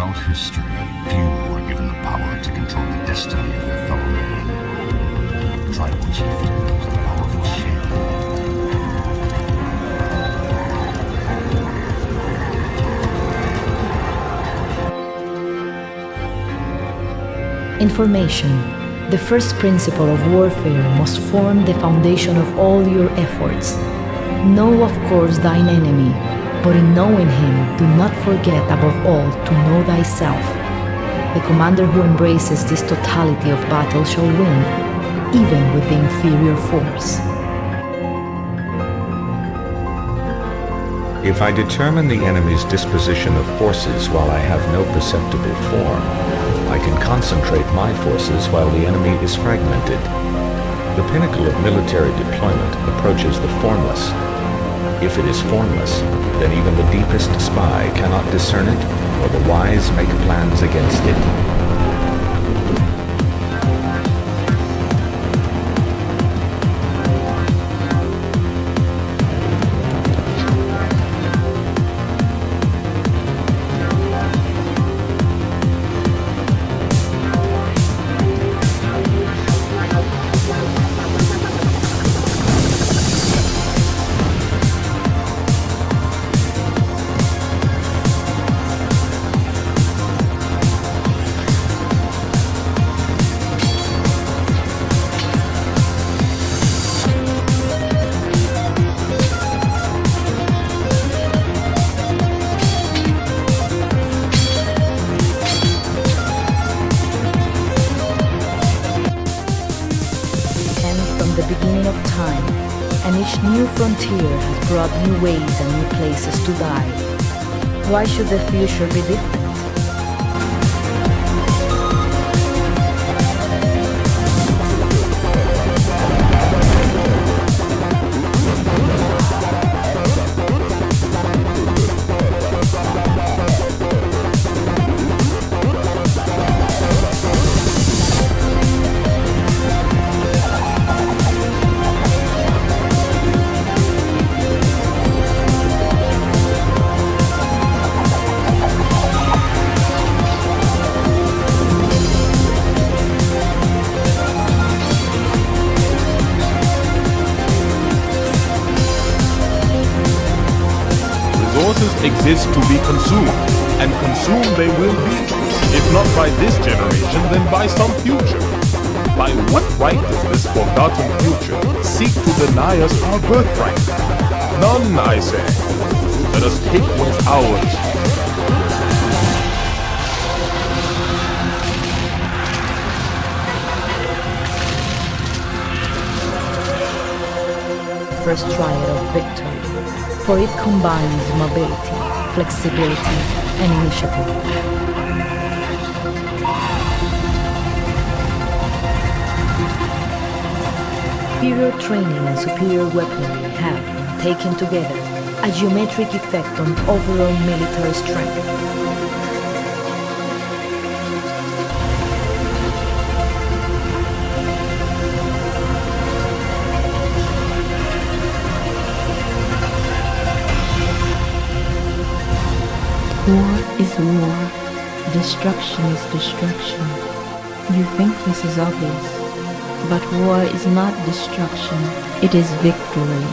Throughout history, few were given the power to control the destiny of their fellow man. Tribal chieftains, a powerful shape. Information, the first principle of warfare, must form the foundation of all your efforts. Know, of course, thine enemy, but in knowing him, do not forget above all to know thyself. The commander who embraces this totality of battle shall win, even with the inferior force. If I determine the enemy's disposition of forces while I have no perceptible form, I can concentrate my forces while the enemy is fragmented. The pinnacle of military deployment approaches the formless. If it is formless, then even the deepest spy cannot discern it, or the wise make plans against it. And each new frontier has brought new ways and new places to die. Why should the future be different? Resources exist to be consumed, and consumed they will be, if not by this generation, then by some future. By what right does this forgotten future seek to deny us our birthright? None, I say. Let us take what's ours. First triad of victory, for it combines mobility, flexibility, and initiative. Superior training and superior weaponry have, taken together, a geometric effect on overall military strength. War is war. Destruction is destruction. You think this is obvious, but war is not destruction, it is victory.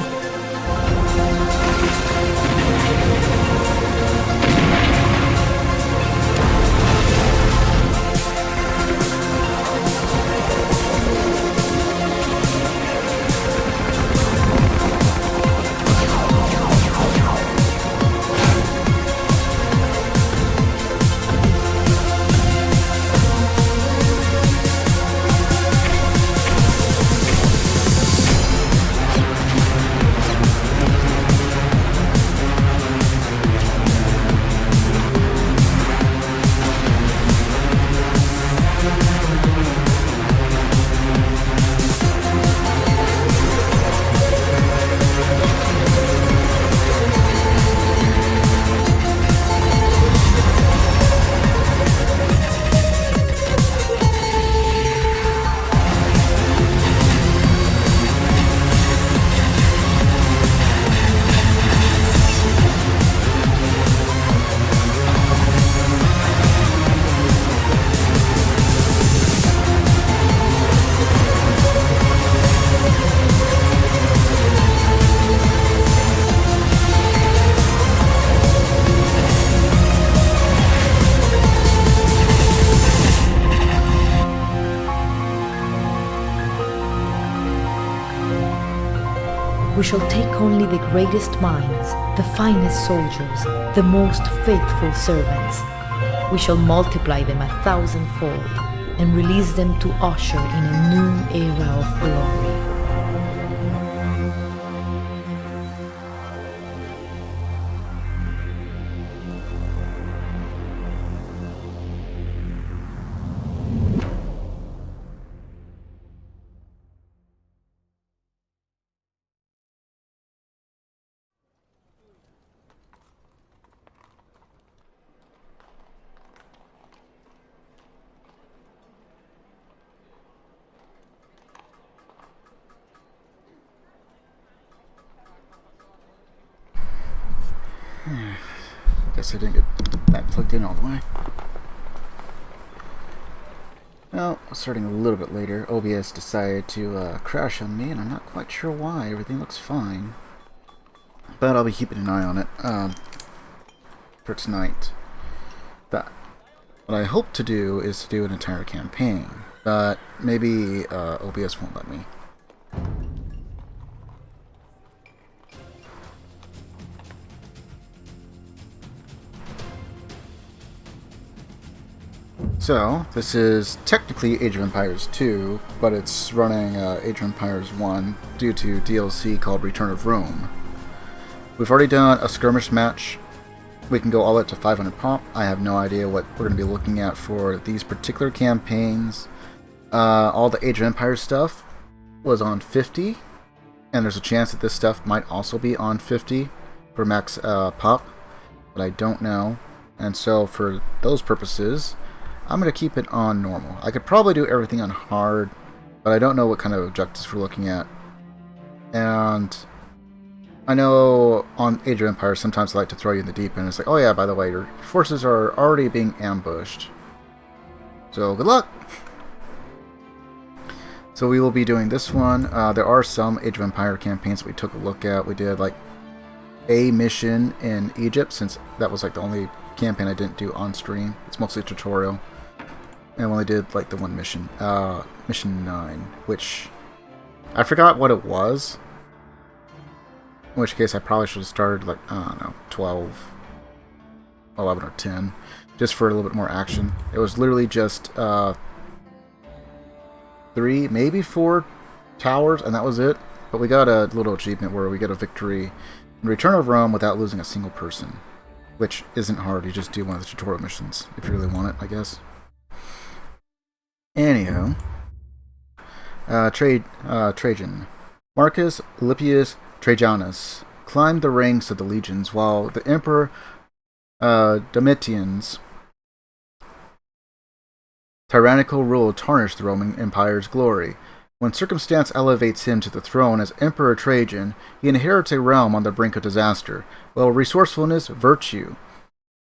We shall take only the greatest minds, the finest soldiers, the most faithful servants. We shall multiply them 1,000-fold and release them to usher in a new era of glory. Guess I didn't get that plugged in all the way. Well, starting a little bit later, OBS decided to crash on me, and I'm not quite sure why. Everything looks fine. But I'll be keeping an eye on it for tonight. But what I hope to do is to do an entire campaign, but maybe OBS won't let me. So, this is technically Age of Empires 2, but it's running Age of Empires 1 due to DLC called Return of Rome. We've already done a skirmish match. We can go all the way up to 500 pop. I have no idea what we're going to be looking at for these particular campaigns. All the Age of Empires stuff was on 50, and there's a chance that this stuff might also be on 50 for max pop, but I don't know. And so for those purposes, I'm going to keep it on normal. I could probably do everything on hard, but I don't know what kind of objectives we're looking at. And I know on Age of Empires sometimes I like to throw you in the deep end. It's like, oh yeah, by the way, your forces are already being ambushed. So good luck! So we will be doing this one. There are some Age of Empire campaigns that we took a look at. We did like a mission in Egypt, since that was like the only campaign I didn't do on stream. It's mostly a tutorial. And I only did like the one mission, mission 9, which I forgot what it was. In which case I probably should have started like, I don't know, 12, 11 or 10, just for a little bit more action. It was literally just 3, maybe 4 towers, and that was it. But we got a little achievement where we get a victory in Return of Rome without losing a single person, which isn't hard. You just do one of the tutorial missions if you really want it, I guess. Anyhow, Trajan. Marcus Lipius Trajanus climbed the ranks of the legions while the Emperor Domitian's tyrannical rule tarnished the Roman Empire's glory. When circumstance elevates him to the throne as Emperor Trajan, he inherits a realm on the brink of disaster, while resourcefulness, virtue,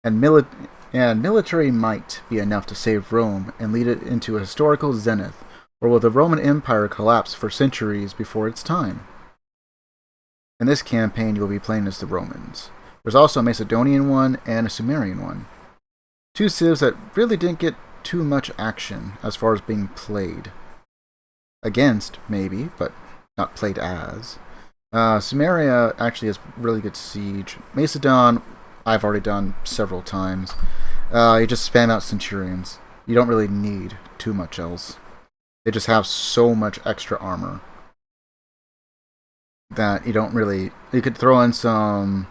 and military might be enough to save Rome and lead it into a historical zenith, or will the Roman Empire collapse for centuries before its time? In this campaign, you will be playing as the Romans. There's also a Macedonian one and a Sumerian one. 2 civs that really didn't get too much action as far as being played. Against, maybe, but not played as. Sumeria actually has really good siege. Macedon, I've already done several times. You just spam out Centurions. You don't really need too much else. They just have so much extra armor that you don't really... You could throw in some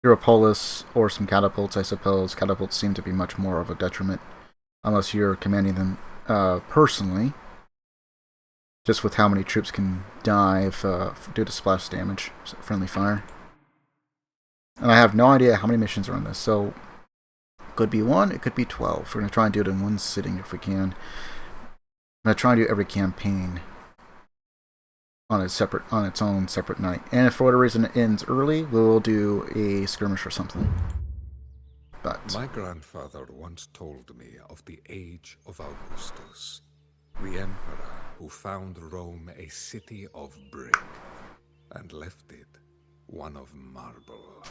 Hierapolis or some catapults, I suppose. Catapults seem to be much more of a detriment, unless you're commanding them personally. Just with how many troops can die if, due to splash damage, friendly fire. And I have no idea how many missions are on this, so could be 1, it could be 12. We're going to try and do it in one sitting if we can. I'm going to try and do every campaign on its own separate night. And if for whatever reason it ends early, we'll do a skirmish or something. But my grandfather once told me of the age of Augustus, the emperor who found Rome a city of brick and left it one of marble.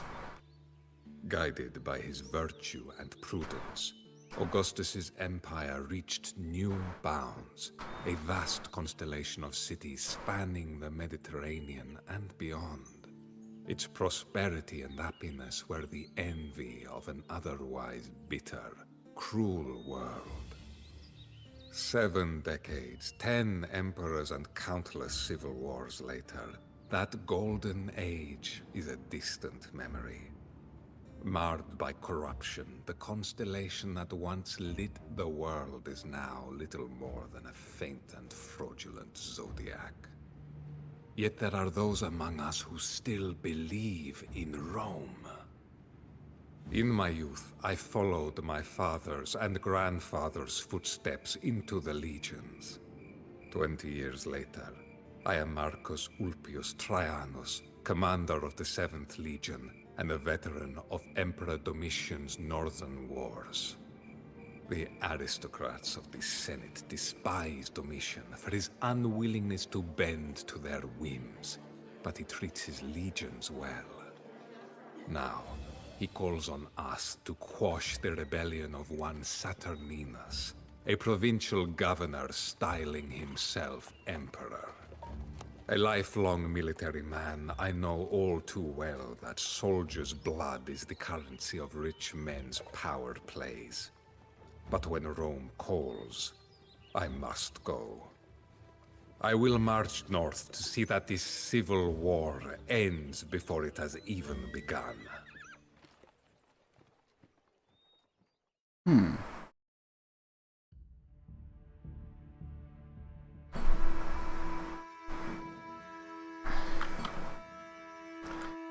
Guided by his virtue and prudence, Augustus's empire reached new bounds, a vast constellation of cities spanning the Mediterranean and beyond. Its prosperity and happiness were the envy of an otherwise bitter, cruel world. 7 decades, 10 emperors and countless civil wars later, that golden age is a distant memory. Marred by corruption, the constellation that once lit the world is now little more than a faint and fraudulent zodiac. Yet there are those among us who still believe in Rome. In my youth, I followed my father's and grandfather's footsteps into the legions. 20 years later, I am Marcus Ulpius Traianus, commander of the 7th Legion, and a veteran of Emperor Domitian's northern wars. The aristocrats of the Senate despise Domitian for his unwillingness to bend to their whims, but he treats his legions well. Now, he calls on us to quash the rebellion of one Saturninus, a provincial governor styling himself emperor. A lifelong military man, I know all too well that soldiers' blood is the currency of rich men's power plays. But when Rome calls, I must go. I will march north to see that this civil war ends before it has even begun.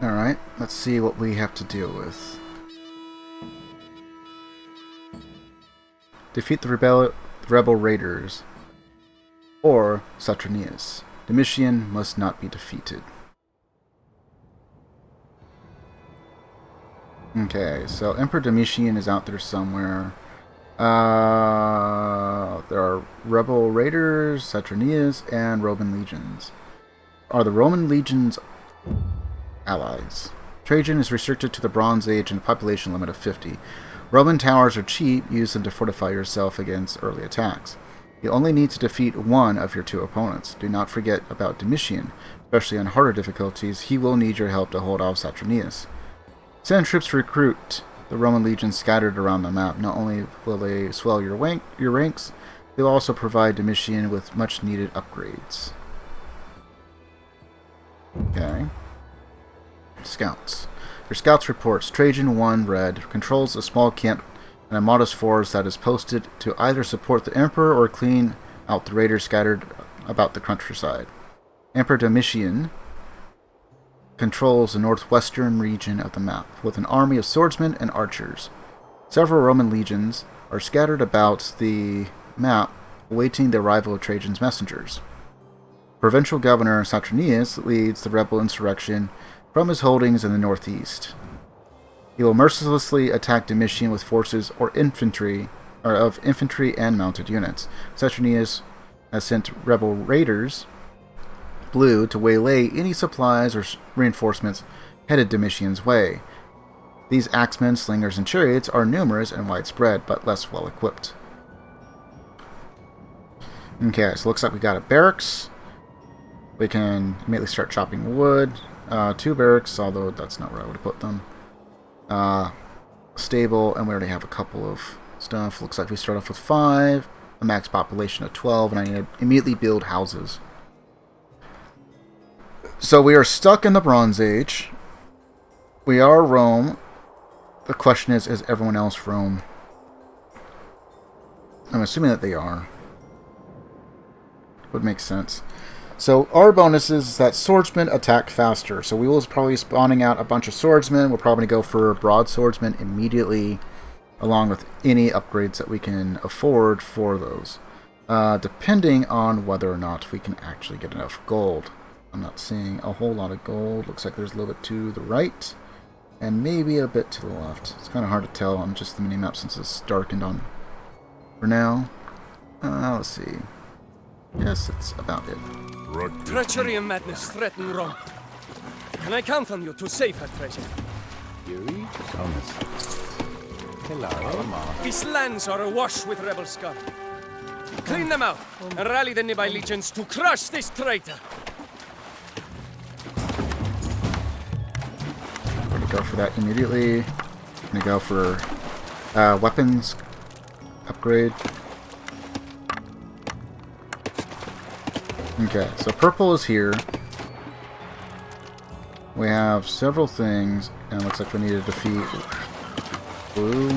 Alright, let's see what we have to deal with. Defeat the rebel raiders, or Saturninus. Domitian must not be defeated. Okay, so Emperor Domitian is out there somewhere. There are rebel raiders, Saturninus, and Roman legions. Are the Roman legions allies? Trajan is restricted to the Bronze Age and a population limit of 50. Roman towers are cheap, use them to fortify yourself against early attacks. You only need to defeat one of your 2 opponents. Do not forget about Domitian, especially on harder difficulties. He will need your help to hold off Saturninus. Send troops to recruit the Roman legions scattered around the map. Not only will they swell your ranks, they will also provide Domitian with much needed upgrades. Okay. Scouts. Your scouts reports Trajan 1 Red controls a small camp and a modest force that is posted to either support the Emperor or clean out the raiders scattered about the countryside. Emperor Domitian controls the northwestern region of the map with an army of swordsmen and archers. Several Roman legions are scattered about the map awaiting the arrival of Trajan's messengers. Provincial Governor Saturninus leads the rebel insurrection from his holdings in the northeast. He will mercilessly attack Domitian with forces of infantry and mounted units. Saturninus has sent rebel raiders, Blue, to waylay any supplies or reinforcements headed Domitian's way. These axemen, slingers, and chariots are numerous and widespread, but less well equipped. Okay, so it looks like we got a barracks. We can immediately start chopping wood. 2 barracks, although that's not where I would have put them. Stable, and we already have a couple of stuff. Looks like we start off with 5, a max population of 12, and I need to immediately build houses. So we are stuck in the Bronze Age. We are Rome. The question is everyone else Rome? I'm assuming that they are. Would make sense. So our bonus is that swordsmen attack faster. So we will probably spawning out a bunch of swordsmen. We're probably going to go for broadswordsmen immediately, along with any upgrades that we can afford for those. Depending on whether or not we can actually get enough gold. I'm not seeing a whole lot of gold. Looks like there's a little bit to the right, and maybe a bit to the left. It's kind of hard to tell on just the minimap since it's darkened on for now. Let's see. Yes, it's about it. Treachery and madness threaten Rome. Can I count on you to save her, Trajan? These lands are awash with rebel scum. Clean them out and rally the nearby legions to crush this traitor. I'm gonna go for that immediately. I'm gonna go for weapons upgrade. Okay, so purple is here. We have several things, and it looks like we need to defeat blue.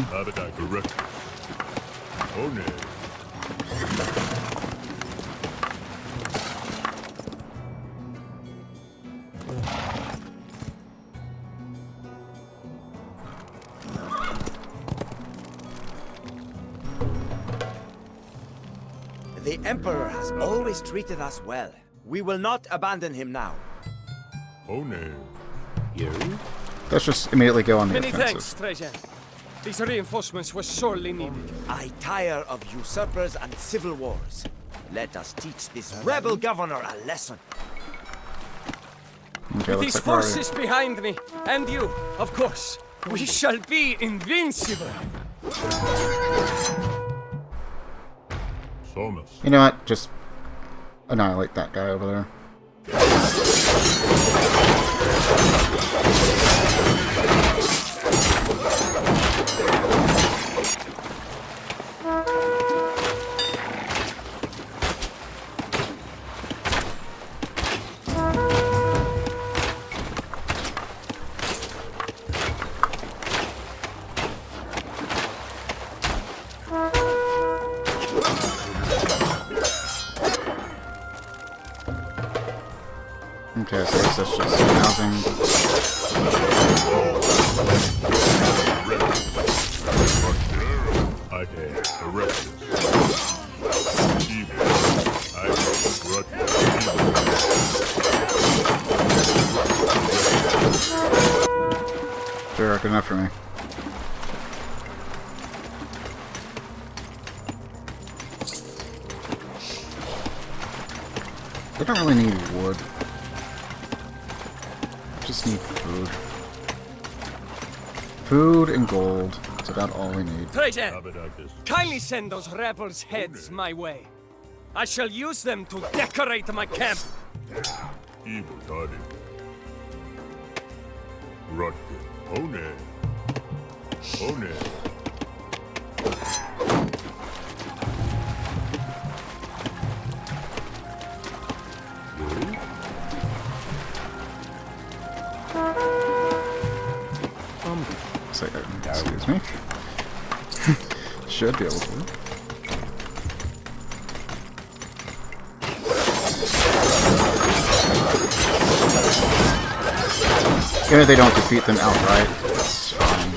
The Emperor has always treated us well. We will not abandon him now. Let's just immediately go on the Many offensive. thanks, Trajan. These reinforcements were sorely needed. I tire of usurpers and civil wars. Let us teach this rebel governor a lesson. Okay, These looks like we're already- forces behind me, and you, of course, we shall be invincible. You know what? Just annihilate that guy over there. Okay, so this is just housing. Sure, good enough for me. I don't really need wood. Just need food. Food and gold. That's about all we need. Trajan, kindly send those rebels' heads my way. I shall use them to decorate my camp. Excuse me. Should be able to. Even if they don't defeat them outright, it's fine.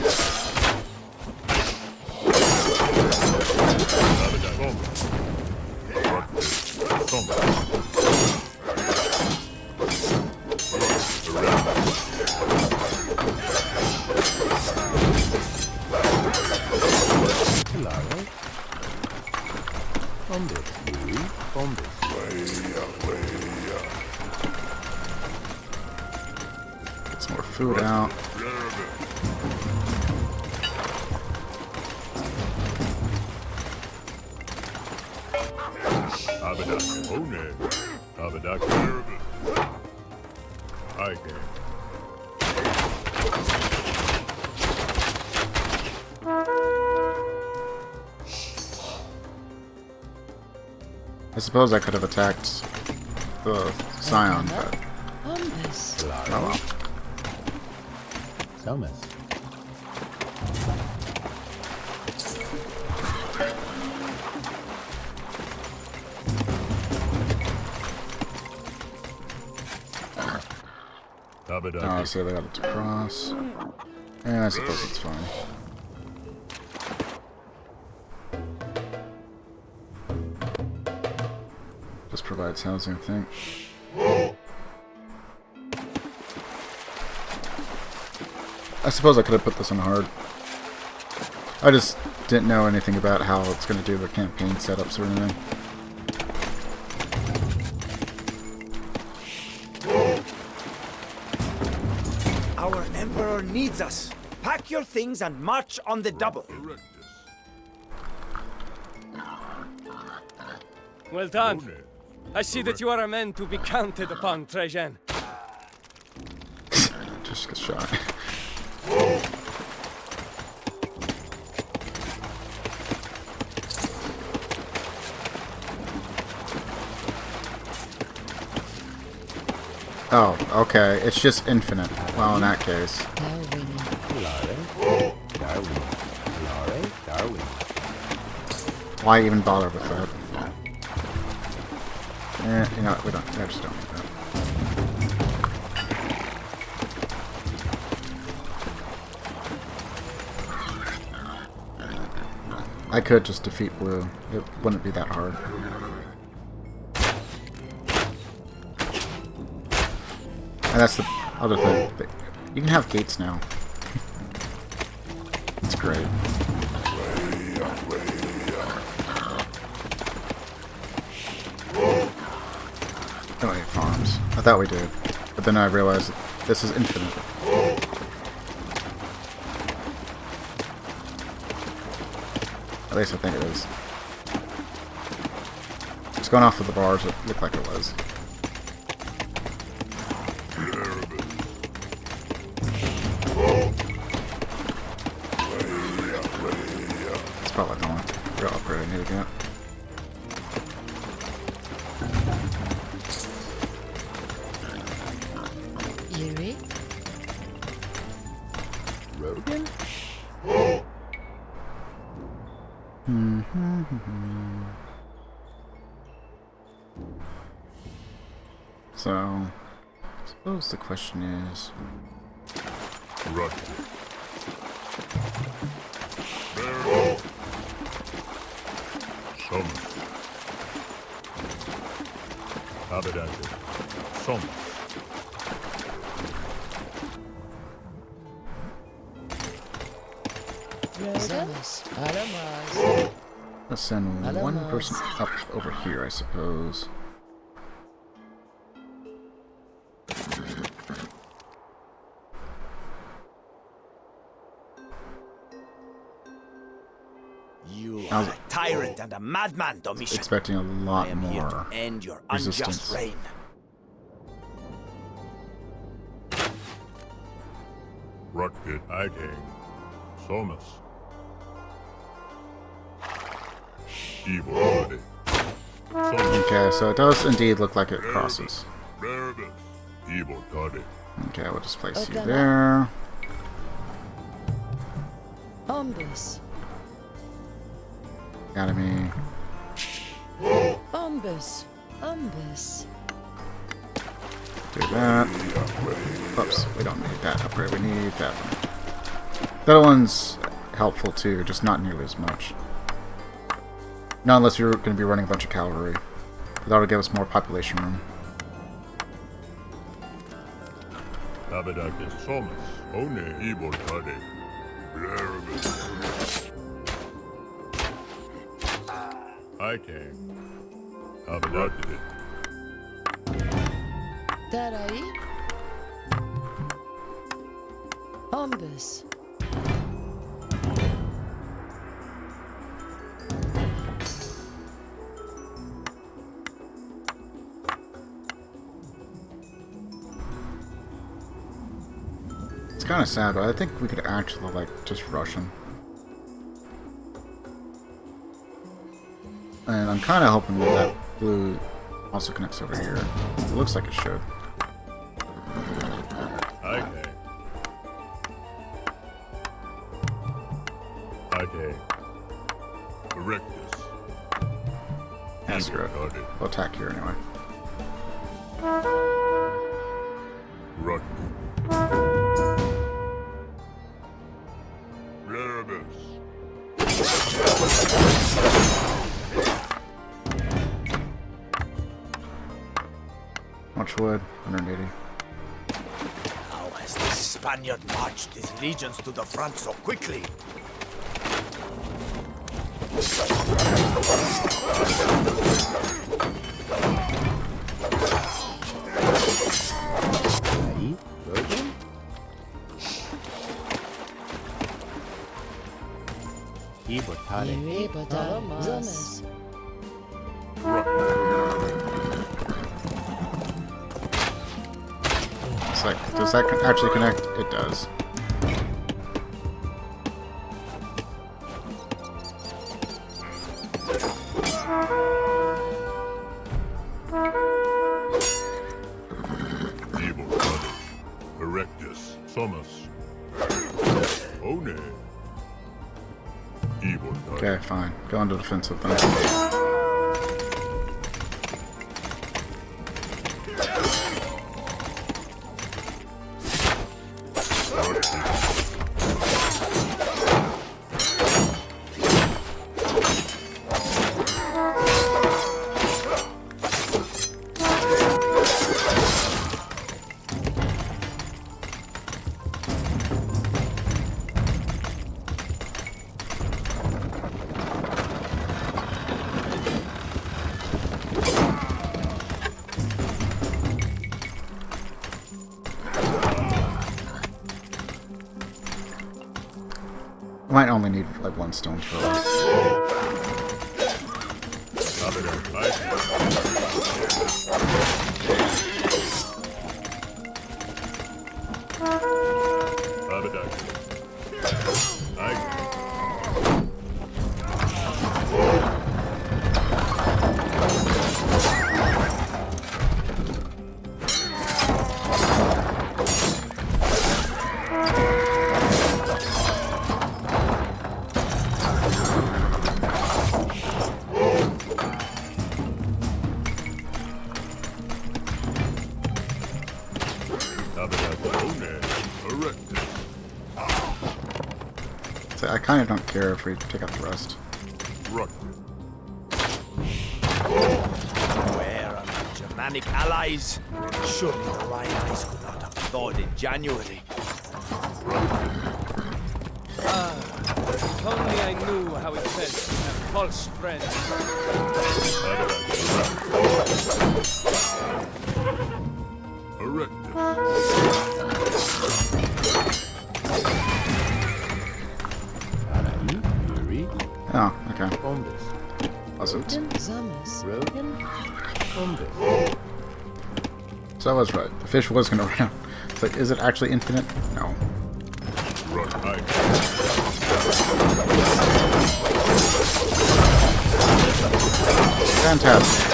Get some more food out. I suppose I could have attacked the Scion, but oh well. Oh, so they got it to cross. Yeah, I suppose it's fine. Just provides housing, I think. I suppose I could have put this on hard. I just didn't know anything about how it's going to do the campaign setups or anything. Our Emperor needs us. Pack your things and march on the double. Well done. I see that you are a man to be counted upon, Trajan. Just get shot. Oh, okay. It's just infinite. Well, in that case. Why even bother with that? You know, we don't. I just don't need that. I could just defeat blue. It wouldn't be that hard. And that's the other thing. You can have gates now. It's great. Oh, wait, farms. I thought we did. But then I realized this is infinite. At least I think it is. Just going off of the bars, it looked like it was. It's probably the only real upgrade I need to get. Yuri? Rogan? So, I suppose the question is... Somos. Alamas. Let's send one person up over here, I suppose. You are a tyrant and a madman, Domitian. Expecting a lot I am here to more end your resistance. unjust reign. Rocket Ike. Somas. Evil body. Okay, so it does indeed look like it crosses. Evil body. Okay, we'll just place you there. Ombus. Academy. Ombus. Ombus. Do that. Oops, we don't need that upgrade. We need that one. That one's helpful too, just not nearly as much. Not unless you're going to be running a bunch of cavalry. That'll give us more population room. Abadakis Somas. One evil body. Ike. Abadakis. Tarai. Ombus. It's kind of sad, but I think we could actually, like, just rush him. And I'm kind of hoping that blue also connects over here. It looks like it should. Okay. Okay. Rectus. That's good. We'll attack here anyway. Rock. Erebus. Much wood, 180. How has this Spaniard marched his legions to the front so quickly? It's like, does that actually connect? It does. Evil Brother. Erectus. Somus. One. Evil Brother. Okay, fine. Go into defensive then. Might only need like one stone throw. So I kind of don't care if we take out the rest. Where are my Germanic allies? Surely the Rhine-Ice could not have thawed in January. If only I knew how it felt to have false friends. Oh, okay. Wasn't. So I was right. The fish was going to run out. It's like, is it actually infinite? No. Fantastic.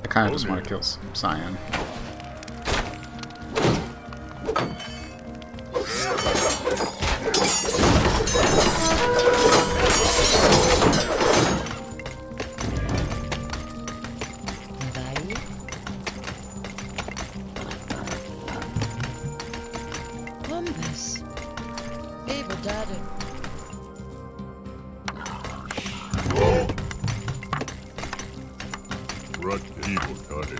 I kind of just want to kill Cyan. Bombus. Able data. Rut evil Toddy.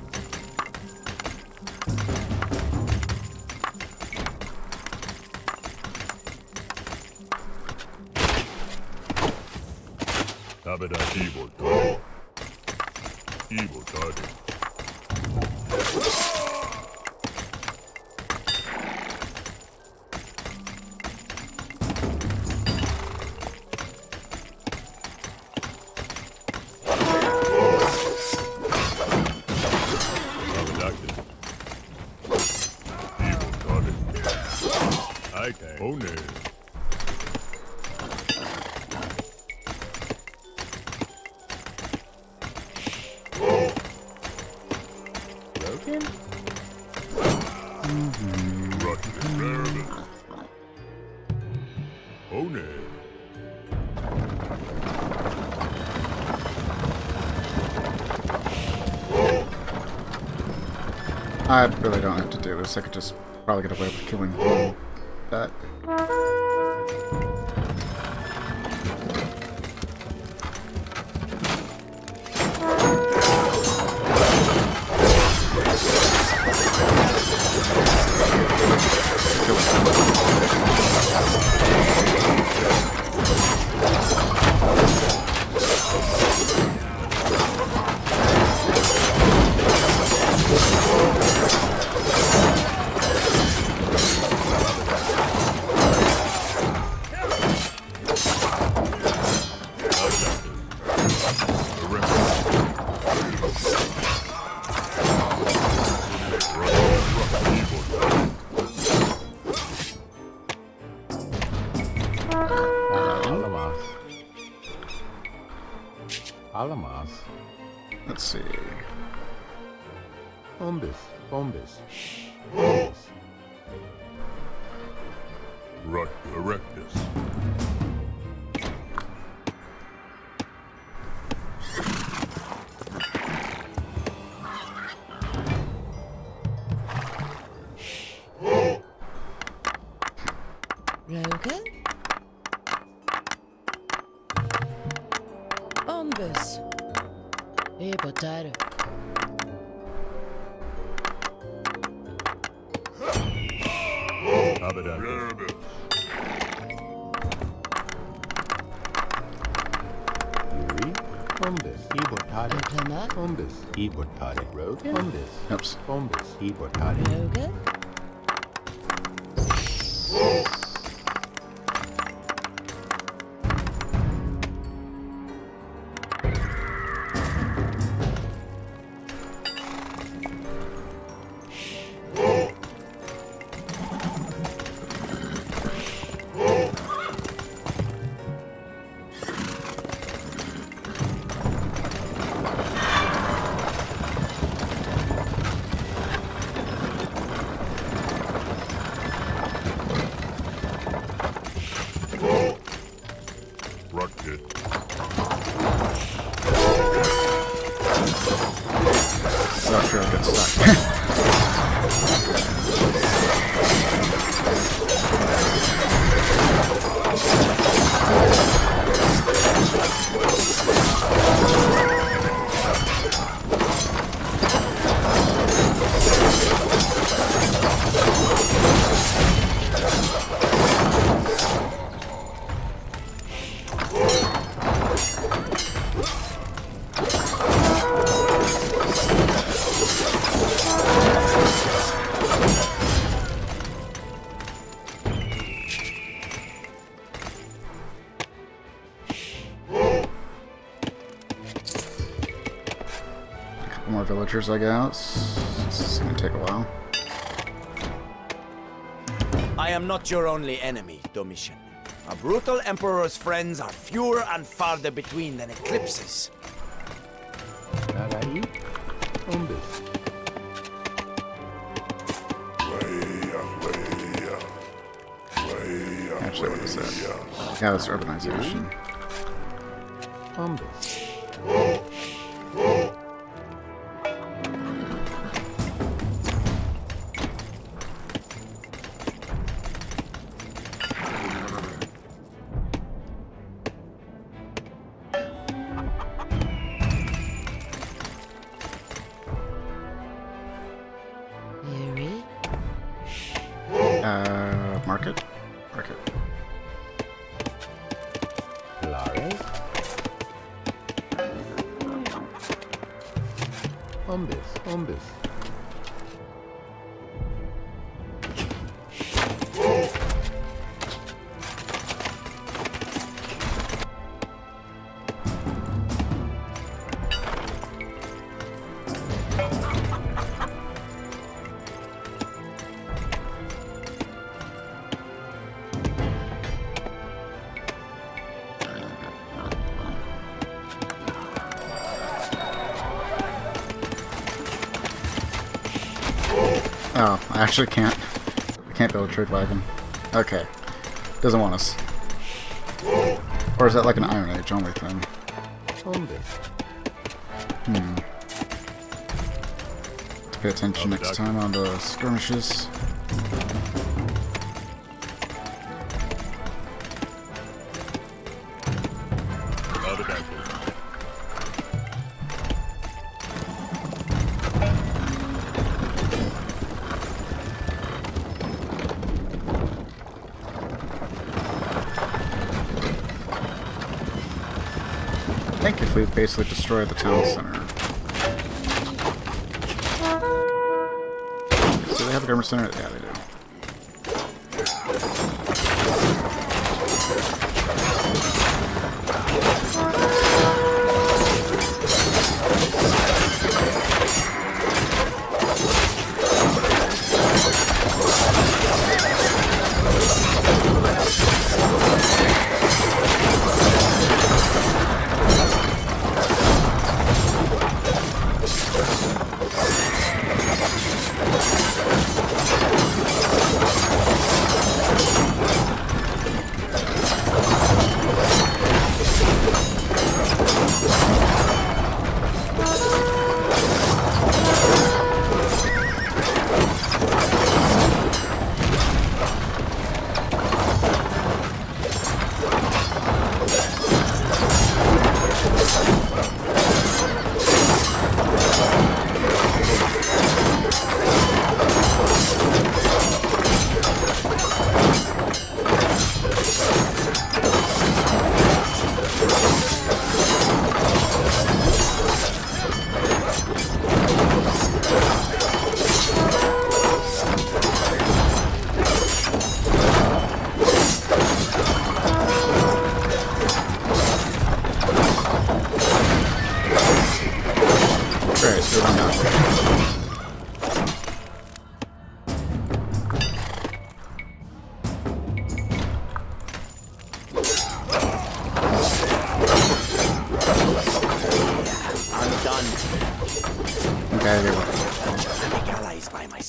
Tabeda evil Toddy. Evil Toddy. One. Broken? One. I really don't have to do this. I could just Probably get away with killing that. Let's see. Bombus. Erectus. Rogan? Ombus. Ebotar. Abedatus. Oops. Rogan? Not sure I'll get stuck. More villagers, I guess. This is gonna take a while. I am not your only enemy, Domitian. A brutal emperor's friends are fewer and farther between than eclipses. Actually, what is that? Yeah, that's urbanization. Yuri? Market? Market. Ombus. Oh, I actually can't. I can't build a trade wagon. Okay. Doesn't want us. Or is that like an Iron Age only thing? Pay attention next time on the skirmishes. Out of battle. I think if we basically destroy the town center. Do they have a government center? Yeah, they do.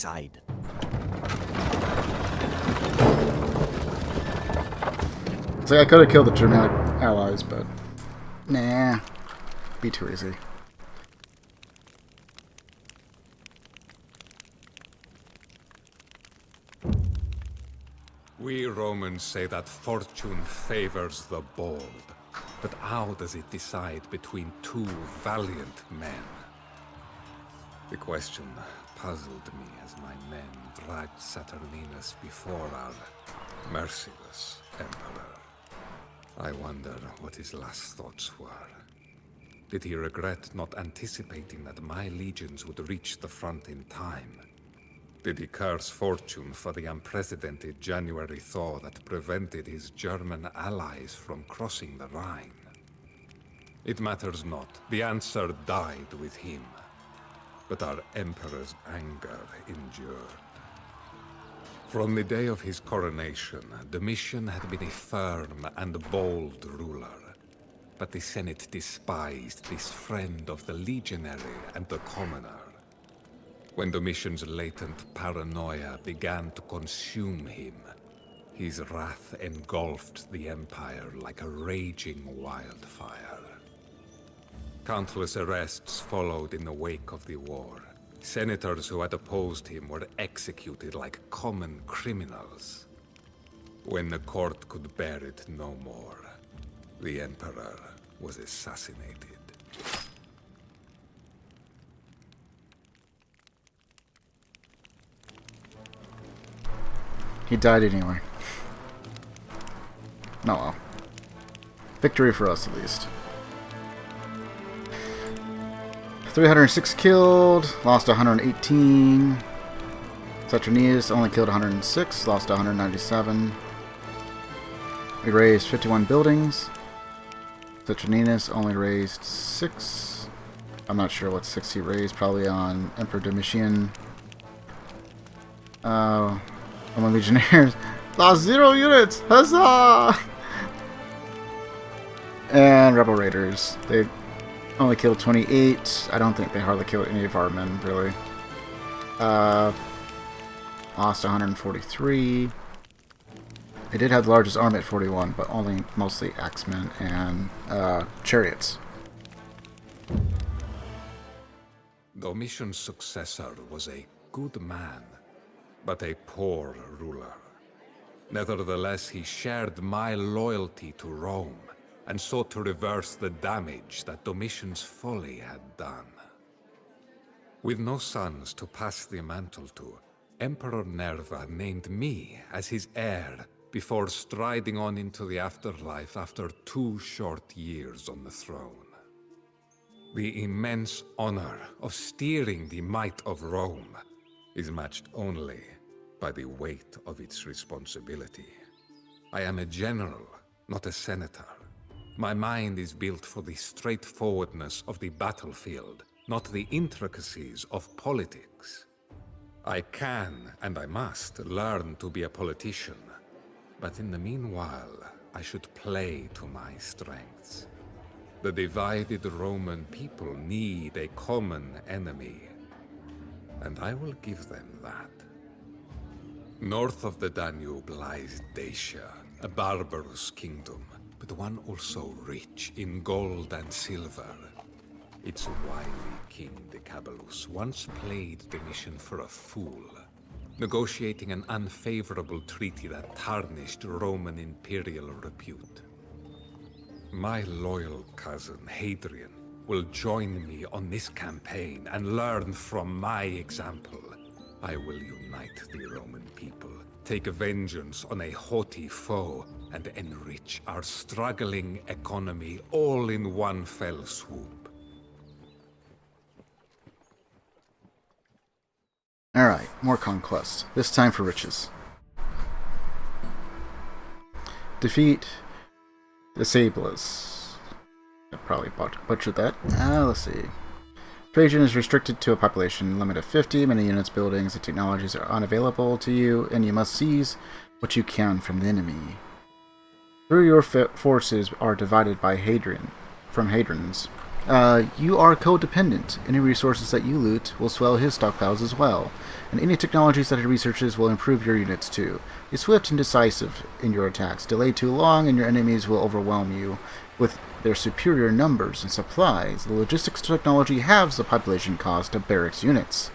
side. It's like I could have killed the Germanic allies, but nah, be too easy. We Romans say that fortune favors the bold, but how does it decide between two valiant men? The question puzzled me as my men dragged Saturninus before our merciless emperor. I wonder what his last thoughts were. Did he regret not anticipating that my legions would reach the front in time? Did he curse fortune for the unprecedented January thaw that prevented his German allies from crossing the Rhine? It matters not. The answer died with him. But our emperor's anger endured. From the day of his coronation, Domitian had been a firm and bold ruler. But the Senate despised this friend of the legionary and the commoner. When Domitian's latent paranoia began to consume him, his wrath engulfed the empire like a raging wildfire. Countless arrests followed in the wake of the war. Senators who had opposed him were executed like common criminals. When the court could bear it no more, the emperor was assassinated. He died anyway. No, well. Victory for us, at least. 306 killed, lost 118. Saturninus only killed 106, lost 197. We raised 51 buildings. Saturninus only raised 6. I'm not sure what 6 he raised, probably on Emperor Domitian. Roman Legionnaires lost 0 units! Huzzah! And Rebel Raiders. They only killed 28. I don't think they hardly killed any of our men, really. Lost 143. They did have the largest army at 41, but only mostly axemen and chariots. Domitian's successor was a good man, but a poor ruler. Nevertheless, he shared my loyalty to Rome and sought to reverse the damage that Domitian's folly had done. With no sons to pass the mantle to, Emperor Nerva named me as his heir before striding on into the afterlife after 2 short years on the throne. The immense honor of steering the might of Rome is matched only by the weight of its responsibility. I am a general, not a senator. My mind is built for the straightforwardness of the battlefield, not the intricacies of politics. I can, and I must, learn to be a politician. But in the meanwhile, I should play to my strengths. The divided Roman people need a common enemy, and I will give them that. North of the Danube lies Dacia, a barbarous kingdom, but one also rich in gold and silver. Its wily king Decabalus once played Domitian for a fool, negotiating an unfavorable treaty that tarnished Roman imperial repute. My loyal cousin Hadrian will join me on this campaign and learn from my example. I will unite the Roman people, take vengeance on a haughty foe, and enrich our struggling economy all in one fell swoop. Alright, more conquests. This time for riches. Defeat Decebalus. I probably butchered that. Let's see. Trajan is restricted to a population limit of 50. Many units, buildings, and technologies are unavailable to you, and you must seize what you can from the enemy. Through your forces are divided by Hadrian's. You are codependent. Any resources that you loot will swell his stockpiles as well, and any technologies that he researches will improve your units too. Be swift and decisive in your attacks. Delay too long and your enemies will overwhelm you with their superior numbers and supplies. The logistics technology halves the population cost of barracks units.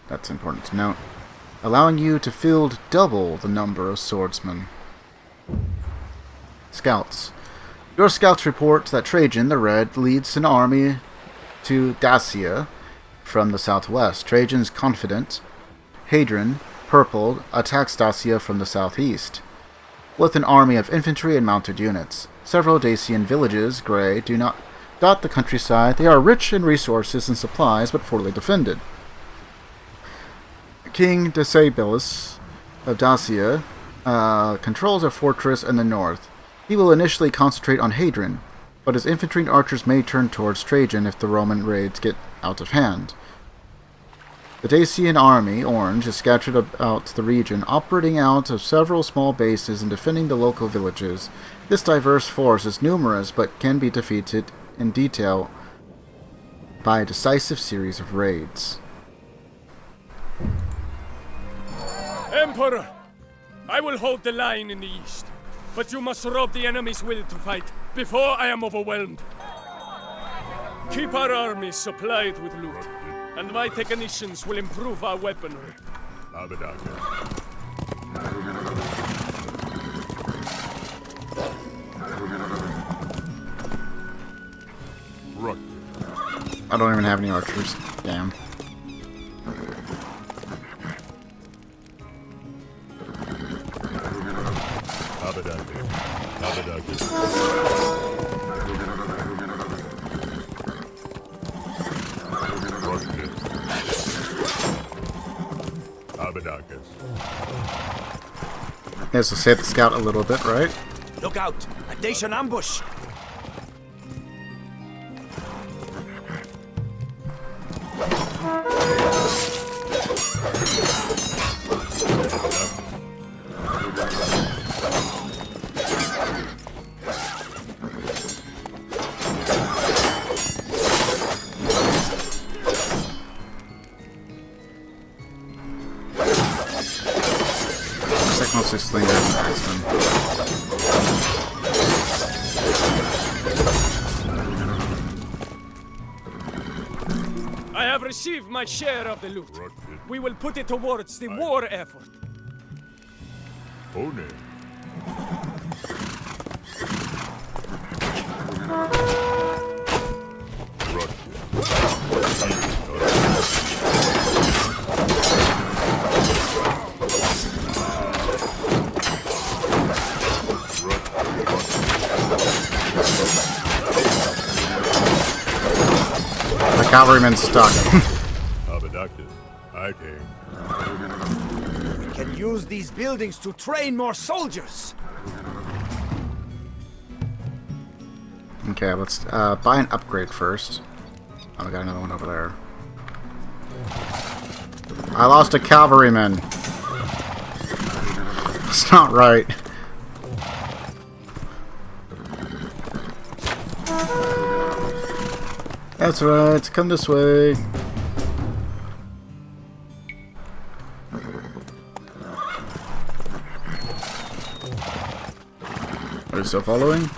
That's important to note. Allowing you to field double the number of swordsmen. Scouts. Your scouts report that Trajan, the Red, leads an army to Dacia from the southwest. Trajan's confident, Hadrian, Purple, attacks Dacia from the southeast, with an army of infantry and mounted units. Several Dacian villages, Grey, do not dot the countryside. They are rich in resources and supplies, but poorly defended. King Decebalus of Dacia controls a fortress in the north. He will initially concentrate on Hadrian, but his infantry and archers may turn towards Trajan if the Roman raids get out of hand. The Dacian army, Orange, is scattered about the region, operating out of several small bases and defending the local villages. This diverse force is numerous, but can be defeated in detail by a decisive series of raids. Emperor! I will hold the line in the east, but you must rob the enemy's will to fight before I am overwhelmed. Keep our armies supplied with loot, and my technicians will improve our weaponry. I don't even have any archers. Damn. This will save the scout a little bit, right? Look out! A Dacian ambush! Mostly slingers and axemen. I have received my share of the loot. We will put it towards the war effort. One. The cavalryman's stuck. Abducted. I came. We can use these buildings to train more soldiers. Okay, let's buy an upgrade first. Oh, we got another one over there. I lost a cavalryman. That's not right. That's right, come this way. Are you still following?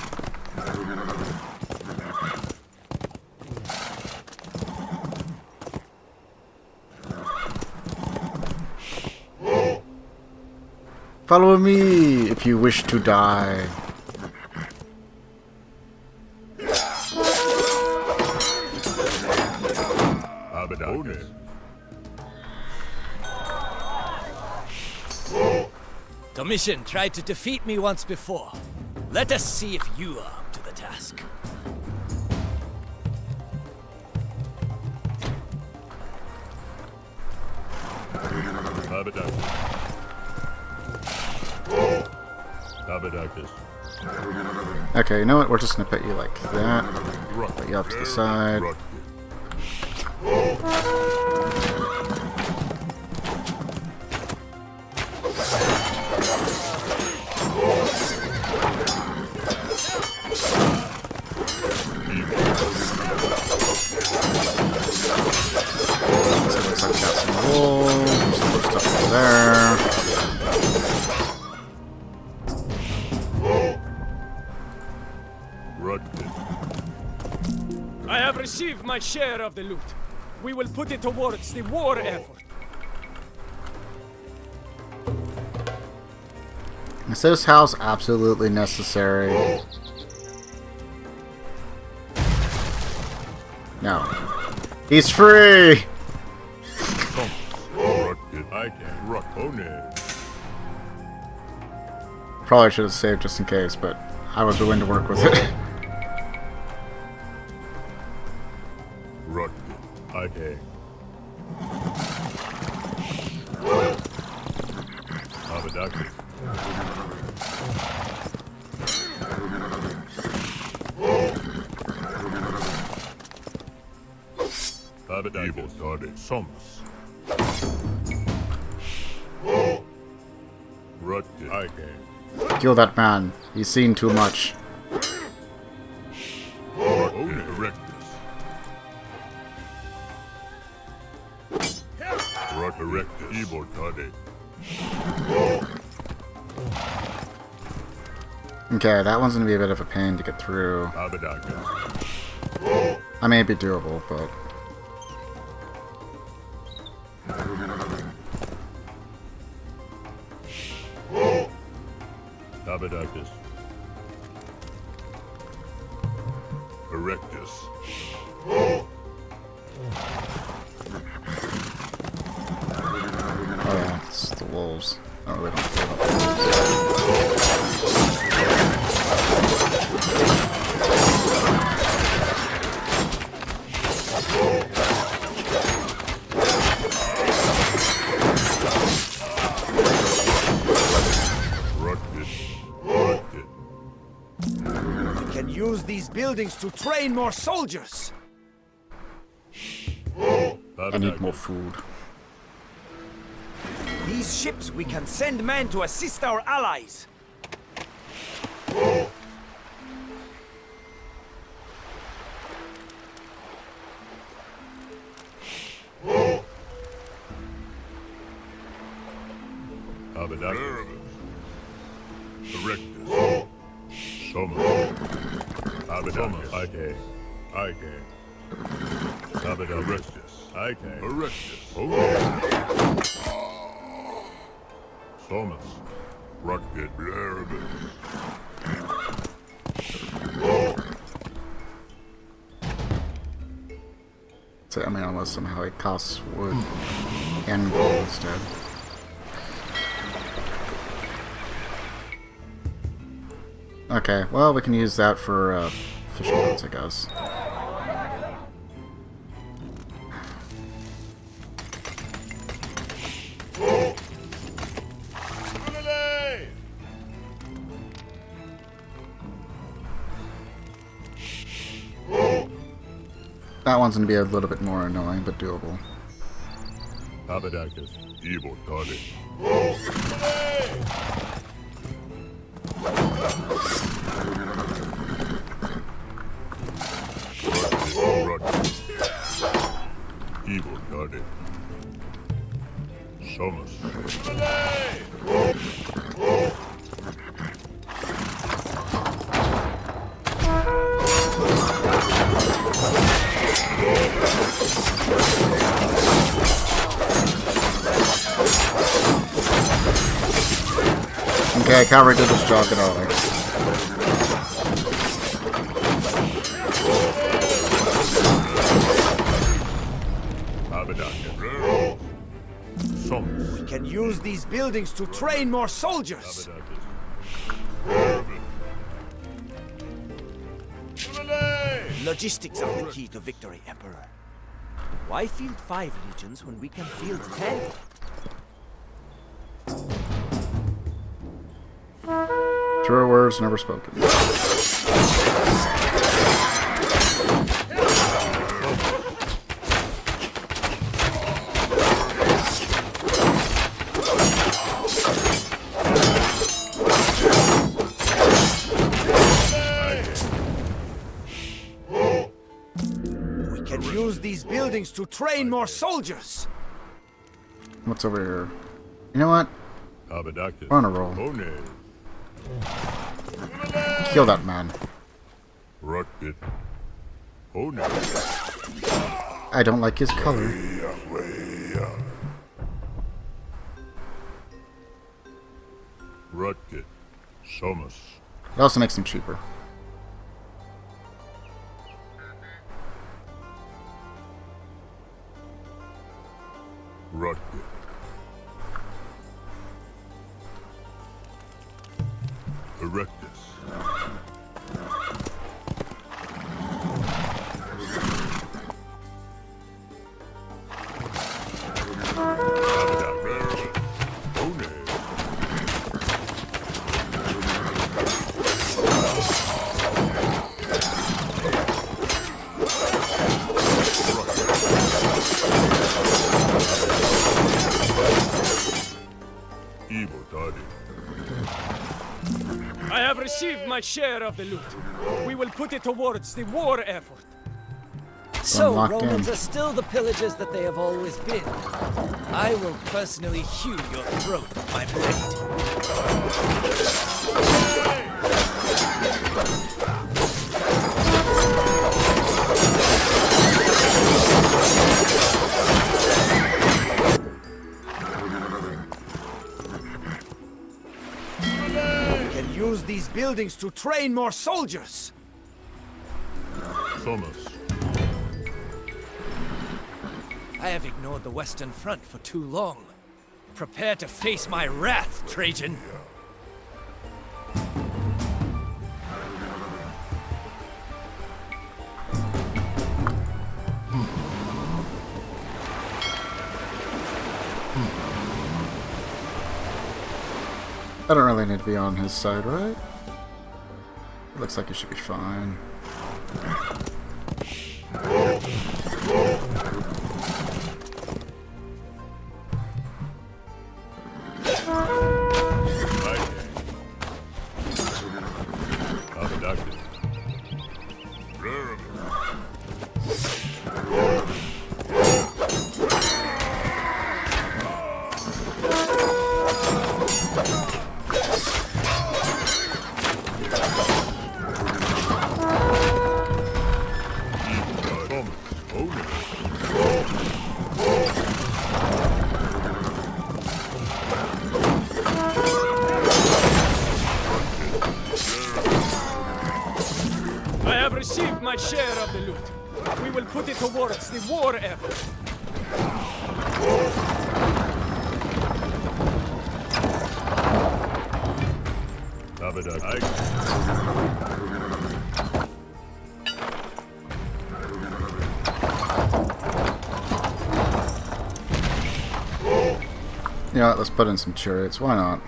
Follow me if you wish to die. Abducted. Domitian tried to defeat me once before. Let us see if you are up to the task. Abducted. Abducted. Okay, you know what? We're just gonna put you like that. Put you off to the side. So looks like we got some wool, some more stuff over there. I have received my share of the loot. We will put it towards the war effort. Is this house absolutely necessary? No. He's free! I can rock on it. Probably should have saved just in case, but I was willing to work with it. Rock I can. Abducted. Evil started sums. Rutted. I can. Kill that man. He's seen too much. Evil started. Okay, that one's gonna be a bit of a pain to get through. I may be doable, but... Abductus. Erectus. Oh yeah, it's the wolves. Oh, they don't care about We can use these buildings to train more soldiers. I need more food. These ships, we can send men to assist our allies. Abductus. Erectus. Soma. Abductus. I can. Erectus. I can. Erectus. Oh. Thomas. Rocket. So, I mean, unless somehow it costs wood and gold instead. Okay, well, we can use that for fishing boats, I guess. That one's gonna be a little bit more annoying, but doable. Abadacus. Evil Toddy. Evil Toddy. Somus. Okay, cavalry did this job at all. We can use these buildings to train more soldiers. Logistics are the key to victory, Emperor. Why field 5 legions when we can field 10? Truer words never spoken. We can use these buildings to train more soldiers. What's over here? You know what? Abadacus. We're on a roll. One. Kill that man. Rocket. Oh no. I don't like his color. Rocket. Somus. It also makes them cheaper. Rocket. Erectus. Evil Daddy. I have received my share of the loot. We will put it towards the war effort. So, Locked Romans in. are still the pillagers that they have always been. I will personally hew your throat with my blade. We can use these buildings to train more soldiers. Thomas. I have ignored the Western Front for too long. Prepare to face my wrath, Trajan. I don't really need to be on his side, right? It looks like he should be fine. my share of the loot. We will put it towards the war effort. You know what, let's put in some chariots, why not?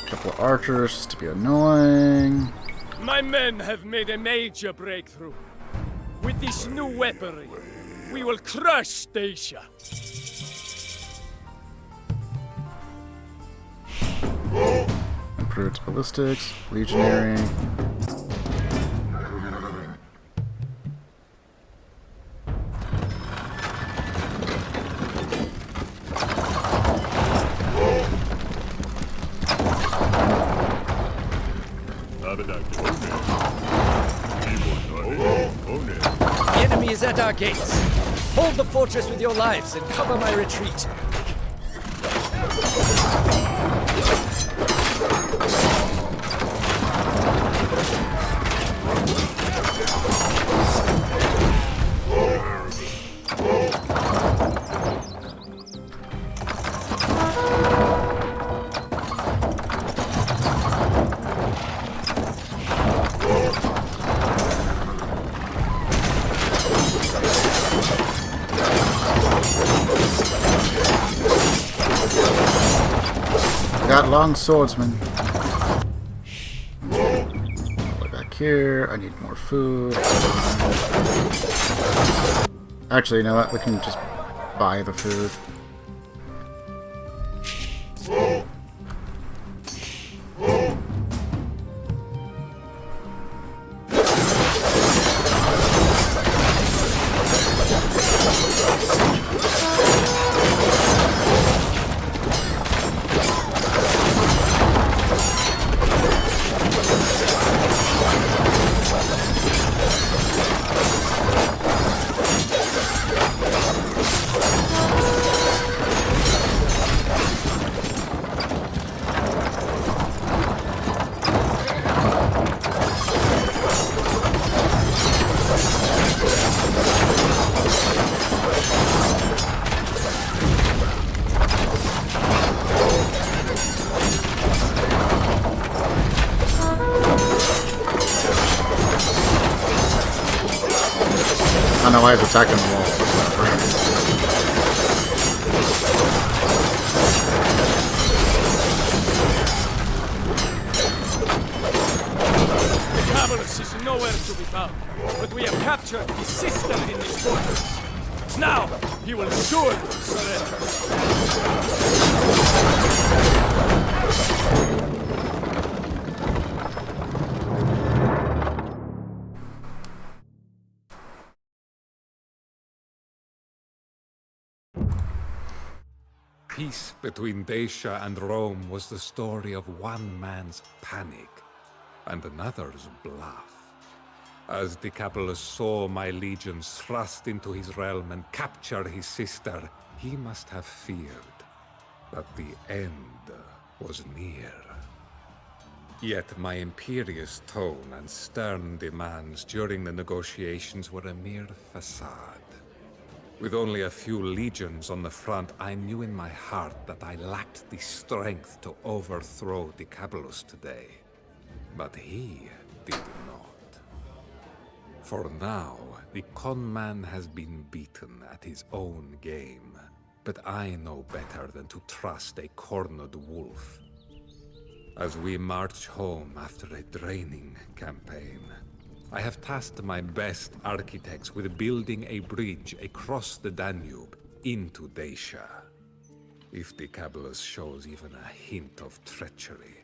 Couple of archers just to be annoying. My men have made a major breakthrough. With this new weaponry, we will crush Dacia. Improved ballistics, legionary. The enemy is at our gates. Hold the fortress with your lives and cover my retreat. Got long swordsman. Way back here. I need more food. Actually, you know what? We can just buy the food. I don't know why he's attacking the wall. The Cavalus is nowhere to be found, but we have captured his sister in this fortress. Now, he will surely surrender. Peace between Dacia and Rome was the story of one man's panic and another's bluff. As Decapulus saw my legions thrust into his realm and capture his sister, he must have feared that the end was near. Yet my imperious tone and stern demands during the negotiations were a mere facade. With only a few legions on the front, I knew in my heart that I lacked the strength to overthrow Decapulus today. But he did not. For now, the conman has been beaten at his own game. But I know better than to trust a cornered wolf. As we march home after a draining campaign, I have tasked my best architects with building a bridge across the Danube into Dacia. If Decapulus shows even a hint of treachery,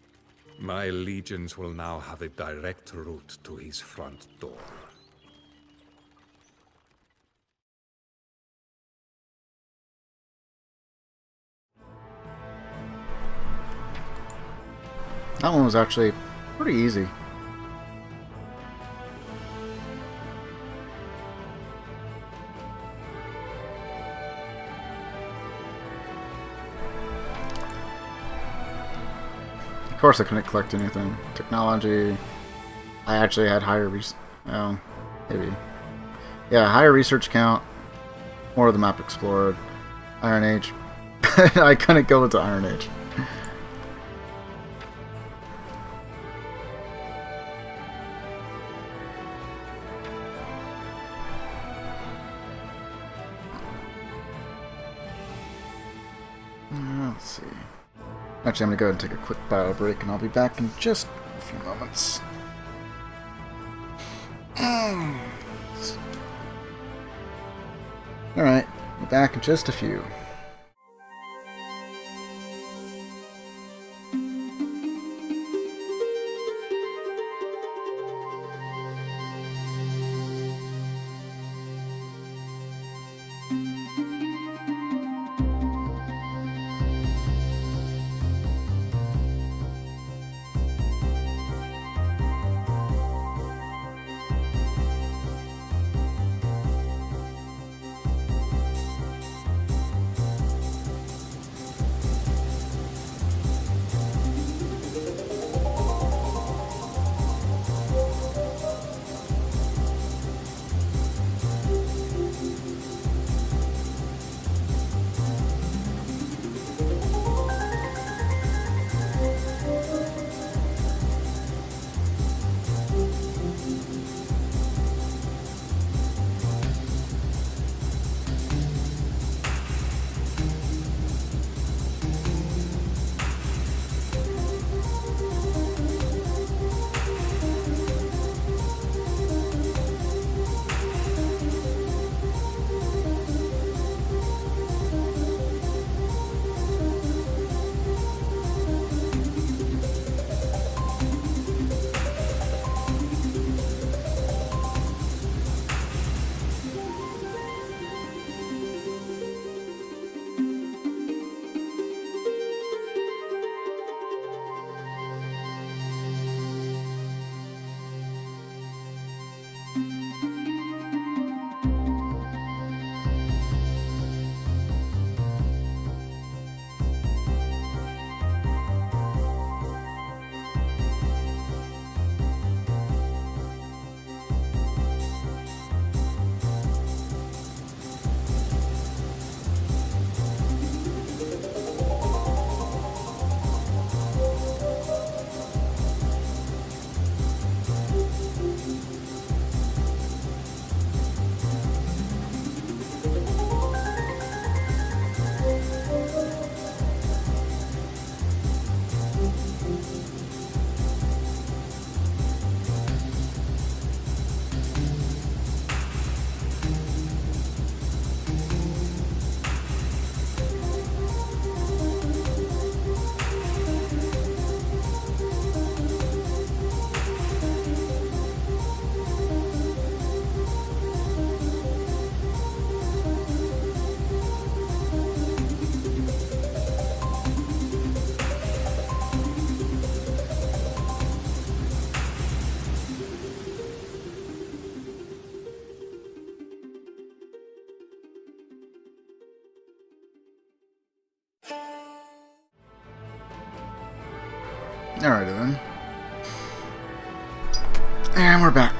my legions will now have a direct route to his front door. That one was actually pretty easy. course I couldn't collect anything. Technology. I actually had higher oh, maybe. Yeah, higher research count. More of the map explored. Iron Age. I couldn't go into Iron Age. Let's see. Actually, I'm going to go ahead and take a quick bio break, and I'll be back in just a few moments. Alright, we're back in just a few. Alrighty then. And we're back.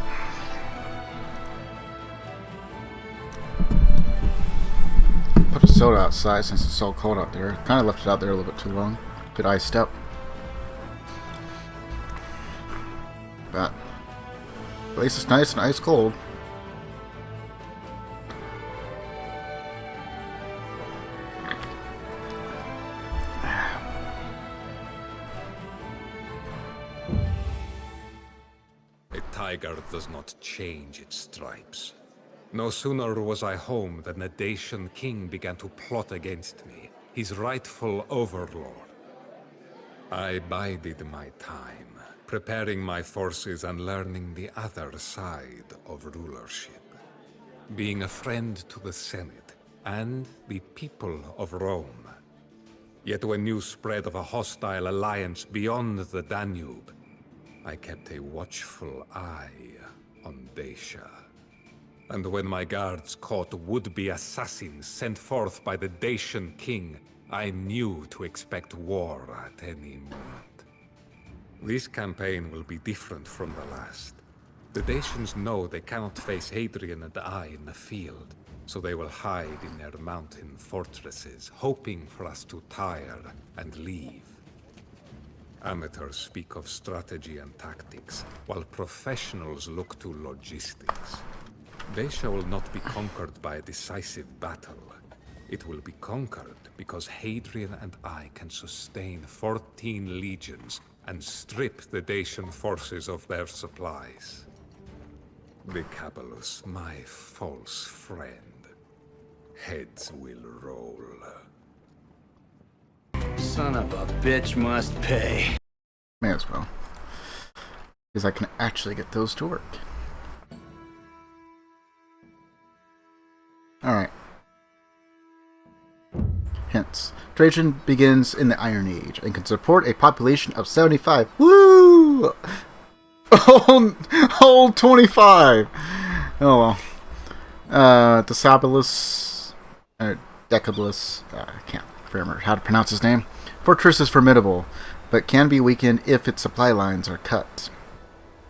Put a soda outside since it's so cold out there. Kind of left it out there a little bit too long. Good iced up. But at least it's nice and ice cold. Tiger does not change its stripes. No sooner was I home than the Dacian king began to plot against me, his rightful overlord. I bided my time, preparing my forces and learning the other side of rulership. Being a friend to the Senate and the people of Rome. Yet when news spread of a hostile alliance beyond the Danube, I kept a watchful eye on Dacia. And when my guards caught would-be assassins sent forth by the Dacian king, I knew to expect war at any moment. This campaign will be different from the last. The Dacians know they cannot face Hadrian and I in the field, so they will hide in their mountain fortresses, hoping for us to tire and leave. Amateurs speak of strategy and tactics, while professionals look to logistics. Dacia will not be conquered by a decisive battle. It will be conquered because Hadrian and I can sustain 14 legions and strip the Dacian forces of their supplies. Dicabolus, my false friend. Heads will roll. Son of a bitch must pay. May as well. Because I can actually get those to work. Alright. Hints. Trajan begins in the Iron Age and can support a population of 75. Woo! Oh, 25! Oh well. Decabolus, I can't remember how to pronounce his name. Fortress is formidable, but can be weakened if its supply lines are cut.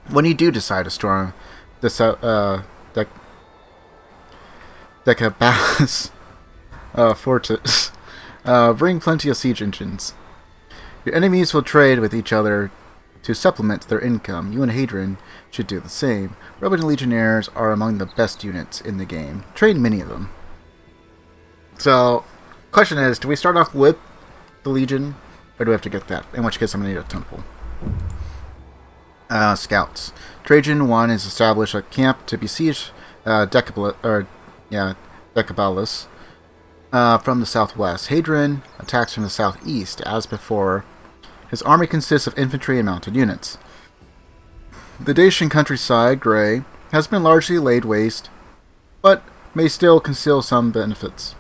When you do decide to storm the Decabolus fortress, bring plenty of siege engines. Your enemies will trade with each other to supplement their income. You and Hadrian should do the same. Roman legionnaires are among the best units in the game. Train many of them. So, question is, do we start off with the legion, or do we have to get that? In which case, I'm going to need a temple. Scouts. Trajan 1 has established a camp to besiege Decabolus from the southwest. Hadrian attacks from the southeast. As before, his army consists of infantry and mounted units. The Dacian countryside, grey, has been largely laid waste, but may still conceal some benefits.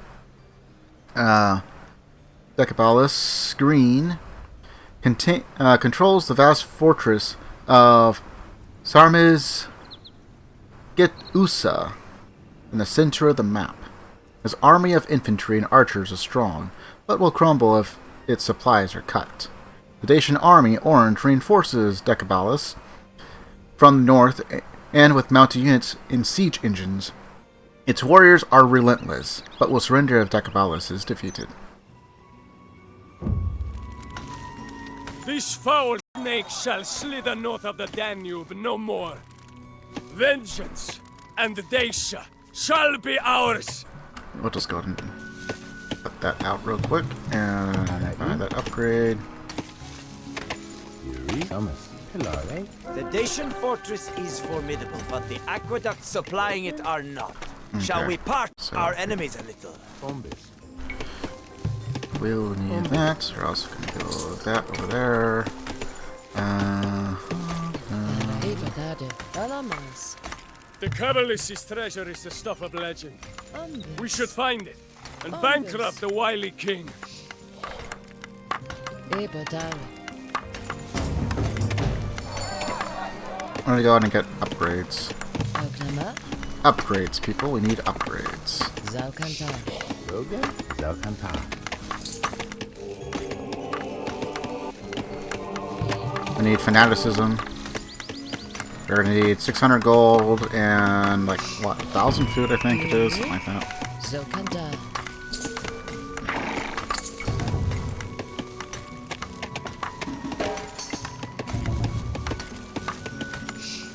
Decabolus, green, controls the vast fortress of Sarmiz Getusa in the center of the map. His army of infantry and archers is strong, but will crumble if its supplies are cut. The Dacian army, orange, reinforces Decabolus from the north and with mounted units and siege engines. Its warriors are relentless, but will surrender if Decabolus is defeated. This foul snake shall slither north of the Danube no more. Vengeance and Dacia shall be ours. We'll just go ahead and put that out real quick and buy that upgrade. The Dacian fortress is formidable, but the aqueducts supplying it are not. Okay. Shall we part our enemies a little? We'll need that. We're also going to go that over there. The Cabalist's treasure is the stuff of legend. We should find it and bankrupt the wily king. I'm going to go ahead and get upgrades. Upgrades, people. We need upgrades. We need fanaticism. We're going to need 600 gold and, like, what, 1,000 food, I think it is? Something like that.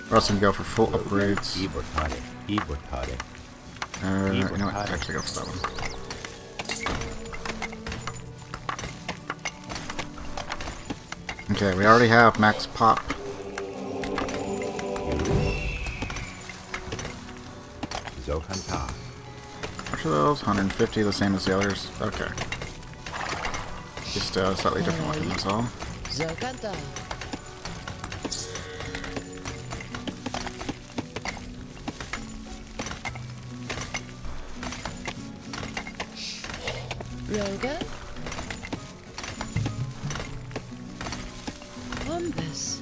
We're also going to go for full upgrades. You know what? Let's actually go for that one. Okay, we already have max pop. Which of those? 150, the same as the others? Okay. Just slightly different looking, that's all. Roga? Bombus.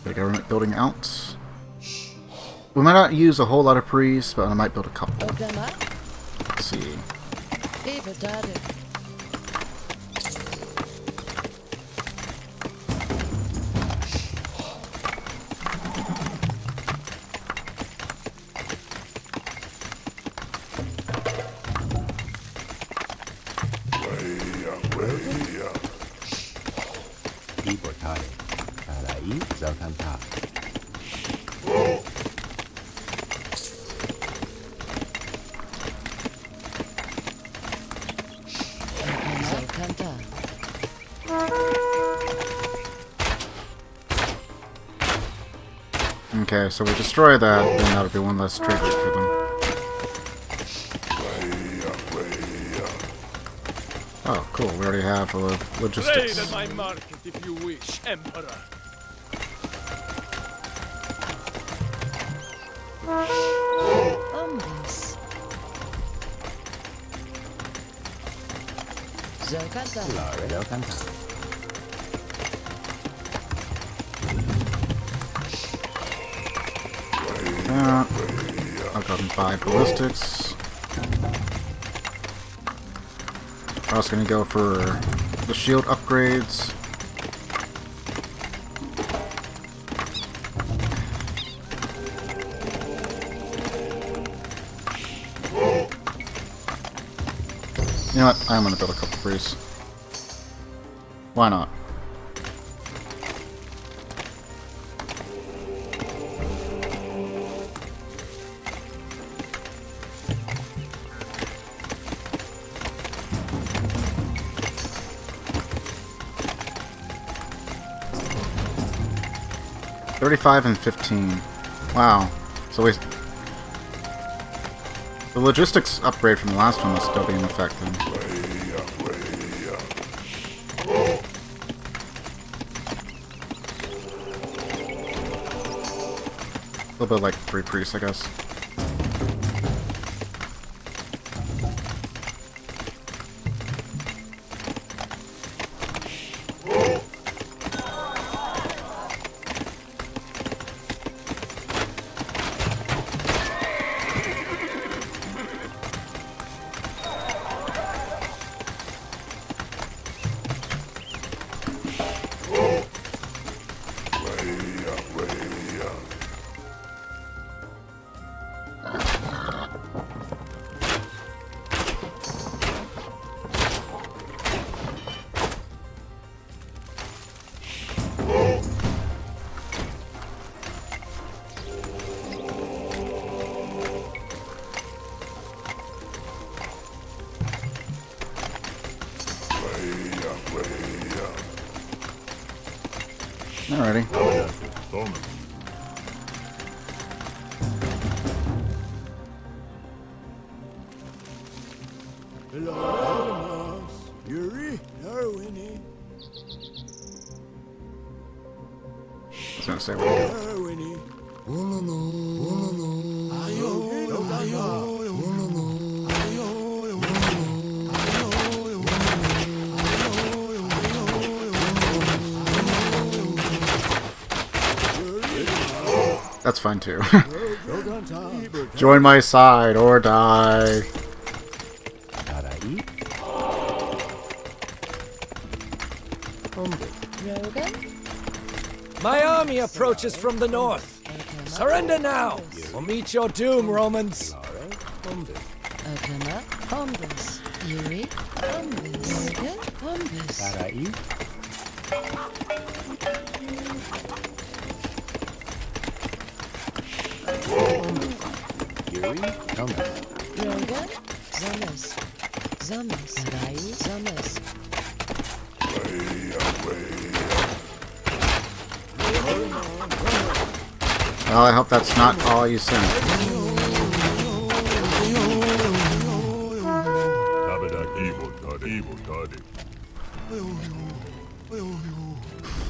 The government building out. We might not use a whole lot of priests, but I might build a couple. Let's see. Zalkanta. Okay, so we destroy that, then that'll be one less trade route for them. Oh, cool. We already have Trade logistics. at my market if you wish, Emperor. Omnis. Zalkanta. Yeah. I'll go and buy ballistics. We're also going to go for the shield upgrades. You know what? I'm going to build a couple priests. Why not? $35 and $15. Wow. So we... The logistics upgrade from the last one must still be in effect then. A little bit like 3 priests, I guess. Alrighty. Hello, Yuri, Darwini. I was gonna say what we got. That's fine too. Join my side or die. My army approaches from the north. Surrender now, or meet your doom, Romans. Okama. Omnis. Yuri. Omnis. Omnis. Yoga. Zames. Zames. Rai. Zames. Well, I hope that's not all you sent.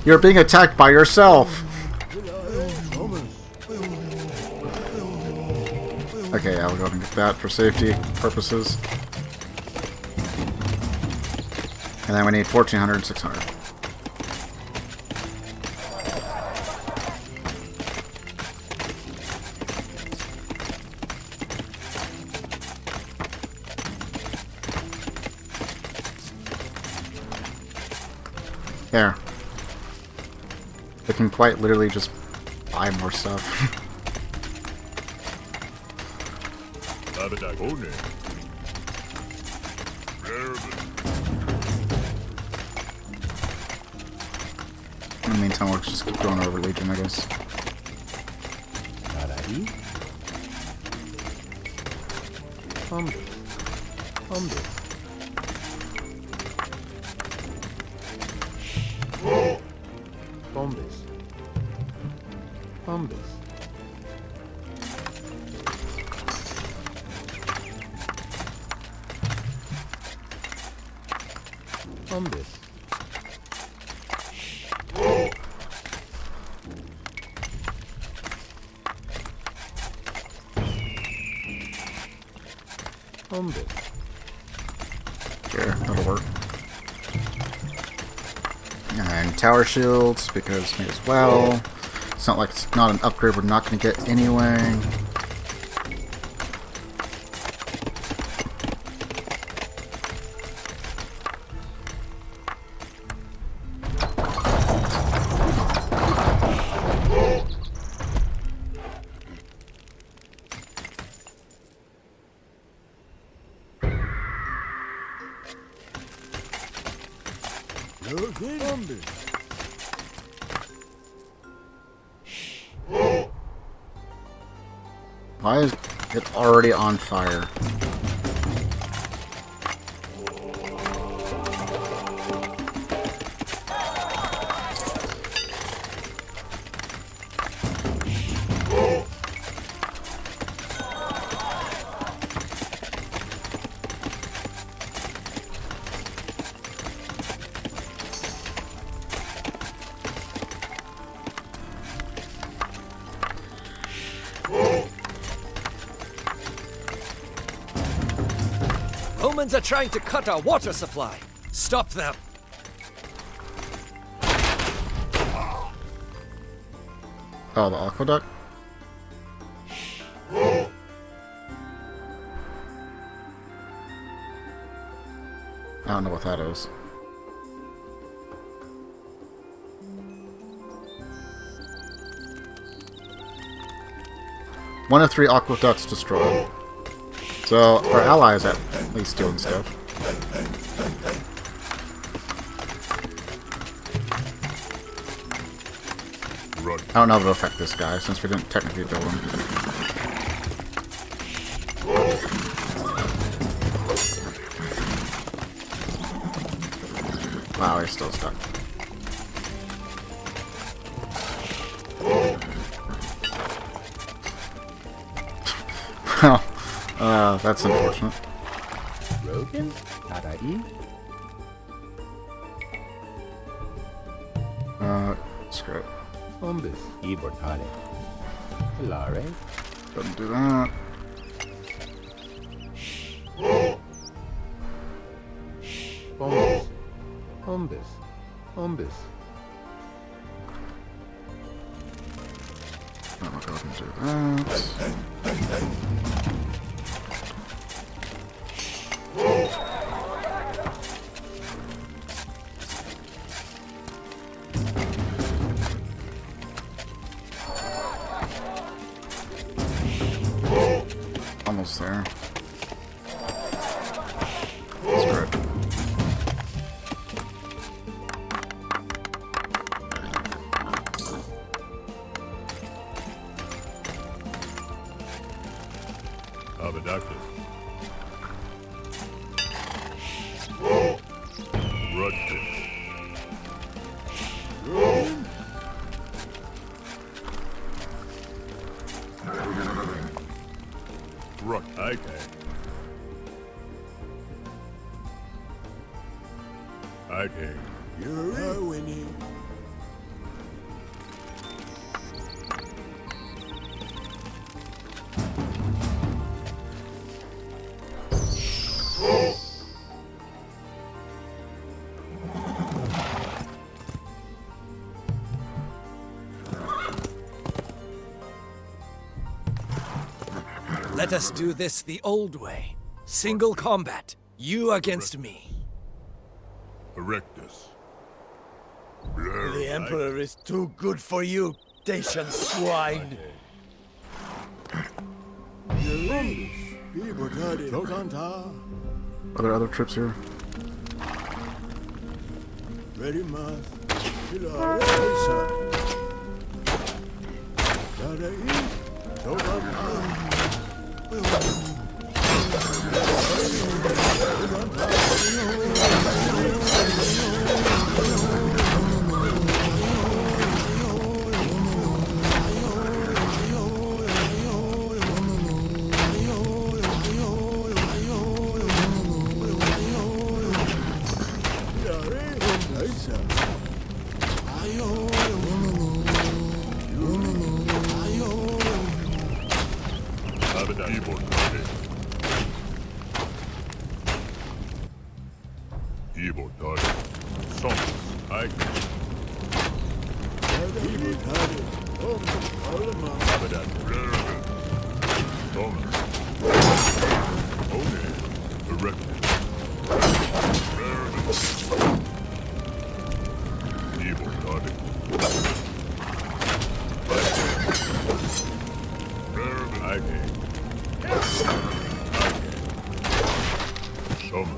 You're being attacked by yourself. Okay, I'll go and get that for safety purposes. And then we need 1,400 and 600. There. They can quite literally just buy more stuff. In the meantime, we'll just keep going over Legion, I guess. Here, that'll work. And tower shields, because may as well. It's not like it's not an upgrade we're not going to get anyway. Why is it already on fire? Romans are trying to cut our water supply. Stop them. Oh, the aqueduct? I don't know what that is. One of 3 aqueducts destroyed. So, our allies at least doing stuff. I don't know if it'll affect this guy, since we didn't technically build him. Wow, he's still stuck. Well, that's unfortunate. Rogan? Tarai? Screw it. Ombus. Ibortale. Hilare. Doesn't do that. Ombus. Ombus. Ombus. I'm gonna go ahead and do that. Almost there. Screw it. Abadactus. Rudkin. Ruck. Okay. Okay. You're winning. Let us do this the old way. Single combat. You against me. Erectus. The Emperor is too good for you, Dacian swine. Are there other trips here? Ready, Mars.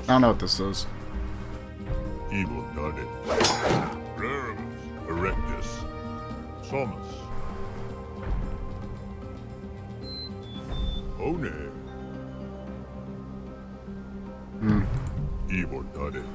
I don't know what this is. Evil Guardian. Raribus. Erectus. Somus. One. Evil Guardian.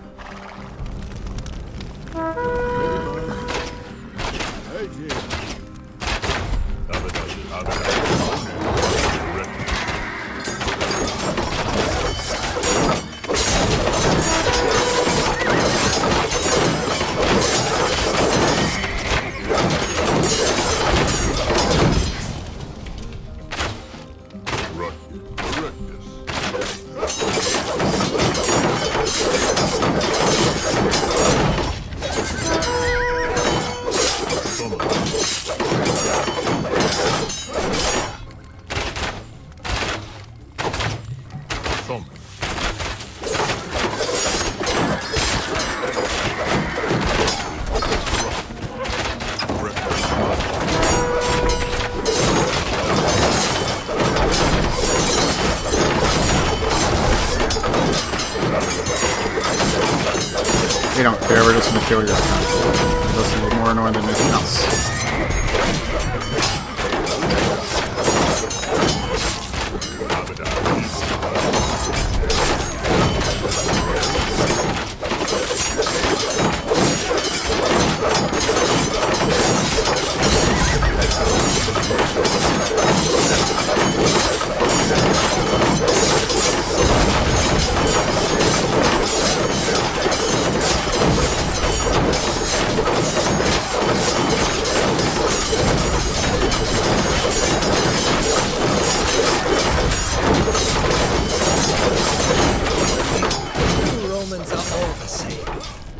We don't care, we're just gonna kill your account. That's a little more annoying than anything else.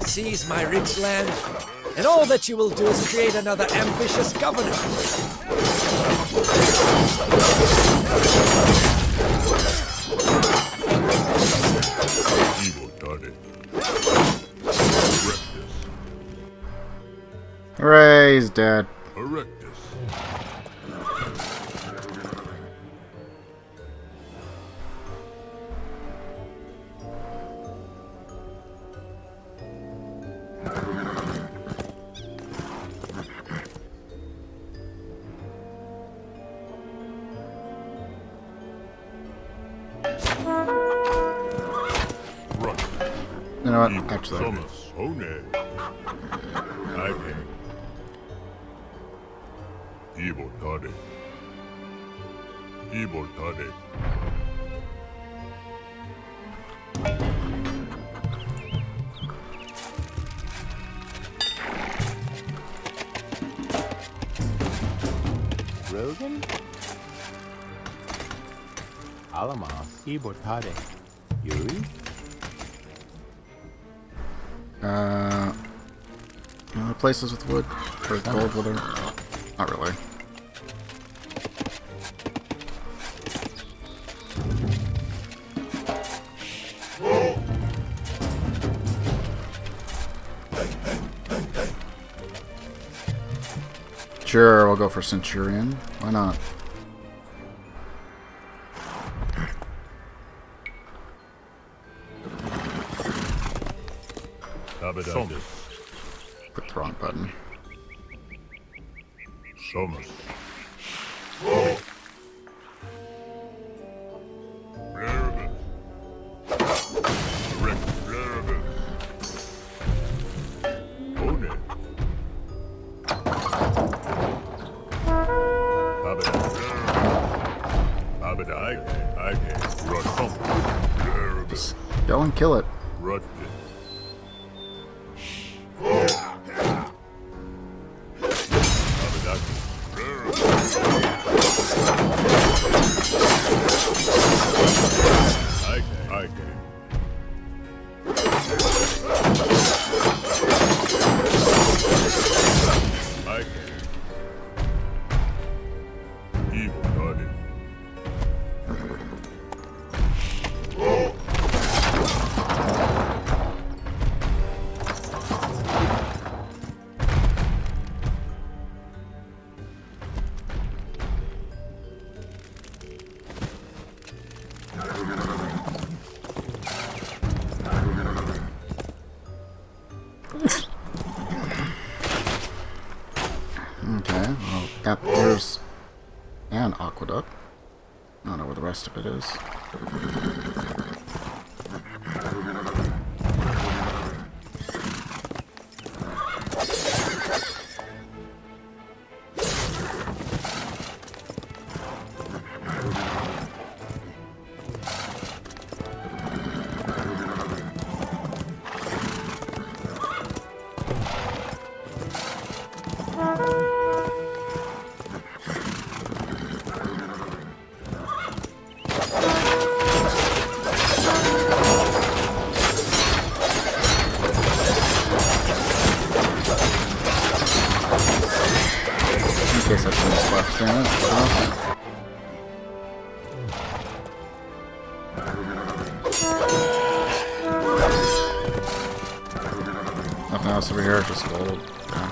Seize my rich land, and all that you will do is create another ambitious governor. Hooray, he's dead. You know what? Actually, Evil Tade. Evil Tade. Rogan? Alamos. Ibortade. Yuri? places with wood? Or gold, whatever? Not really. Sure, we'll go for Centurion. Why not? Click the wrong button. Somos. Raribus. Direct Raribus. One. I can. Rut. Raribus. Go and kill it. Rut. Okay, well, there's an aqueduct. I don't know where the rest of it is. In case I see this left in it. Nothing else over here, just gold. Yeah.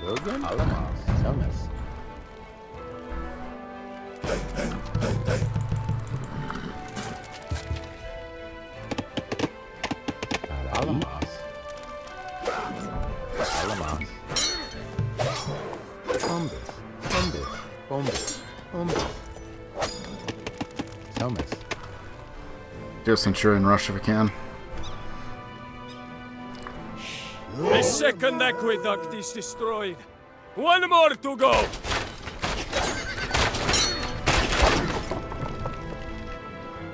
Logan? Alamos. Somos. Alamos. Alamos. Hombres. Somos. Just ensure and rush if we can. The second aqueduct is destroyed. One more to go.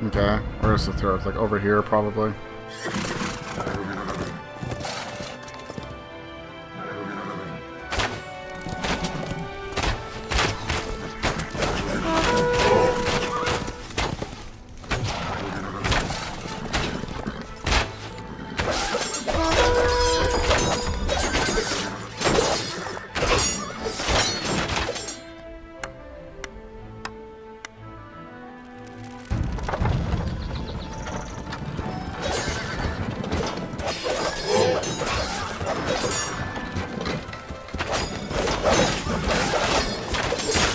Okay, where's the third? Like over here, probably.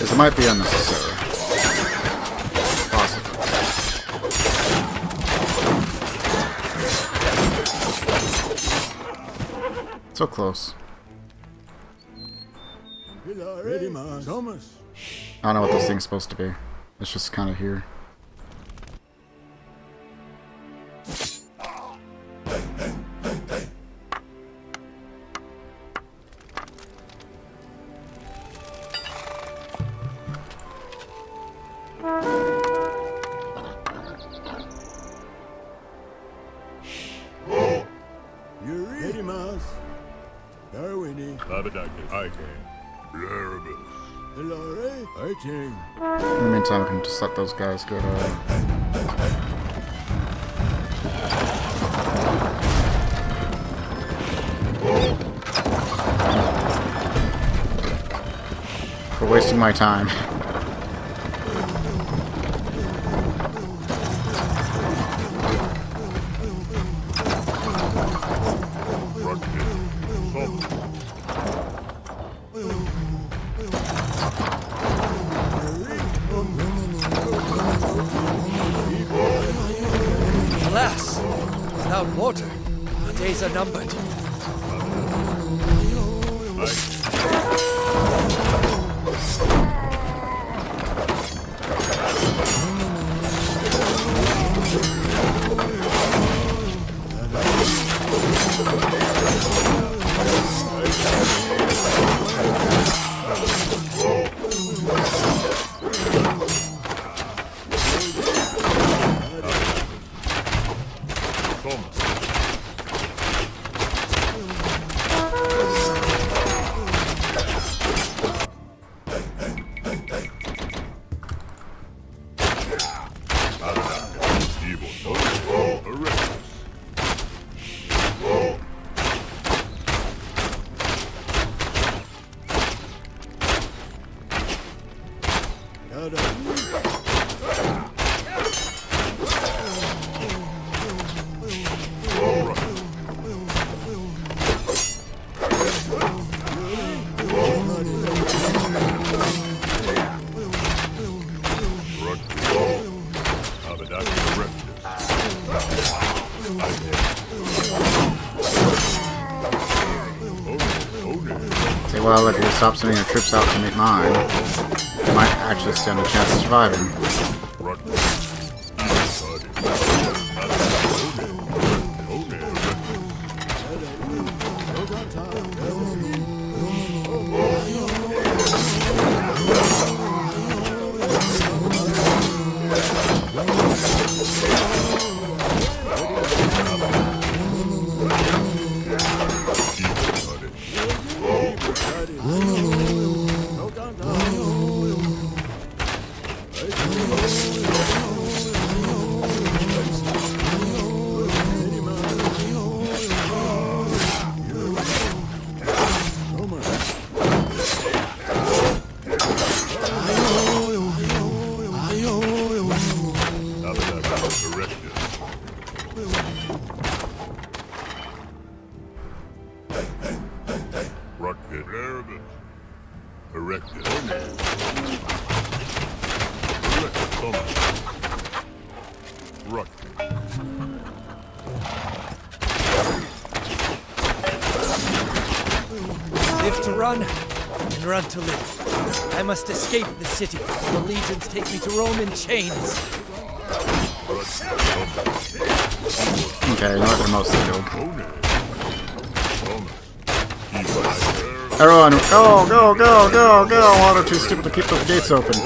It might be unnecessary. Possibly. So close. I don't know what this thing's supposed to be. It's just kind of here. In the meantime, I can just let those guys get for wasting my time. without water. Our days are numbered. Say, well, if you stop sending your troops out to meet mine, they might actually stand a chance of surviving. Live to run, and run to live. I must escape the city. The legions take me to Rome in chains. Okay, not the most skilled. Everyone, go, go, go, go, go! Water too stupid to keep those gates open.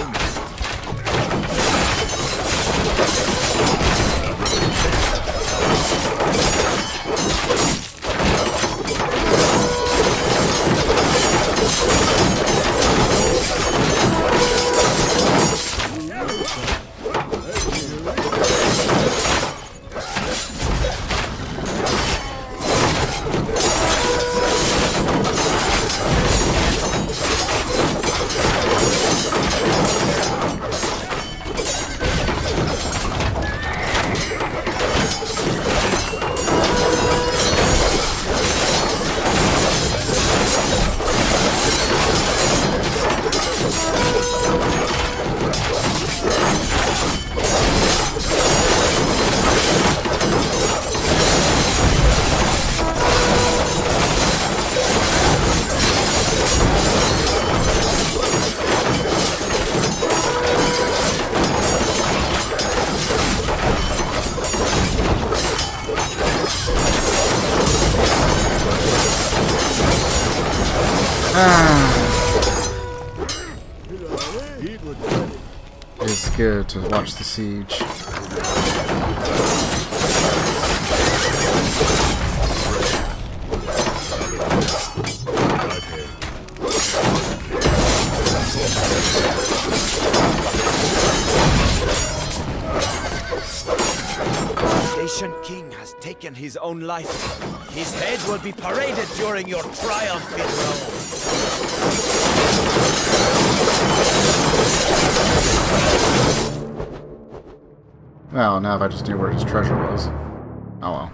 It's good to watch the siege. Ancient king has taken his own life. His head will be paraded during your triumph in Rome. Well, now if I just knew where his treasure was. Oh well.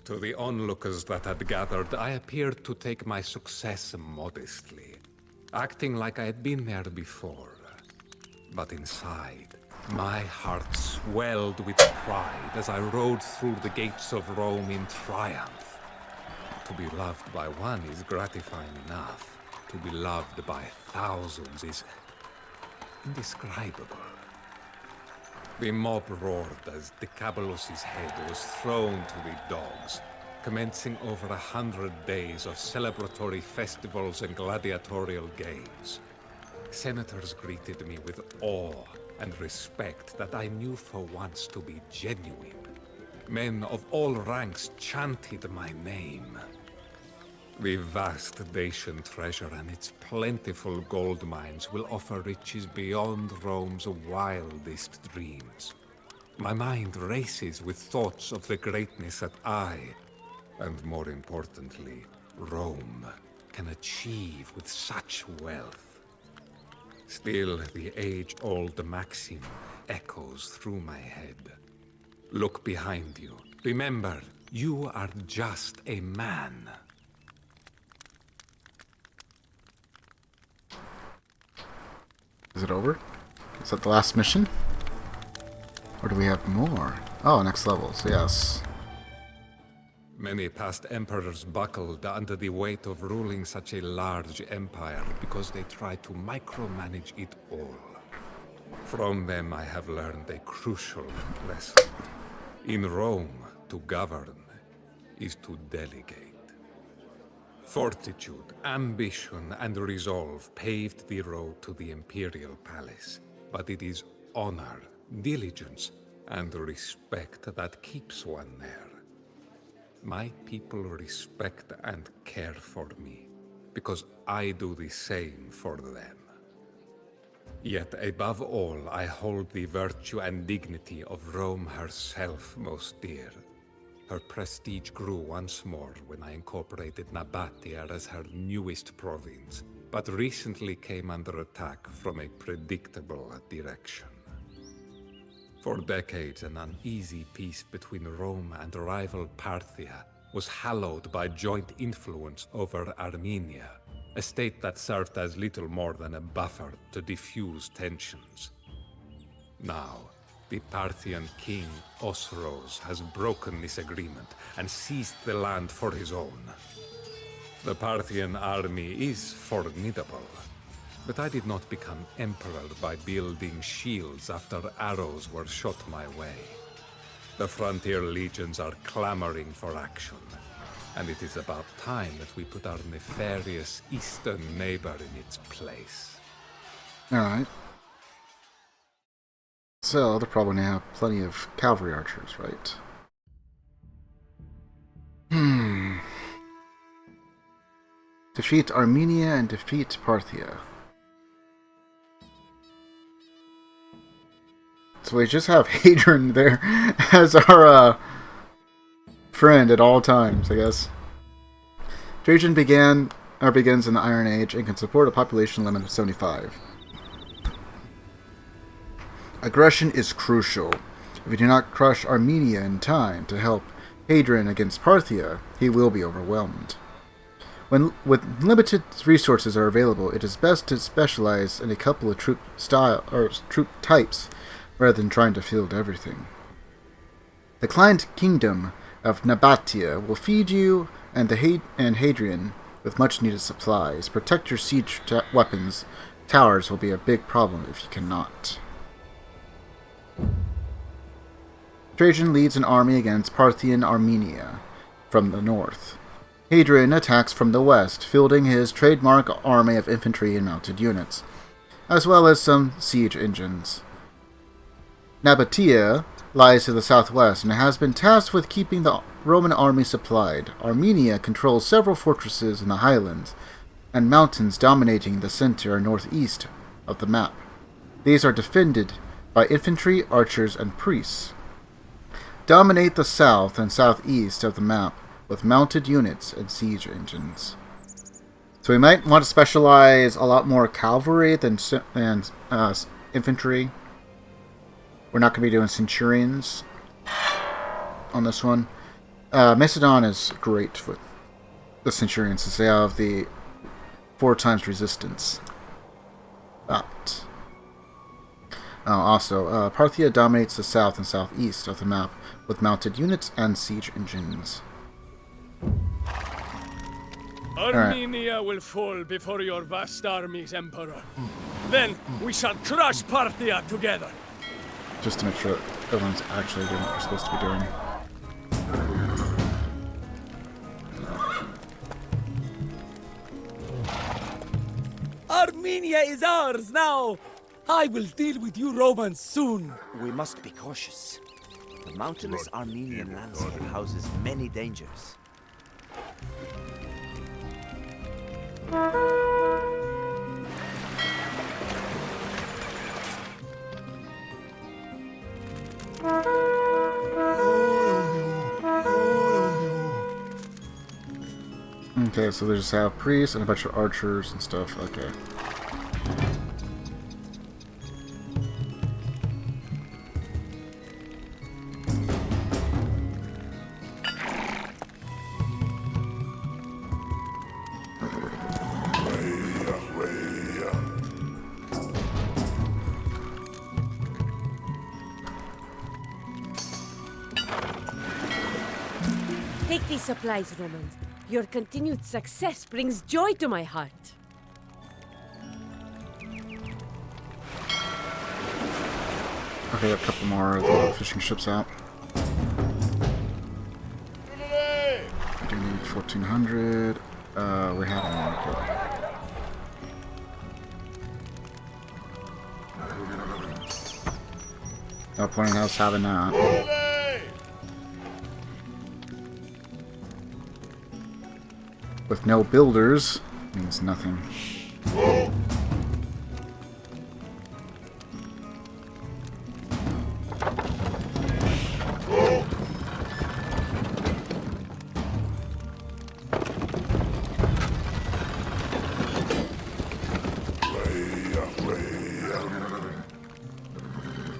To the onlookers that had gathered, I appeared to take my success modestly, acting like I had been there before. But inside, My heart swelled with pride as I rode through the gates of Rome in triumph. To be loved by one is gratifying enough. To be loved by thousands is indescribable. The mob roared as Decabulus's head was thrown to the dogs, commencing over 100 days of celebratory festivals and gladiatorial games. Senators greeted me with awe and respect that I knew for once to be genuine. Men of all ranks chanted my name. The vast Dacian treasure and its plentiful gold mines will offer riches beyond Rome's wildest dreams. My mind races with thoughts of the greatness that I, and more importantly, Rome, can achieve with such wealth. Still, the age-old maxim echoes through my head. Look behind you. Remember, you are just a man. Is it over? Is that the last mission? Or do we have more? Oh, next levels, yes. Many past emperors buckled under the weight of ruling such a large empire because they tried to micromanage it all. From them I have learned a crucial lesson. In Rome, to govern is to delegate. Fortitude, ambition, and resolve paved the road to the imperial palace, but it is honor, diligence, and respect that keeps one there. My people respect and care for me, because I do the same for them. Yet above all, I hold the virtue and dignity of Rome herself most dear. Her prestige grew once more when I incorporated Nabatea as her newest province, but recently came under attack from a predictable direction. For decades, an uneasy peace between Rome and rival Parthia was hallowed by joint influence over Armenia, a state that served as little more than a buffer to diffuse tensions. Now, the Parthian king, Osroes, has broken this agreement and seized the land for his own. The Parthian army is formidable, but I did not become emperor by building shields after arrows were shot my way. The frontier legions are clamoring for action, and it is about time that we put our nefarious eastern neighbor in its place. Alright. So, they're probably going to have plenty of cavalry archers, right? Defeat Armenia and defeat Parthia. So we just have Hadrian there as our friend at all times, I guess. Trajan begins in the Iron Age and can support a population limit of 75. Aggression is crucial. If we do not crush Armenia in time to help Hadrian against Parthia, he will be overwhelmed. When limited resources are available, it is best to specialize in a couple of troop types rather than trying to field everything. The client kingdom of Nabatea will feed you and Hadrian with much needed supplies. Protect your siege weapons. Towers will be a big problem if you cannot. Trajan leads an army against Parthian Armenia from the north. Hadrian attacks from the west, fielding his trademark army of infantry and mounted units, as well as some siege engines. Nabatea lies to the southwest and has been tasked with keeping the Roman army supplied. Armenia controls several fortresses in the highlands and mountains dominating the center and northeast of the map. These are defended by infantry, archers, and priests. Dominate the south and southeast of the map with mounted units and siege engines. So we might want to specialize a lot more cavalry than infantry. We're not going to be doing centurions on this one. Macedon is great with the centurions since they have the 4 times resistance. But Also, Parthia dominates the south and southeast of the map with mounted units and siege engines. Armenia will fall before your vast armies, Emperor. Then we shall crush Parthia together. Just to make sure that everyone's actually doing what they're supposed to be doing. Armenia is ours now! I will deal with you Romans soon! We must be cautious. The mountainous Armenian landscape houses many dangers. Okay, so they just have priests and a bunch of archers and stuff. Okay. Take these supplies, Romans. Your continued success brings joy to my heart. Okay, a couple more of the fishing ships out. I do need 1,400. We have one. Okay. No point in us having that. With no builders, means nothing.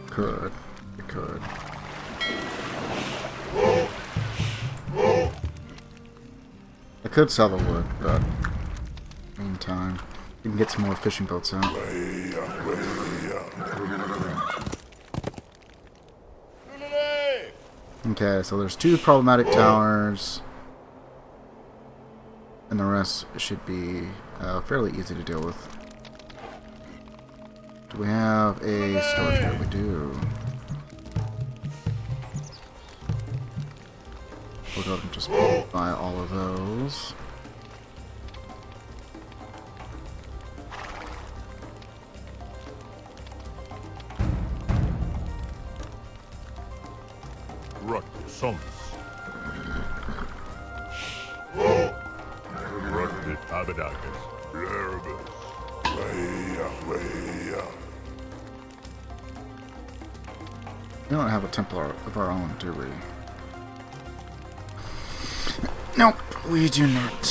Could. It could. I could sell the wood, but meantime, we can get some more fishing boats out. Okay, so there's 2 problematic towers, and the rest should be fairly easy to deal with. Do we have a storage pit? We do. We'll go and just buy all of those. Sons. Rugby Tabernacles. Blerbus. We don't have a temple of our own, do we? Nope, we do not.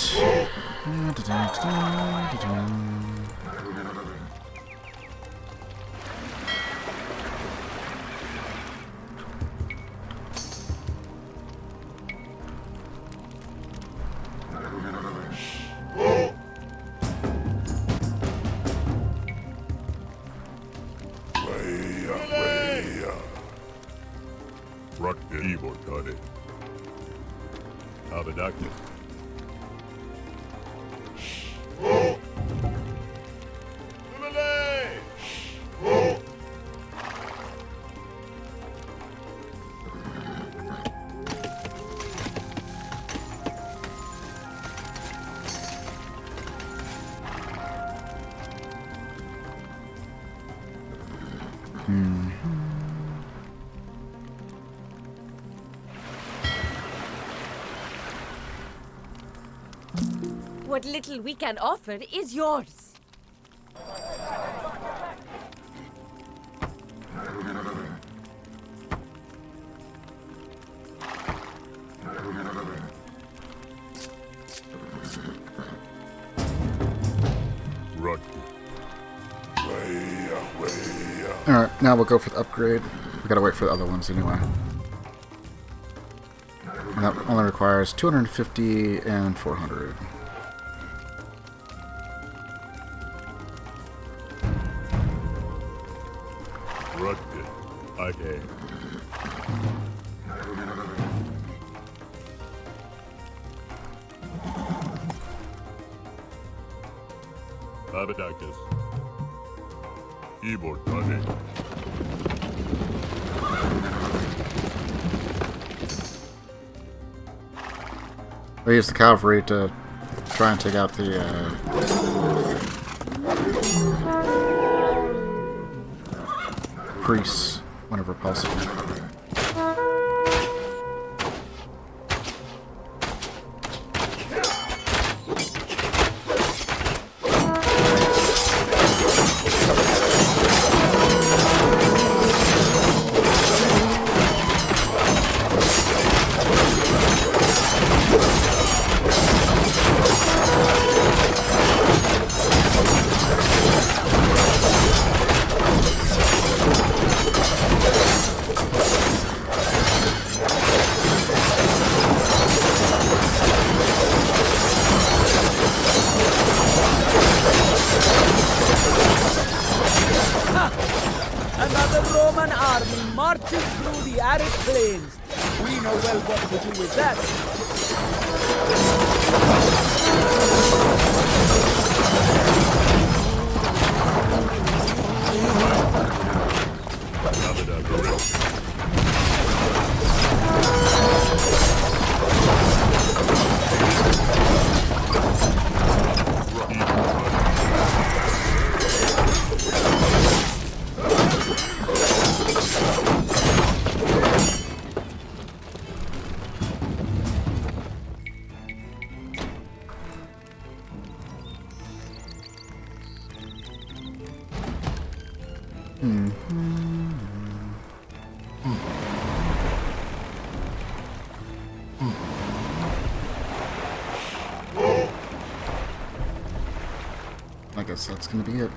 What little we can offer is yours. Alright, now we'll go for the upgrade. We gotta wait for the other ones anyway. And that only requires 250 and 400. Rugby. Okay. Abadakis. Keyboard target. They use the cavalry to try and take out the priests whenever possible. Another Roman army marches through the arid plains. We know well what to do with that. I guess that's gonna be it.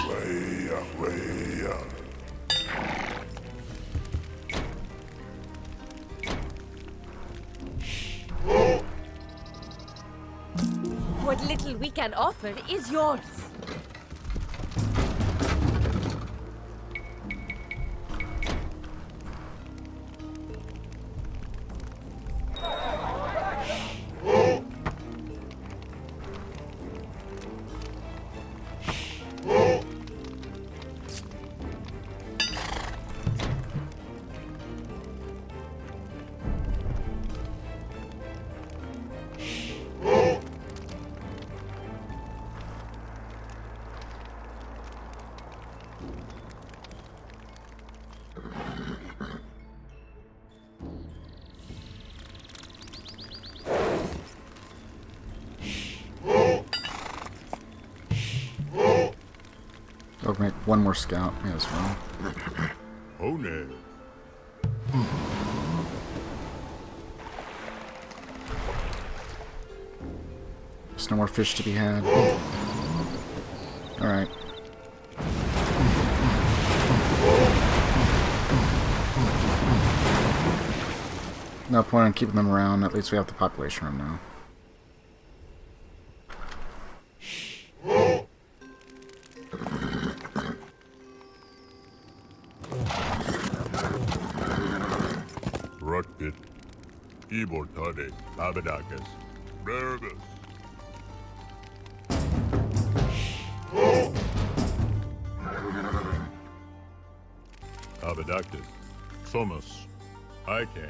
Way up. What little we can offer is yours. I'll make one more scout. Yeah, that's fine. Oh no. There's no more fish to be had. Alright. No point in keeping them around. At least we have the population room now. Rocket. Keyboard target. Abadakis. Berbus. Abadakis. Somus. I came.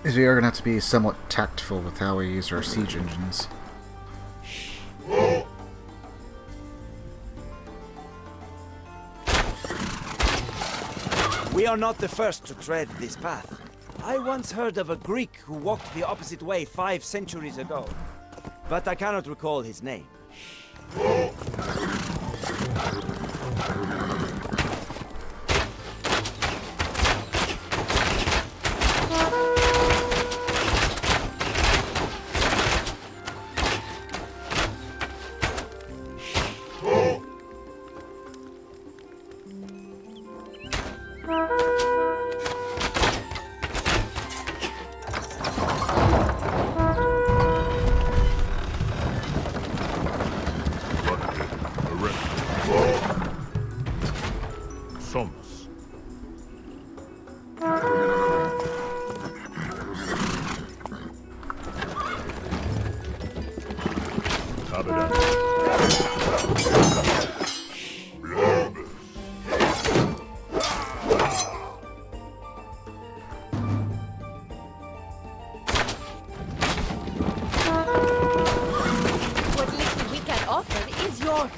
We are going to have to be somewhat tactful with how we use our siege engines. We are not the first to tread this path. I once heard of a Greek who walked the opposite way 5 centuries ago, but I cannot recall his name. What little we can offer is yours.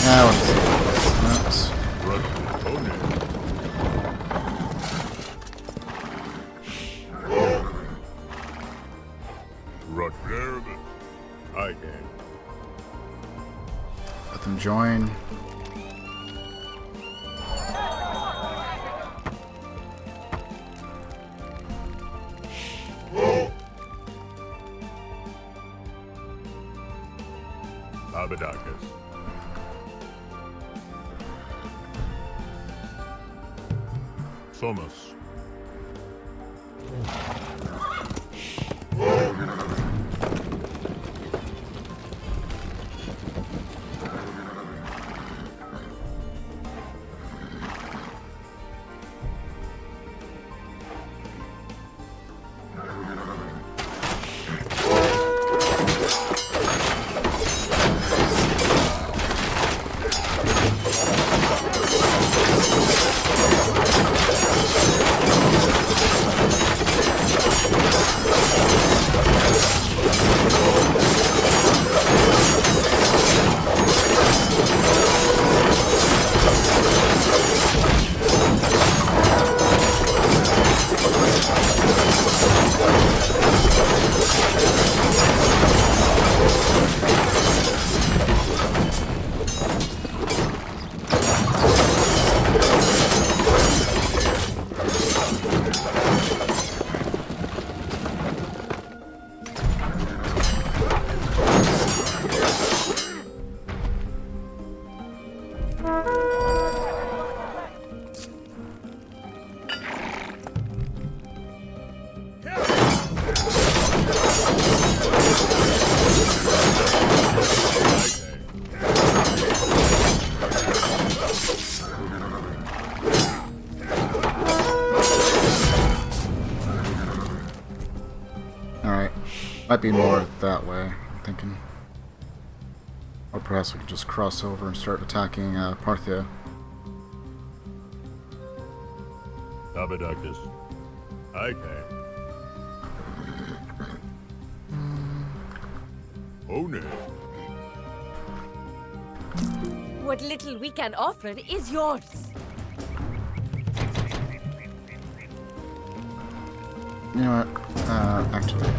Now let's I can. let them join. Abadakas. Somos. Alright. Might be more that way, I'm thinking. Or perhaps we could just cross over and start attacking Parthia. Abadakas. I can. One. What little we can offer is yours. You know what? Actually.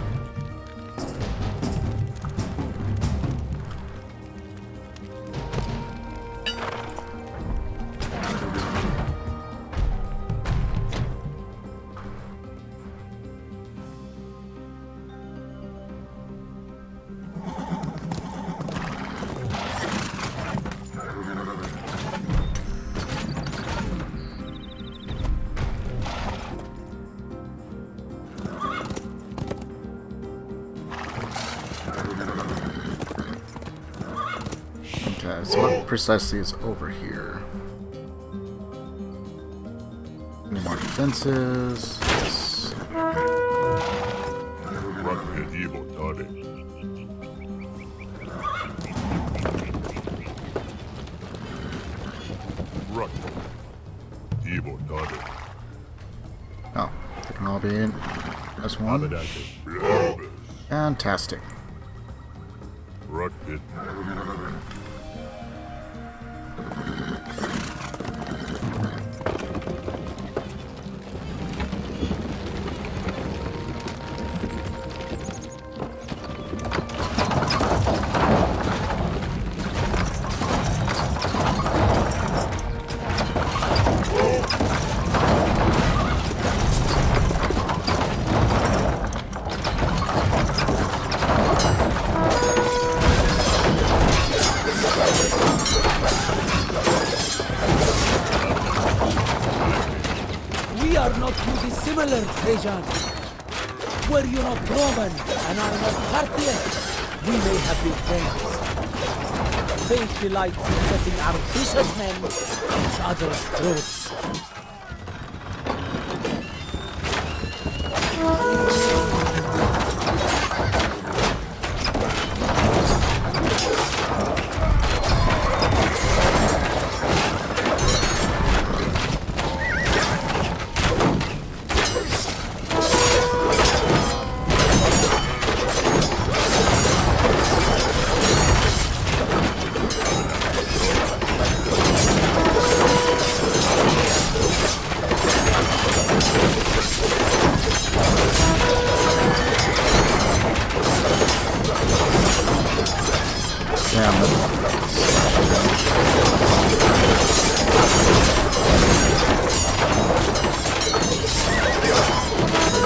Okay, so what precisely is over here? Any more defenses? Yes. Oh, they can all be in as one. Fantastic. Trajan? Were you not Roman and I not Parthian? We may have been friends. Fate delights in setting ambitious men at each other's throats.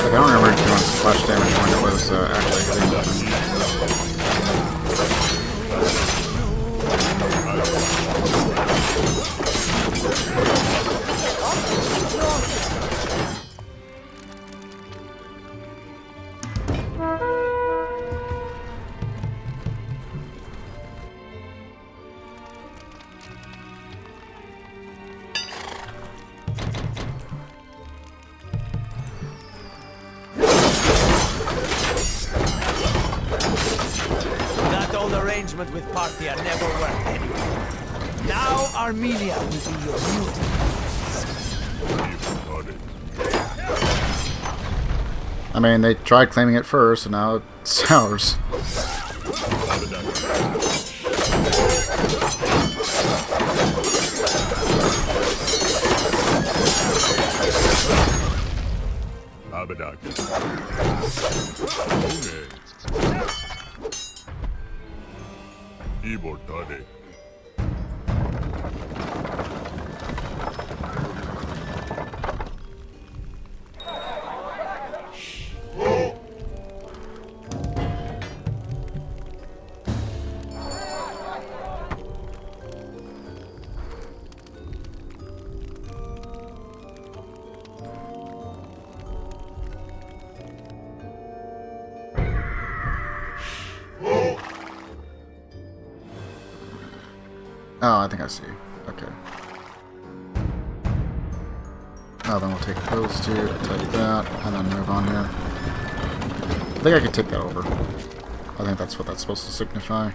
I don't remember doing splash damage when it was actually hitting them. Arrangement with Parthia never worked anyway. Now Armenia will be your new I mean, they tried claiming it first, and now it's ours. Ibortade. Oh, I think I see. Okay. Oh, then we'll take those two, take that, and then move on here. I think I can take that over. I think that's what that's supposed to signify.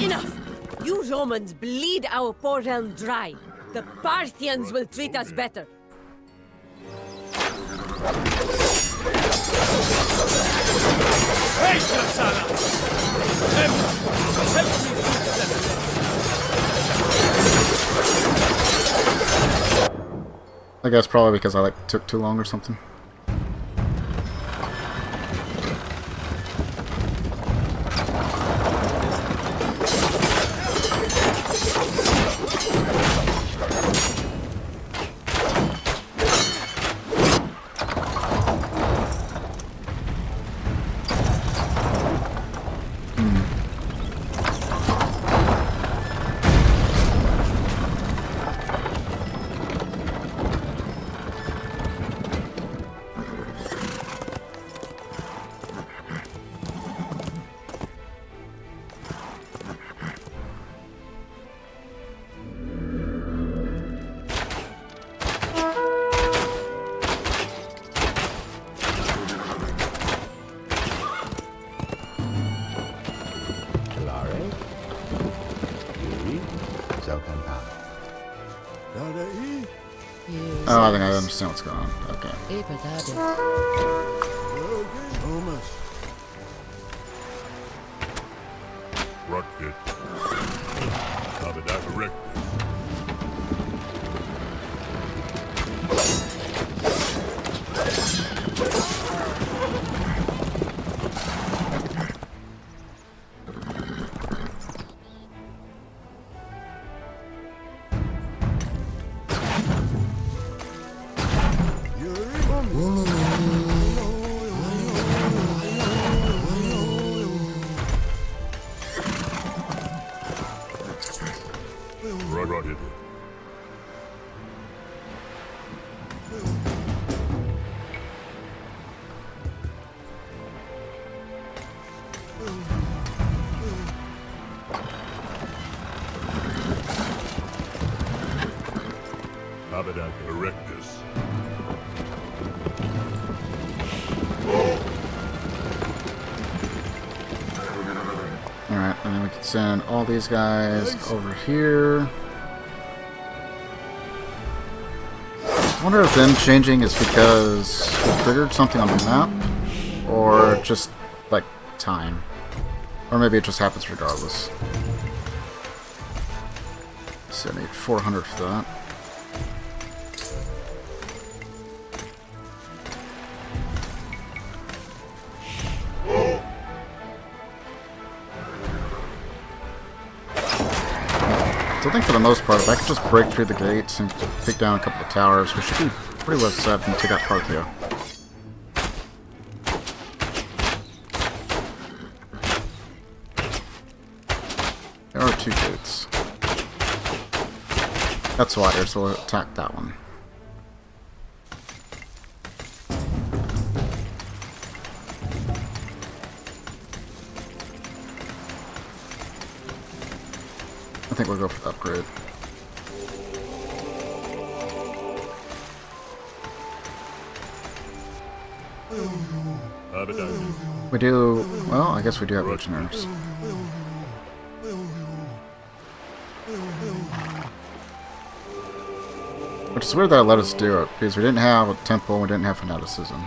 Enough! You Romans bleed our poor realm dry. The Parthians will treat us better. Hey, Trajan! Help me fix them! I guess probably because I took too long or something. Oh, I think I understand what's going on. Okay. Rocket. Direct. Rocket. Abadak Erectus. Alright, and then we can send all these guys over here. I wonder if them changing is because we triggered something on the map, or just, like, time. Or maybe it just happens regardless. So I need 400 for that. So I think for the most part, if I could just break through the gates and take down a couple of towers, we should be pretty well set and take out Parthia. There are 2 gates. That's why there's so we'll attack that one. I think we'll go for the upgrade. We do... well, I guess we do have legionaries. Which is weird that it let us do it, because we didn't have a temple and we didn't have fanaticism.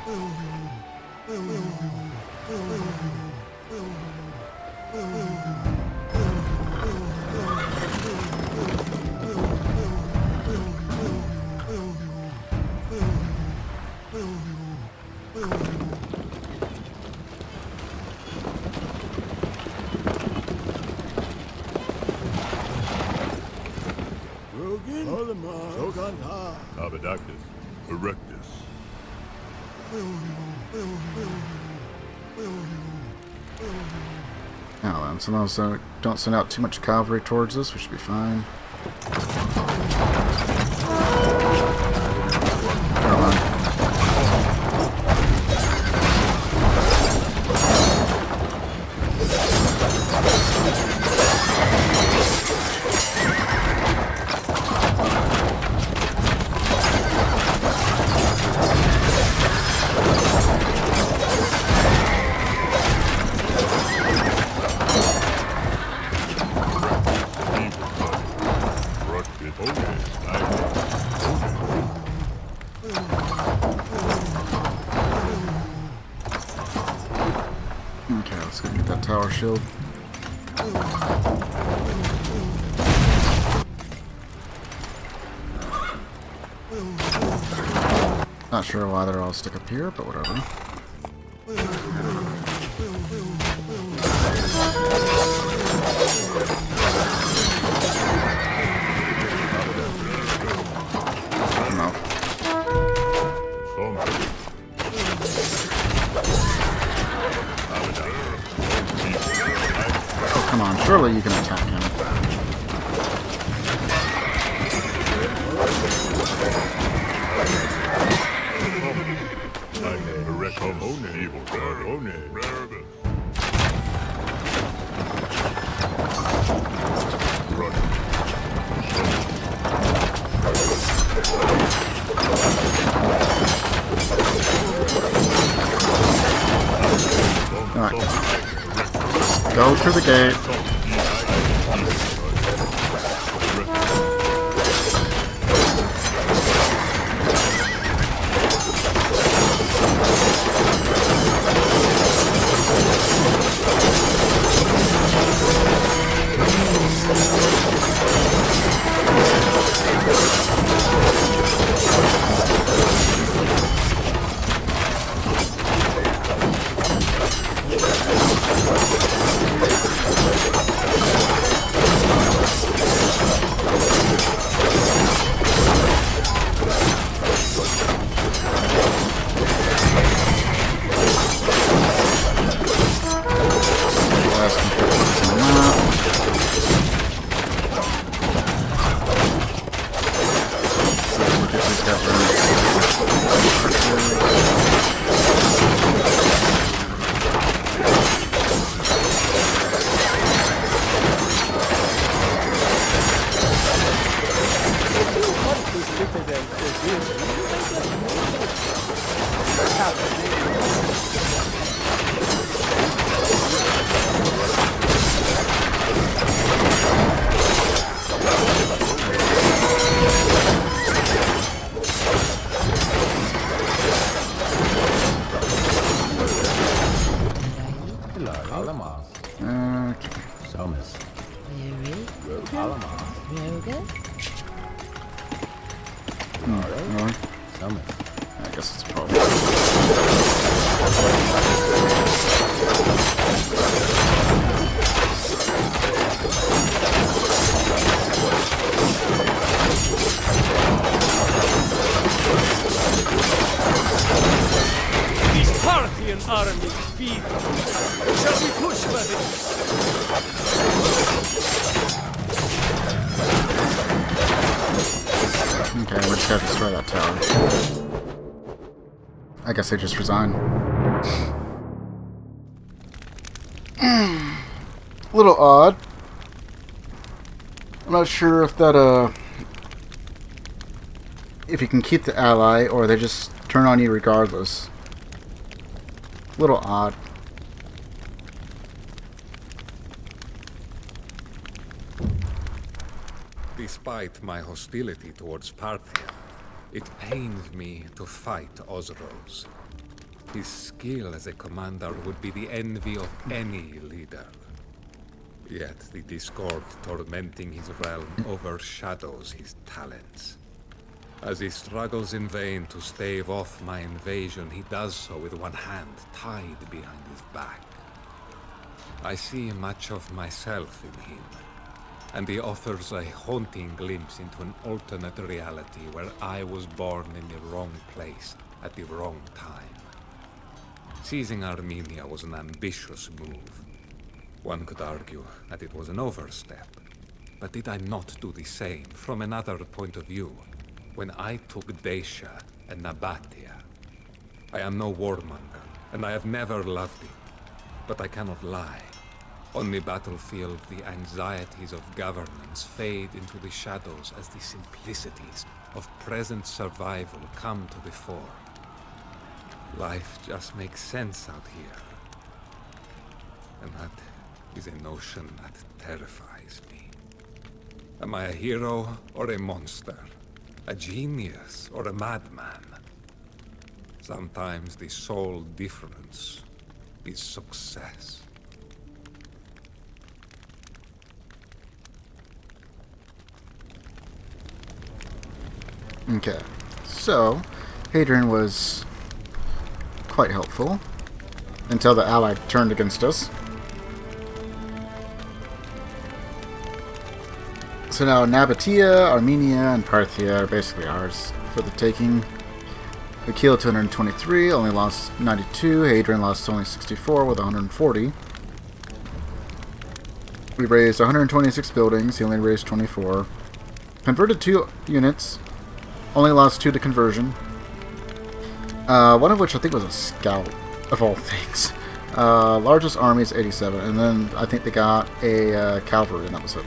Abadacus Erectus. Now then, some of those don't send out too much cavalry towards us, we should be fine. Never mind. Okay, let's go get that tower shield. Not sure why they're all stuck up here, but whatever. Oh, come on, surely you can attack him. Alright. Go through the gate. I guess it's a problem. These Parthian armies feed. Shall we push for this? Okay, we just gotta destroy that tower. I guess they just resign. A little odd. I'm not sure if that, if you can keep the ally, or they just turn on you regardless. A little odd. Despite my hostility towards Parthia, it pains me to fight Osrose. His skill as a commander would be the envy of any leader. Yet the discord tormenting his realm overshadows his talents. As he struggles in vain to stave off my invasion, he does so with one hand tied behind his back. I see much of myself in him, and he offers a haunting glimpse into an alternate reality where I was born in the wrong place at the wrong time. Seizing Armenia was an ambitious move. One could argue that it was an overstep. But did I not do the same from another point of view when I took Dacia and Nabatea? I am no warmonger, and I have never loved it. But I cannot lie. On the battlefield, the anxieties of governance fade into the shadows as the simplicities of present survival come to the fore. Life just makes sense out here. And that is a notion that terrifies me. Am I a hero or a monster? A genius or a madman? Sometimes the sole difference is success. Okay, so Hadrian was quite helpful until the ally turned against us. So now Nabatea, Armenia, and Parthia are basically ours for the taking. We killed 223, only lost 92. Hadrian lost only 64 with 140. We raised 126 buildings, he only raised 24. Converted 2 units, only lost 2 to conversion. One of which I think was a scout, of all things. Largest army is 87, and then I think they got a cavalry, and that was it.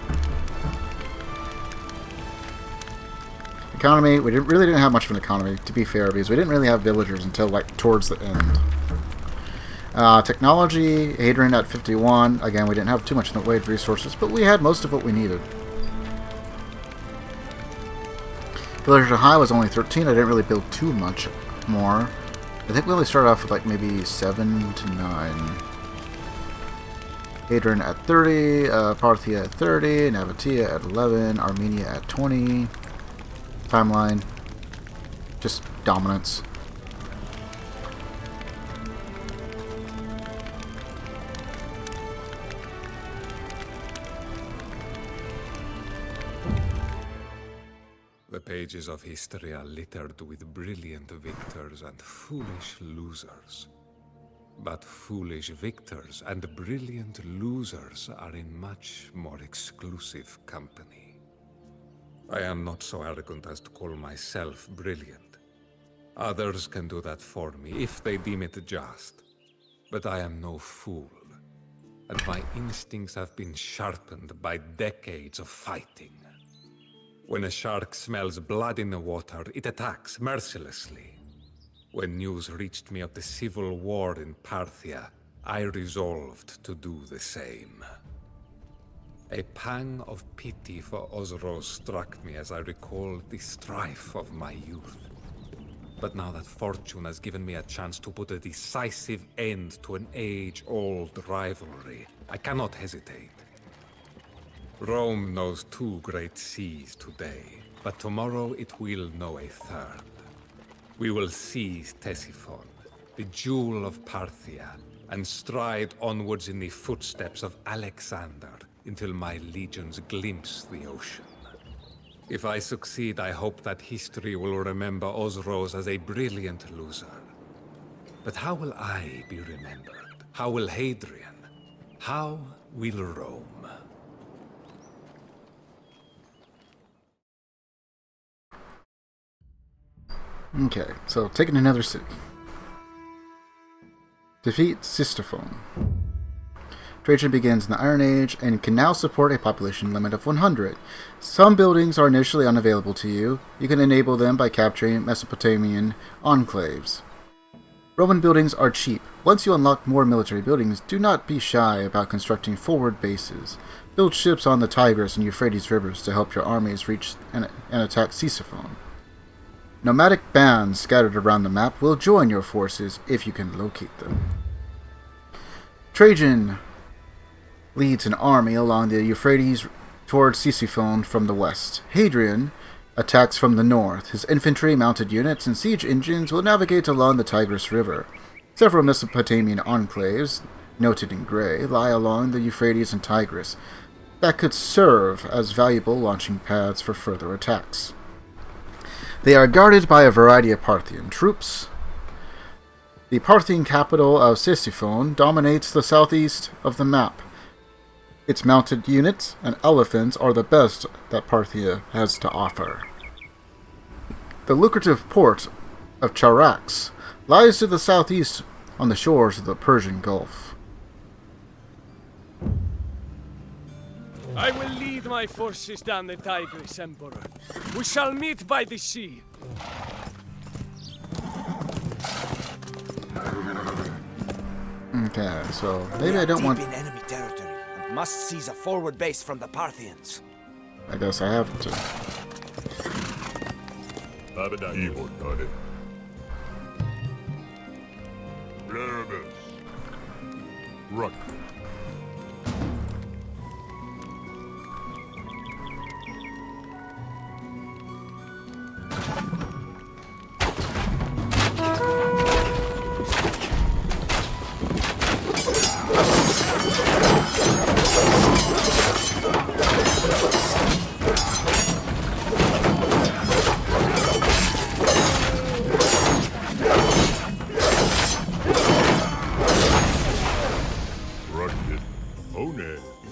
Economy, we really didn't have much of an economy, to be fair, because we didn't really have villagers until like towards the end. Technology, Hadrian at 51. Again, we didn't have too much in the way of resources, but we had most of what we needed. Villager high was only 13. I didn't really build too much more. I think we only started off with like maybe 7 to 9. Hadrian at 30, Parthia at 30, Nabatea at 11, Armenia at 20. Timeline, just dominance. The pages of history are littered with brilliant victors and foolish losers. But foolish victors and brilliant losers are in much more exclusive company. I am not so arrogant as to call myself brilliant. Others can do that for me, if they deem it just. But I am no fool, and my instincts have been sharpened by decades of fighting. When a shark smells blood in the water, it attacks mercilessly. When news reached me of the civil war in Parthia, I resolved to do the same. A pang of pity for Osros struck me as I recalled the strife of my youth. But now that fortune has given me a chance to put a decisive end to an age-old rivalry, I cannot hesitate. Rome knows 2 great seas today, but tomorrow it will know a third. We will seize Ctesiphon, the jewel of Parthia, and stride onwards in the footsteps of Alexander until my legions glimpse the ocean. If I succeed, I hope that history will remember Osros as a brilliant loser. But how will I be remembered? How will Hadrian? How will Rome? Okay, so taking another city. Defeat Ctesiphon. Trajan begins in the Iron Age and can now support a population limit of 100. Some buildings are initially unavailable to you. You can enable them by capturing Mesopotamian enclaves. Roman buildings are cheap. Once you unlock more military buildings, do not be shy about constructing forward bases. Build ships on the Tigris and Euphrates rivers to help your armies reach and attack Ctesiphon. Nomadic bands scattered around the map will join your forces if you can locate them. Trajan leads an army along the Euphrates towards Ctesiphon from the west. Hadrian attacks from the north. His infantry, mounted units, and siege engines will navigate along the Tigris River. Several Mesopotamian enclaves, noted in gray, lie along the Euphrates and Tigris that could serve as valuable launching pads for further attacks. They are guarded by a variety of Parthian troops. The Parthian capital of Ctesiphon dominates the southeast of the map. Its mounted units and elephants are the best that Parthia has to offer. The lucrative port of Charax lies to the southeast on the shores of the Persian Gulf. I will lead my forces down the Tigris, Emperor. We shall meet by the sea. Okay, so maybe I don't want... in enemy territory and must seize a forward base from the Parthians. I guess I have to. Evil got it. Pluribus. Ruck.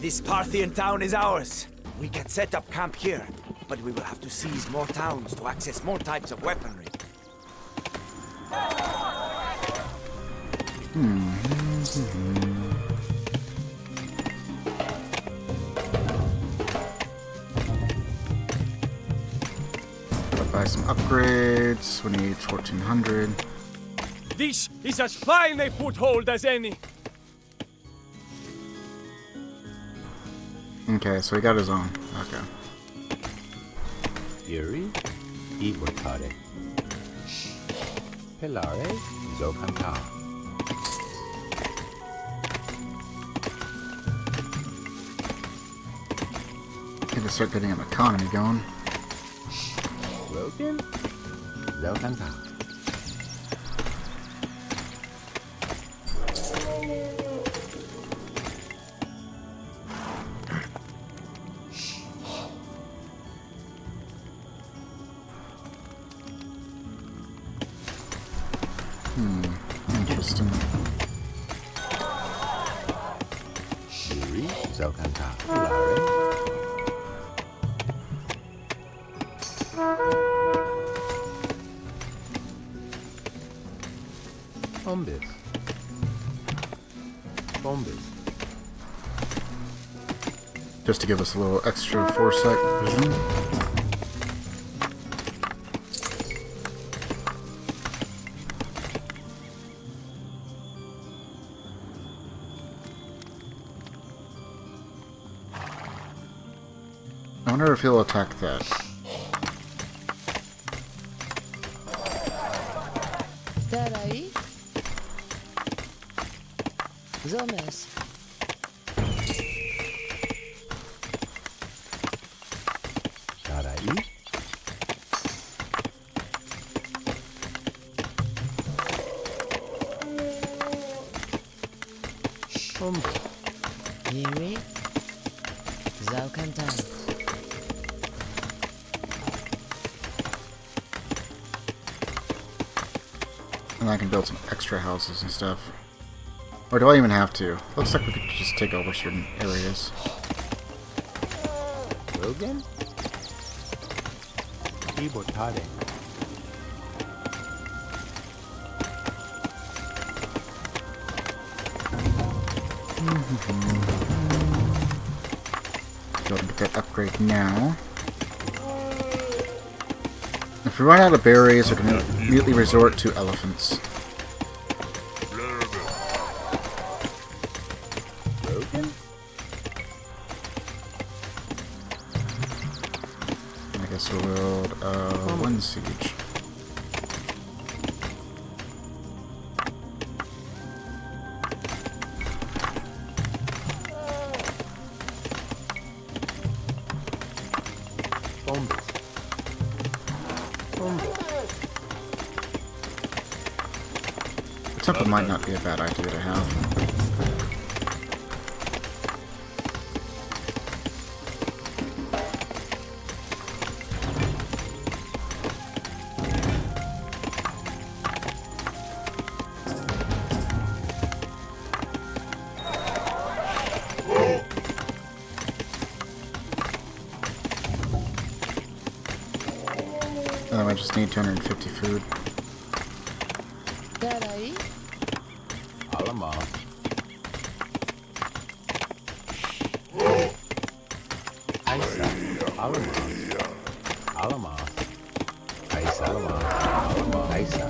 This Parthian town is ours. We can set up camp here, but we will have to seize more towns to access more types of weaponry. Gotta buy some upgrades. We need 1400. This is as fine a foothold as any. Okay, so he got his own. Okay. Fury, Ivortare, Pelare, Zokanta. Need to start getting an economy going. Broken, Zokanta. Interesting. Fury, Zokanta, Pelare. Bombis. Bombis. Just to give us a little extra foresight vision. I wonder if he'll attack that. Darai. Zomes. Darai. Bombis. Yiri. Zaukantan. And I can build some extra houses and stuff. Or do I even have to? Looks like we could just take over certain areas. Logan? Ibotare. Go and get that upgrade now. If we run out of berries, we can immediately resort to elephants. Logan? I guess we'll build one siege. Bombis. The temple might not be a bad idea to have. I just need 250 food. Darai. Alama. Aisa. Alama. Alama. Aisa. Alama. Alama. Aisa.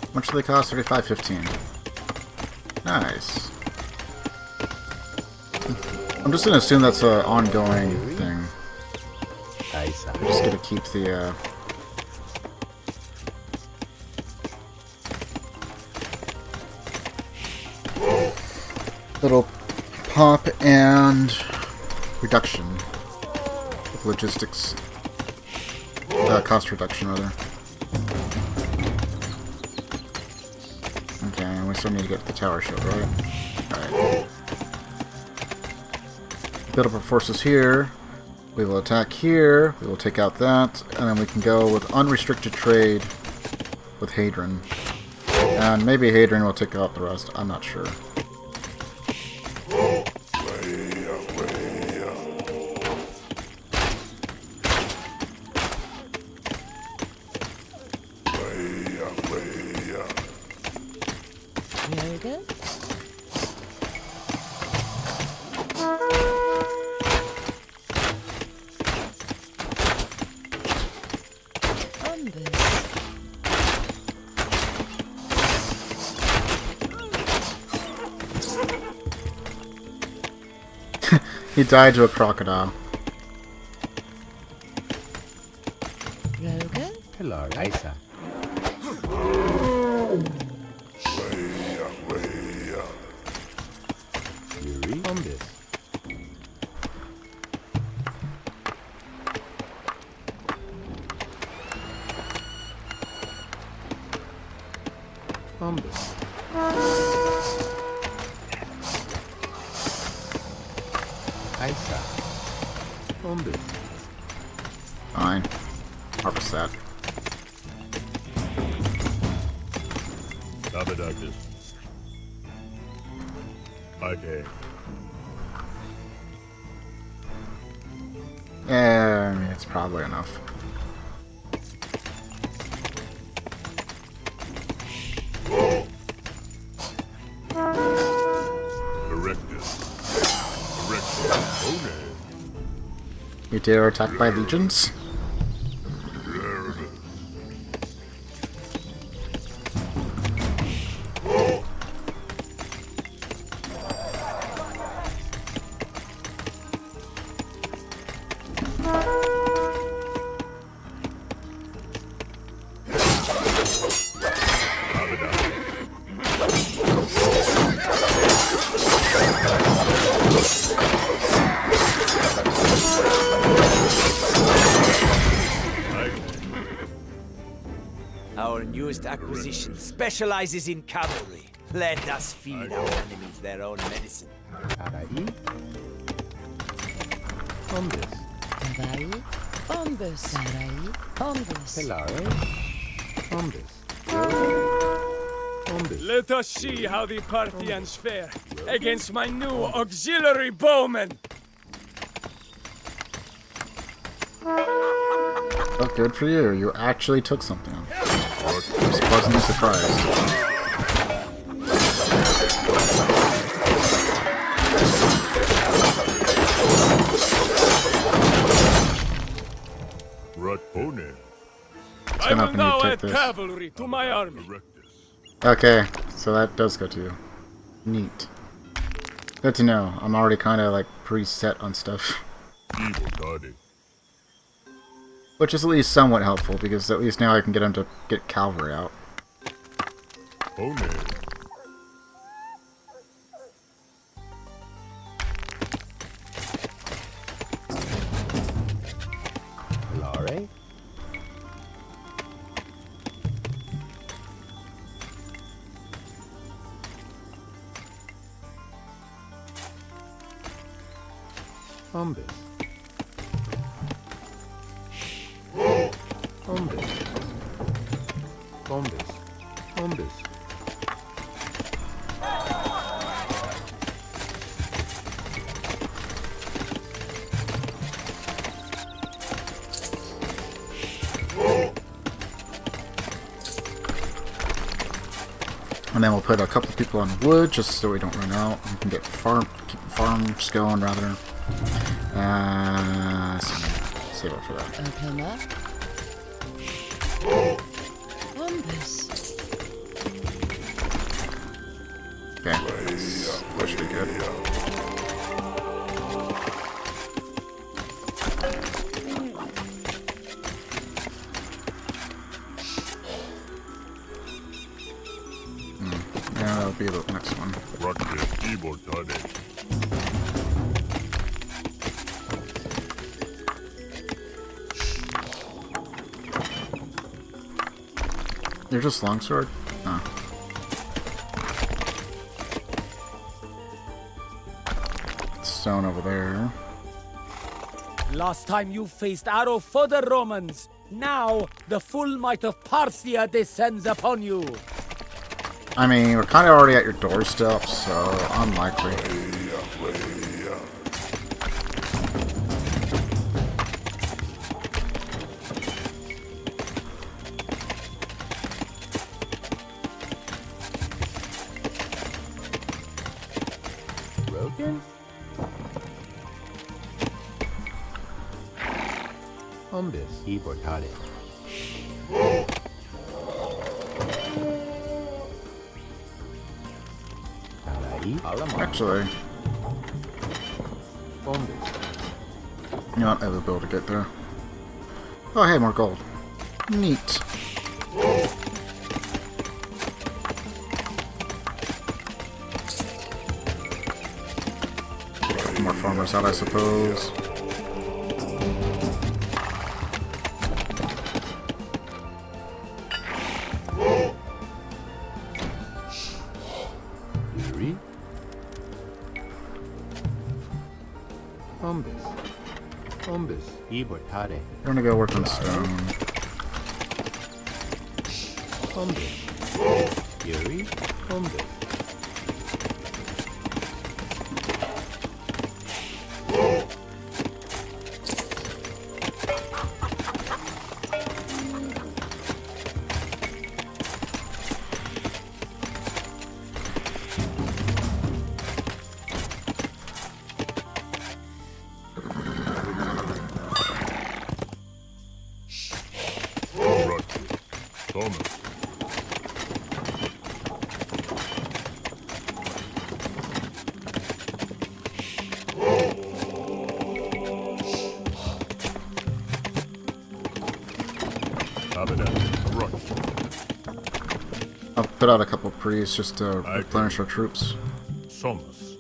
How much do they cost? 35.15. Nice. I'm just gonna assume that's an ongoing thing. I'm just gonna keep the little pop and reduction of logistics. Cost reduction, rather. Okay, and we still need to get to the tower shield, right? Alright. Build up our forces here. We will attack here. We will take out that. And then we can go with unrestricted trade with Hadrian. And maybe Hadrian will take out the rest. I'm not sure. Very good. He died to a crocodile. Rogan? Hello, Aisa. Yuri? Bombis. Bombis. Aisa. Bombis. Fine. Harvest that. Tabadakis. Okay. Yeah, I mean, it's probably enough. You two are attacked by legions? Our newest acquisition specializes in cavalry. Let us feed our enemies their own medicine. Tarai. Ombus. Tarai. Ombus. Tarai. Ombus. Pelare. Ombus. Ombus. Let us see how the Parthians fare against my new auxiliary bowmen. Oh, good for you. You actually took something. I was pleasantly surprised. I will now add cavalry to my army. Okay, so that does go to you. Neat. Good to know. I'm already kind of like preset on stuff. Which is at least somewhat helpful, because at least now I can get him to get cavalry out. Pelare. Ombus. Ombus. Ombus. Ombus. And then we'll put a couple people on wood, just so we don't run out. We can get keep farms going, rather. Save up for that. Open up. Ombus. Okay, that should be good. Yeah, that would be the next one. You're just longsword? Oh. Stone over there. Last time you faced arrow for the Romans. Now the full might of Parthia descends upon you. I mean, we're kind of already at your doorstep, so unlikely. Broken? Ombus. Y portare. Actually, Ombus. you know what? I will be able to get there. Oh, hey, more gold. Neat. More farmers out, I suppose. Ombus. Ombus. Y portare. We're gonna go work on stone. Ombus. Yuri, Umbus. I'll put out a couple priests just to replenish our troops. Somos.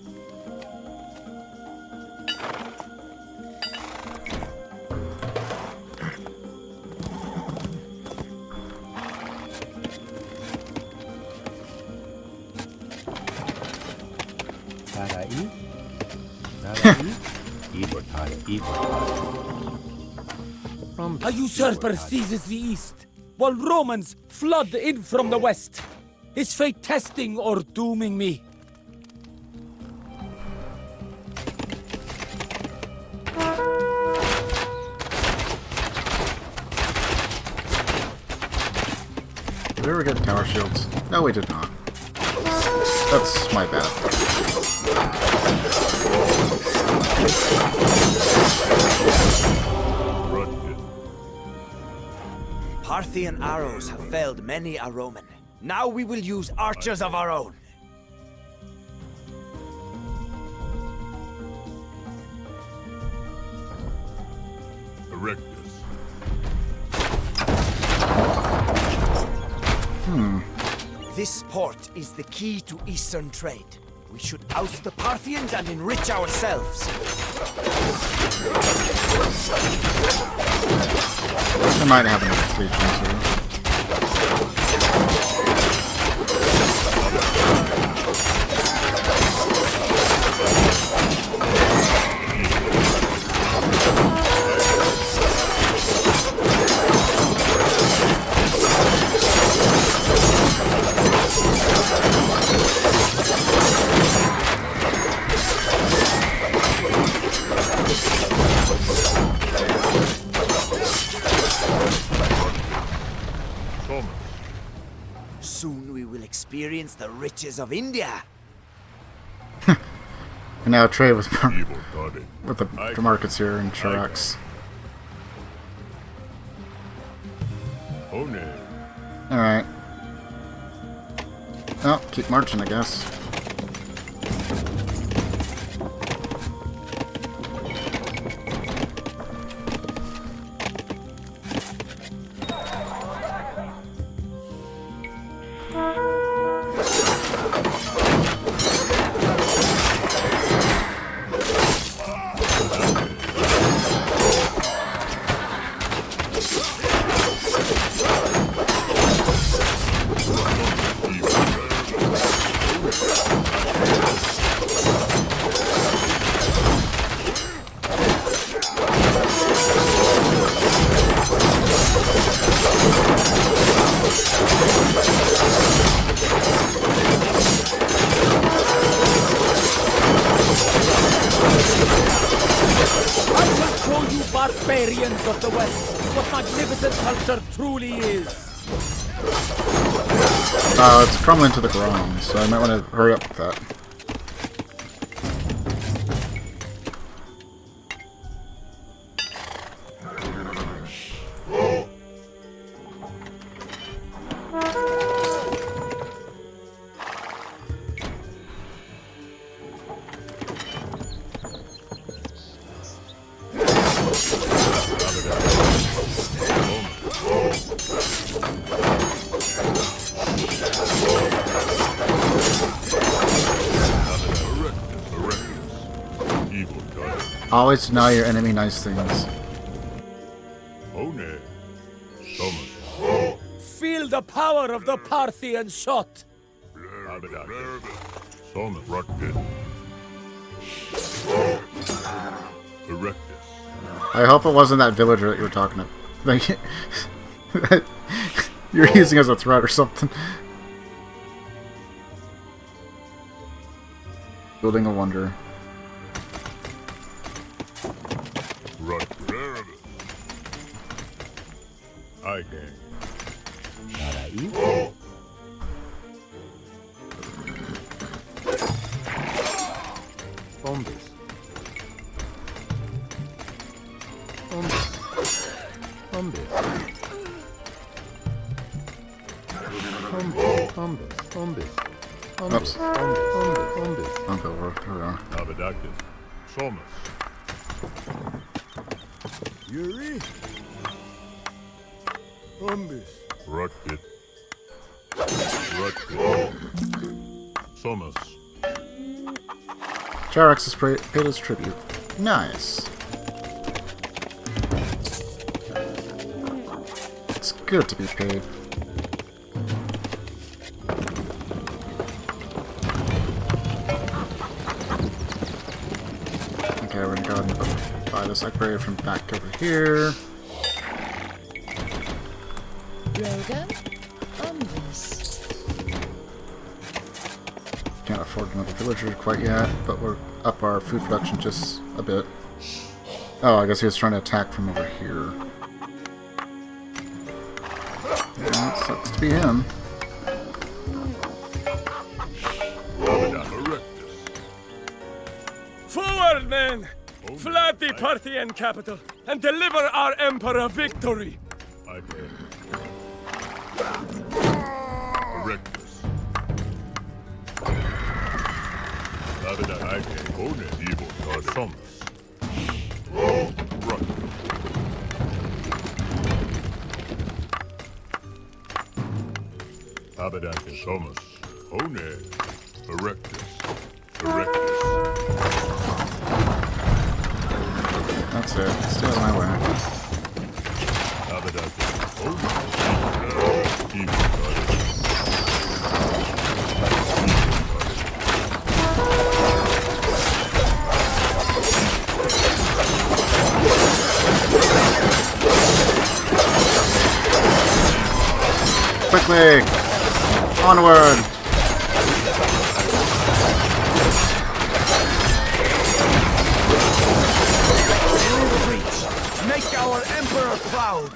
Sarai? Sarai? Ibortare, Ibortare. A usurper seizes the east, while Romans flood in from the west. Is fate testing or dooming me? Did we ever get tower shields? No, we did not. That's my bad. Parthian arrows have felled many a Roman. Now we will use archers of our own. Erectus. This port is the key to eastern trade. We should oust the Parthians and enrich ourselves. I might have enough legions here. Soon we will experience the riches of India. And now trade with the markets here in Charax. Alright. Well, keep marching, I guess. Barbarians of the West, what magnificent culture truly is! It's crumbling to the ground, so I might want to hurry up with that. Always deny your enemy nice things. Feel the power of the Parthian shot! I hope it wasn't that villager that you were talking about. Like, you're using as a threat or something. Building a wonder. Right there. I can. 나라이 bombes bombes Oops. bombes Don't go over. There we are. Abadactus. Somus. Yuri? Bombus. Ruckit. Ruckit. Somus. Jarax has paid his tribute. Nice. It's good to be paid. Okay, we're gonna go ahead and buy this upgrade from back over here. Rogan, Umbus. Can't afford another villager quite yet, but we're up our food production just a bit. Oh, I guess he was trying to attack from over here. Yeah, it sucks to be him. Forward, men! Flood the Parthian capital and deliver our emperor victory! I can. Rectus. Abada I can. One evil God. Somus. Ruck. Abadacus. Somus. One. Erectus. Erectus. That's it. Stay out of my way. Abadacus. One. Evil God. Quickly! Onward! Make our emperor proud!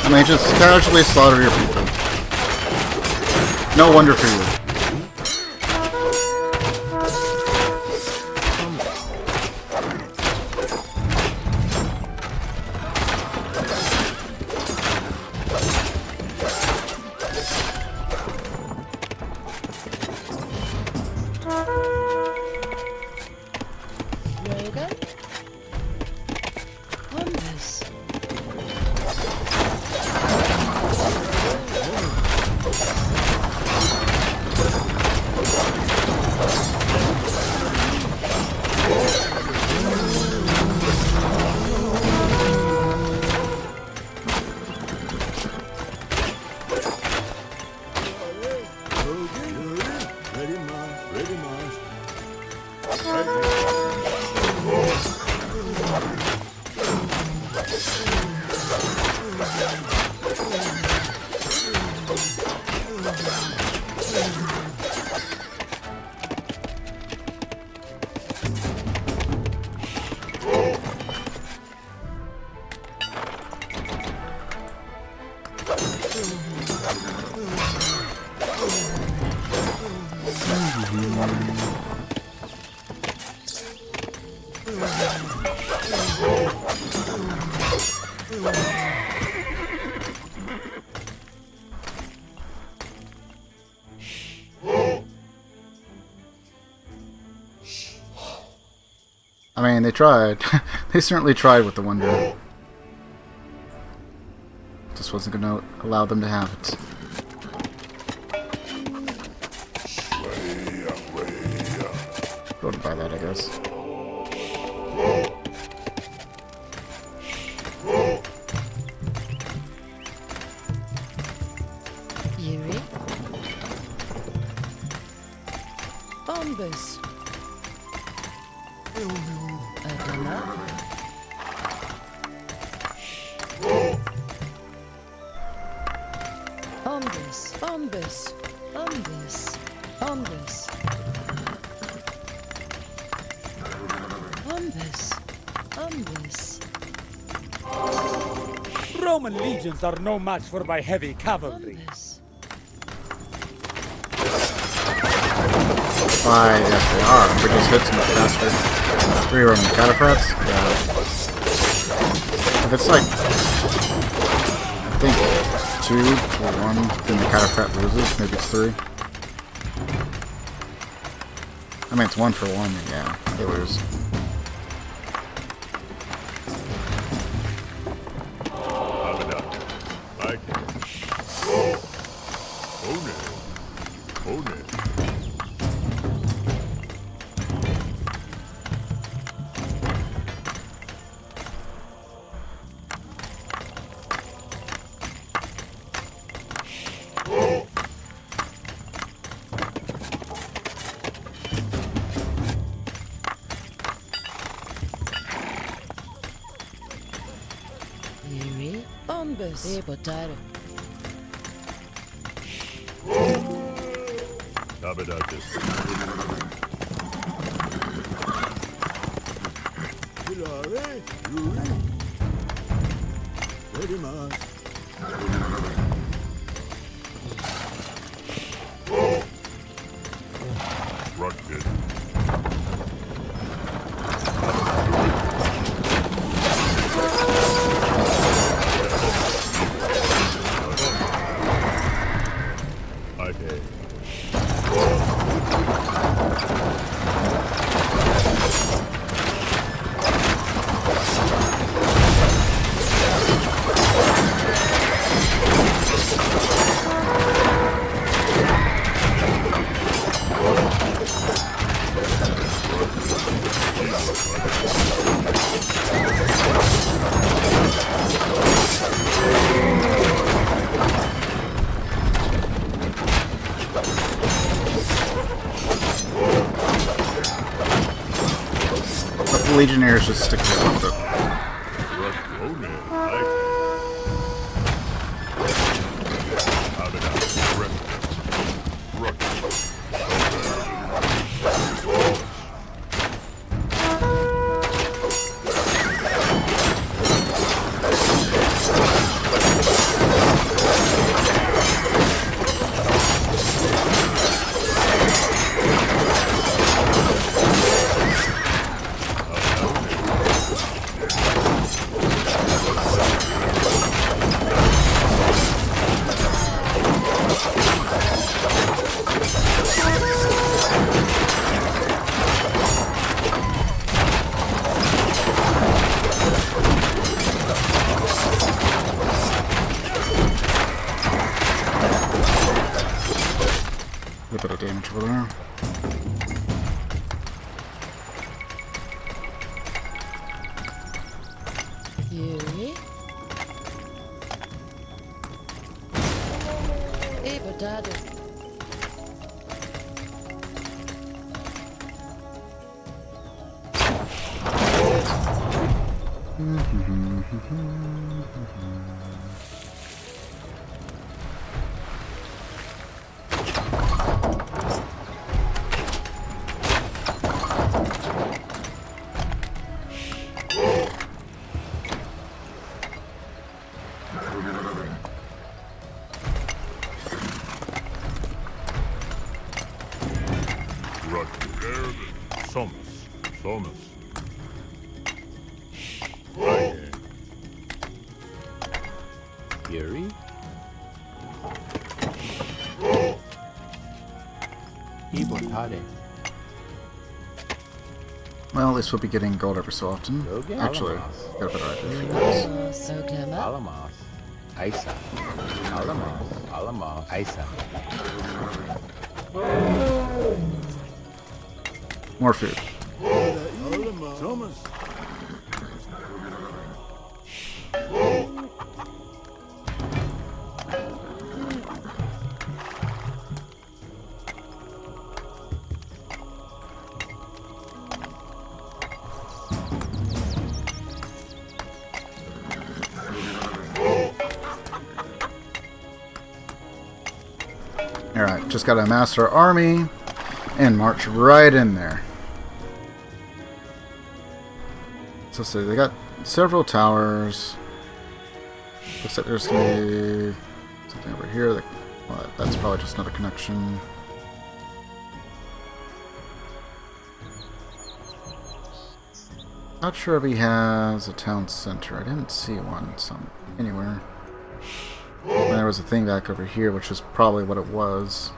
And they just casually slaughter your people. No wonder for you. Rogan, Umbus. I mean, they tried. They certainly tried with the wonder. Just wasn't going to allow them to have it. Go to buy that, I guess. Yuri. Bombus. Adela. Bombus. Bombus. Bombus. Bombus. Bombus. Bombus. Roman legions are no match for my heavy cavalry. Why, yes they are. We just hit so much faster. 3 Roman cataphracts? Yeah. If it's like, I think 2 or 1, then the cataphract loses. Maybe it's 3. I mean, it's 1 for 1, yeah, they lose. Yuri. Bombus. Potato. Very much. Rugged. Legionnaires just stick to it. A bit of damage over there. Yuri. Potato. Thomas. Yuri? Ibotade. Well, at least we'll be getting gold every so often. Okay. Actually, Alamas. got a better idea for you guys. Sogama. Alamas. Isa. Alamos. Alamos. Isa. More food. Alright, just gotta amass our army and march right in there. So they got several towers. Looks like there's gonna be something over here. Well, that's probably just another connection. Not sure if he has a town center. I didn't see one anywhere. And there was a thing back over here, which is probably what it was.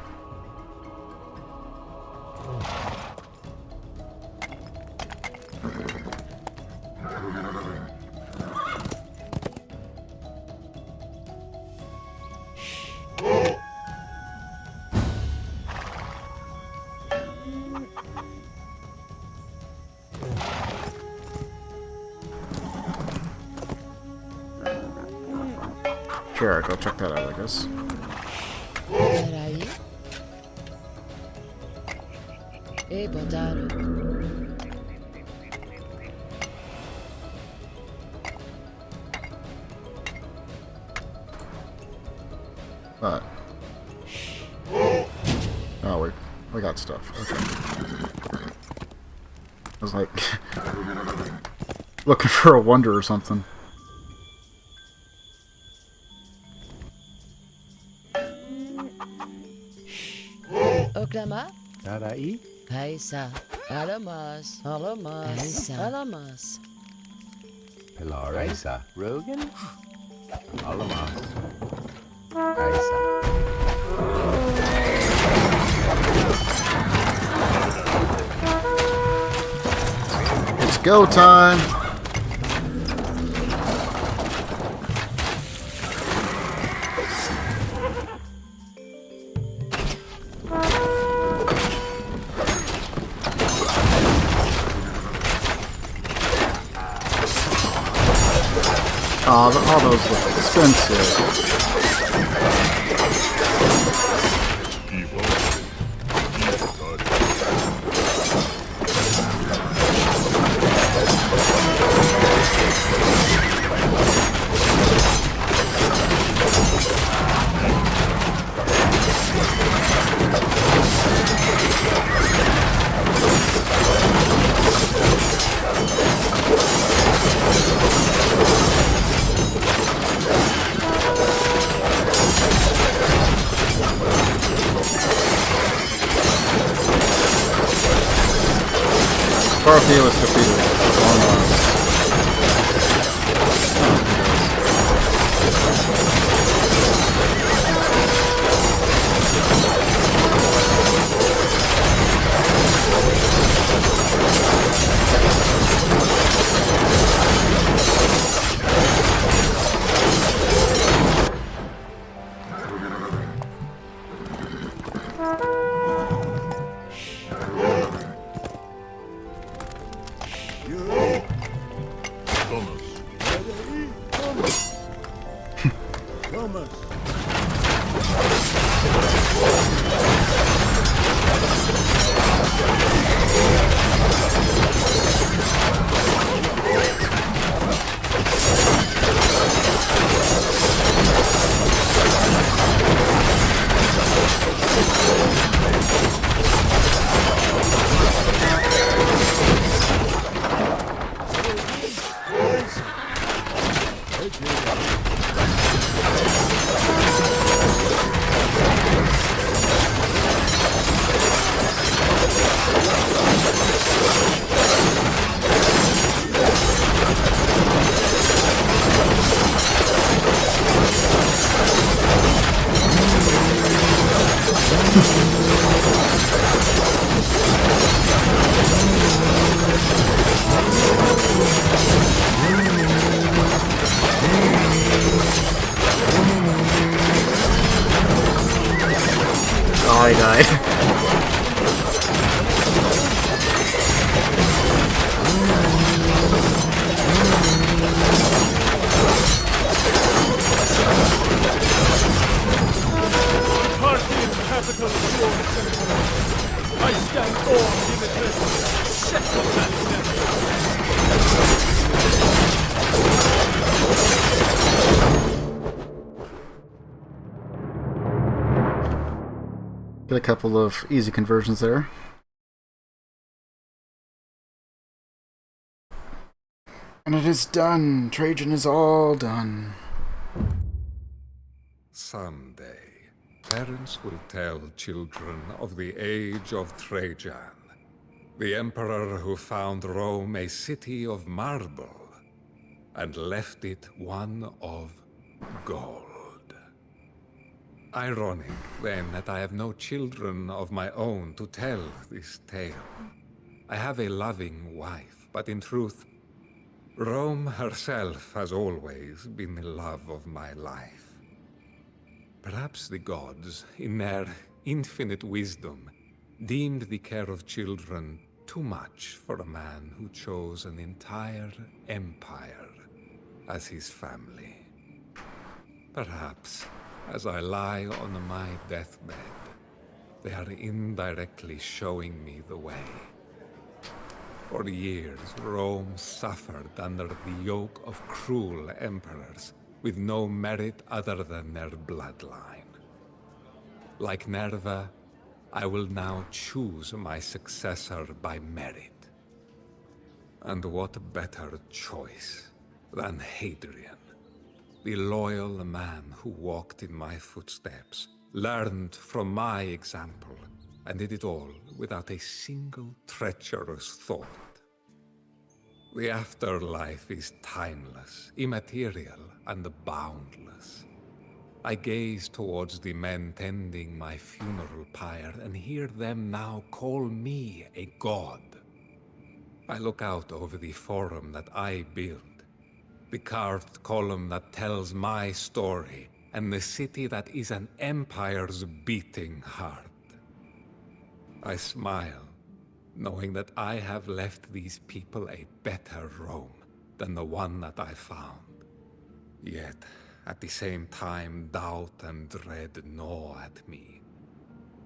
Sure, go check that out, I guess. Peraí. E botaram. But oh, we got stuff. Okay. I was like looking for a wonder or something. Oklama. Tarai. Paisa. Alamas. Alamas. Alamas. Pilar. Isa. Rogan. Alamos. Isa. It's go time. Oh, all those look expensive. Parthia was defeated. Get a couple of easy conversions there. And it is done. Trajan is all done. Someday, parents will tell children of the age of Trajan, the emperor who found Rome a city of marble and left it one of gold. Ironic, then, that I have no children of my own to tell this tale. I have a loving wife, but in truth, Rome herself has always been the love of my life. Perhaps the gods, in their infinite wisdom, deemed the care of children too much for a man who chose an entire empire as his family. Perhaps, as I lie on my deathbed, they are indirectly showing me the way. For years, Rome suffered under the yoke of cruel emperors, with no merit other than their bloodline. Like Nerva, I will now choose my successor by merit. And what better choice than Hadrian? The loyal man who walked in my footsteps, learned from my example, and did it all without a single treacherous thought. The afterlife is timeless, immaterial, and boundless. I gaze towards the men tending my funeral pyre and hear them now call me a god. I look out over the forum that I build, the carved column that tells my story, and the city that is an empire's beating heart. I smile, knowing that I have left these people a better Rome than the one that I found. Yet, at the same time, doubt and dread gnaw at me.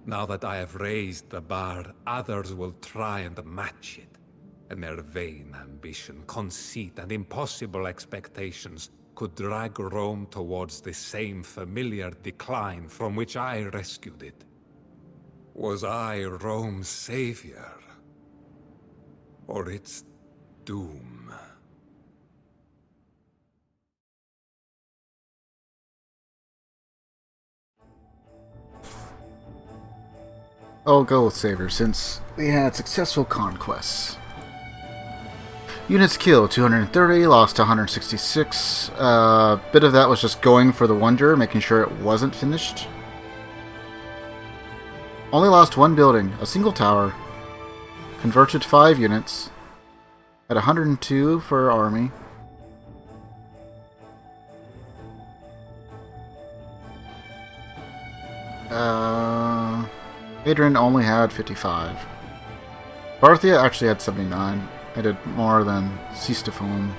Now that I have raised the bar, others will try and match it. And their vain ambition, conceit, and impossible expectations could drag Rome towards the same familiar decline from which I rescued it. Was I Rome's savior? Or its doom? I'll go with Savior since we had successful conquests. Units killed 230, lost 166. Bit of that was just going for the wonder, making sure it wasn't finished. Only lost one building, a single tower. Converted 5 units. At 102 for our army. Hadrian only had 55. Parthia actually had 79. I did more than Sistophon.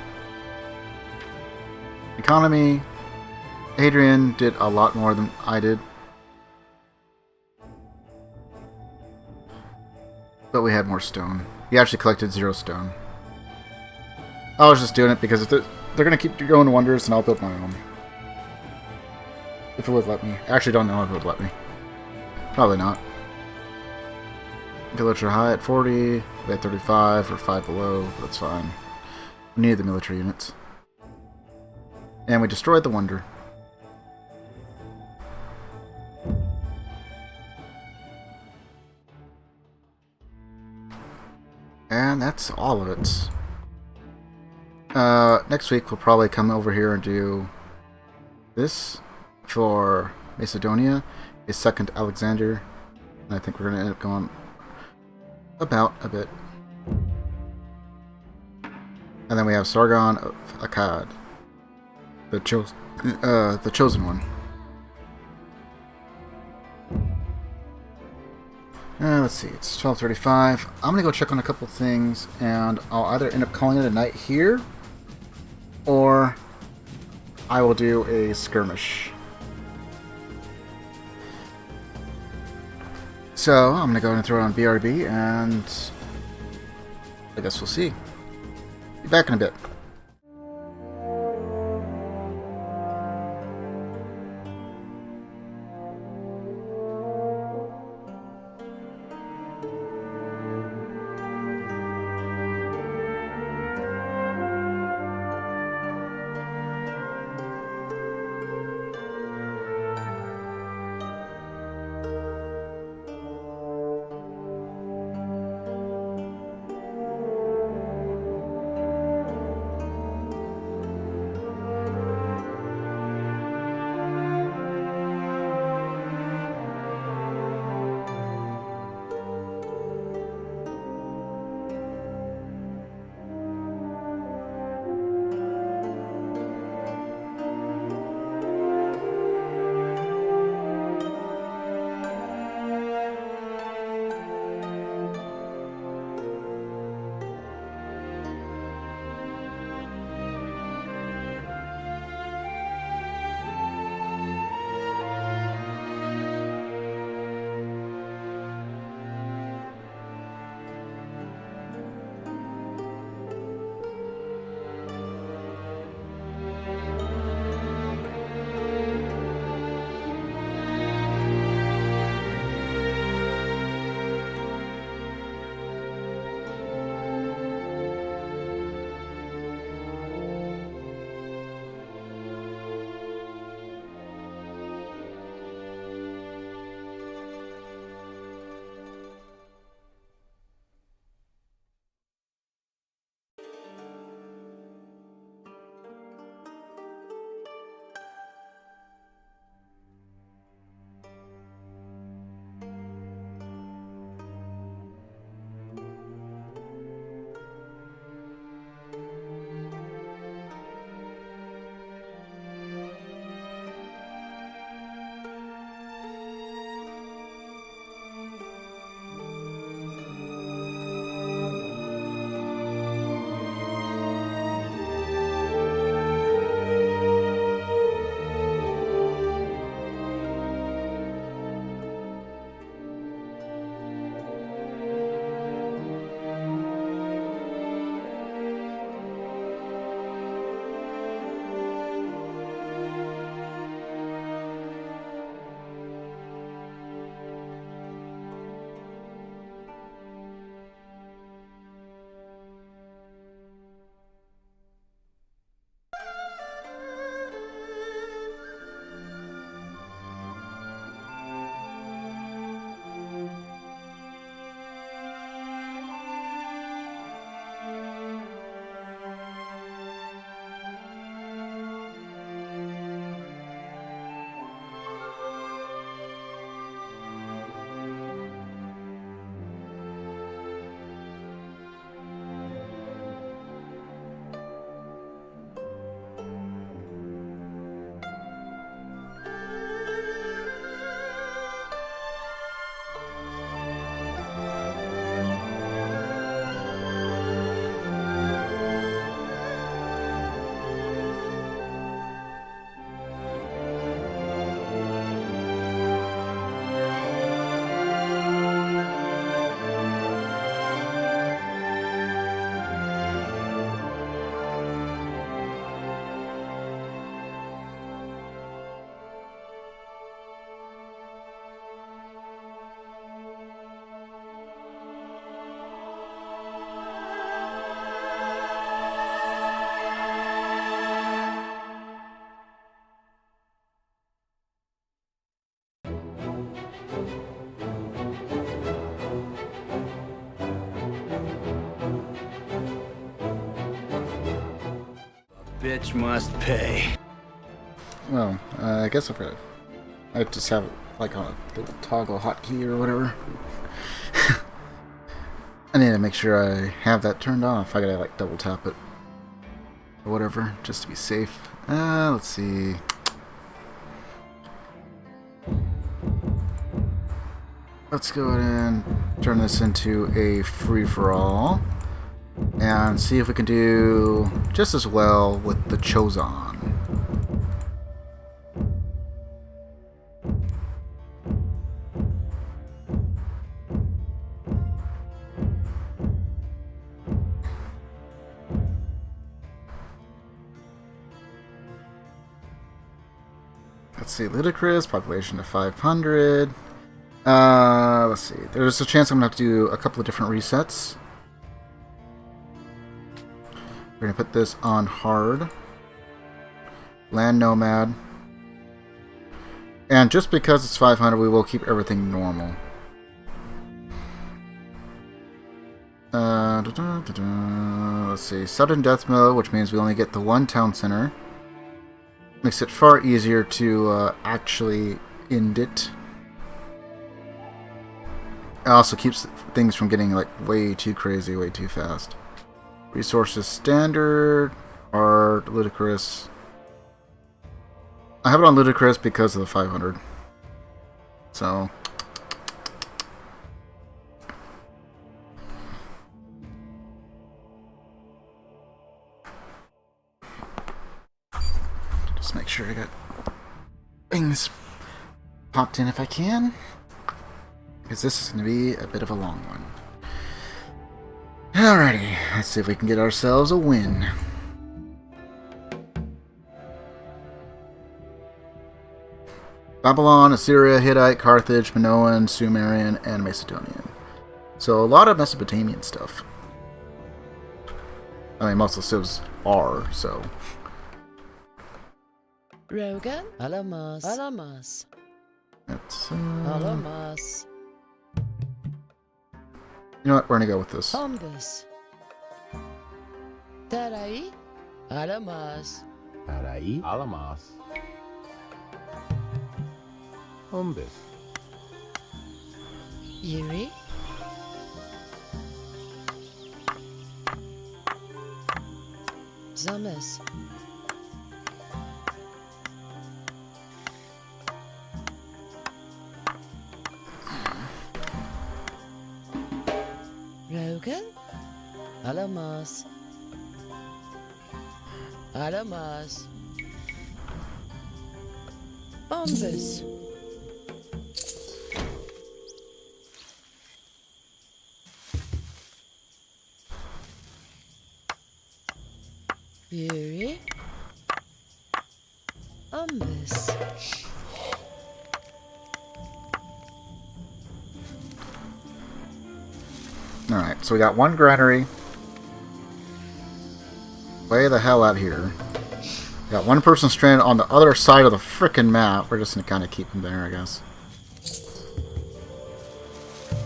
Economy, Hadrian did a lot more than I did. But we had more stone. He actually collected 0 stone. I was just doing it because if they're going to keep going to wonders, then I'll build my own. If it would let me. I actually don't know if it would let me. Probably not. Villager high at 40, we had 35 or 5 below, but that's fine. We needed the military units. And we destroyed the wonder. And that's all of it. Next week we'll probably come over here and do this for Macedonia, a second Alexander. And I think we're going to end up going about a bit. And then we have Sargon of Akkad, the chosen one. Let's see, it's 12:35. I'm gonna go check on a couple things, and I'll either end up calling it a night here, or I will do a skirmish. So I'm gonna go and throw it on BRB, and I guess we'll see. Be back in a bit. bitch must pay. Well, I guess I just have it like on a little toggle hotkey or whatever. I need to make sure I have that turned off. I gotta like double tap it or whatever just to be safe. Let's see. Let's go ahead and turn this into a free-for-all and see if we can do just as well with the Chosen. Let's see, ludicrous, population of 500. Let's see. There's a chance I'm going to have to do a couple of different resets. We're going to put this on hard. Land nomad. And just because it's 500, we will keep everything normal. Let's see. Sudden death mode, which means we only get the one town center. Makes it far easier to actually end it. It also keeps things from getting like way too crazy, way too fast. Resources standard, hard, ludicrous. I have it on ludicrous because of the 500. So just make sure I got things popped in if I can, because this is going to be a bit of a long one. Alrighty, let's see if we can get ourselves a win. Babylon, Assyria, Hittite, Carthage, Minoan, Sumerian, and Macedonian. So a lot of Mesopotamian stuff. I mean, most of the civs are, so. Rogan, Alamas, Alamas. That's, Alamas. You know what? We're gonna go with this. Hombus. Tarai, Alamas. Tarai, Alamas. Hombus. Yuri. Zames. Rogan? Alamas. Alamas. Bombus. Fury. Umbus. Alright, so we got one granary. Way the hell out here. We got one person stranded on the other side of the frickin' map. We're just gonna kind of keep him there, I guess.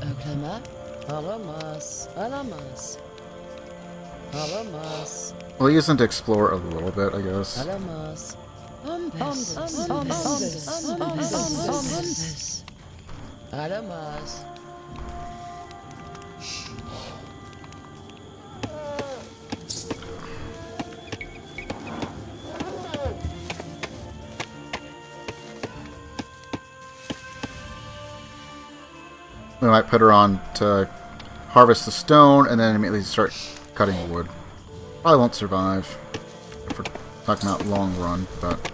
Oklama. Alamas. Alamas. Alamas. We'll use them to explore a little bit, I guess. Alamas. Umbus. Umbus. Alamas. We might put her on to harvest the stone and then immediately start cutting the wood. Probably won't survive if we're talking about long run, but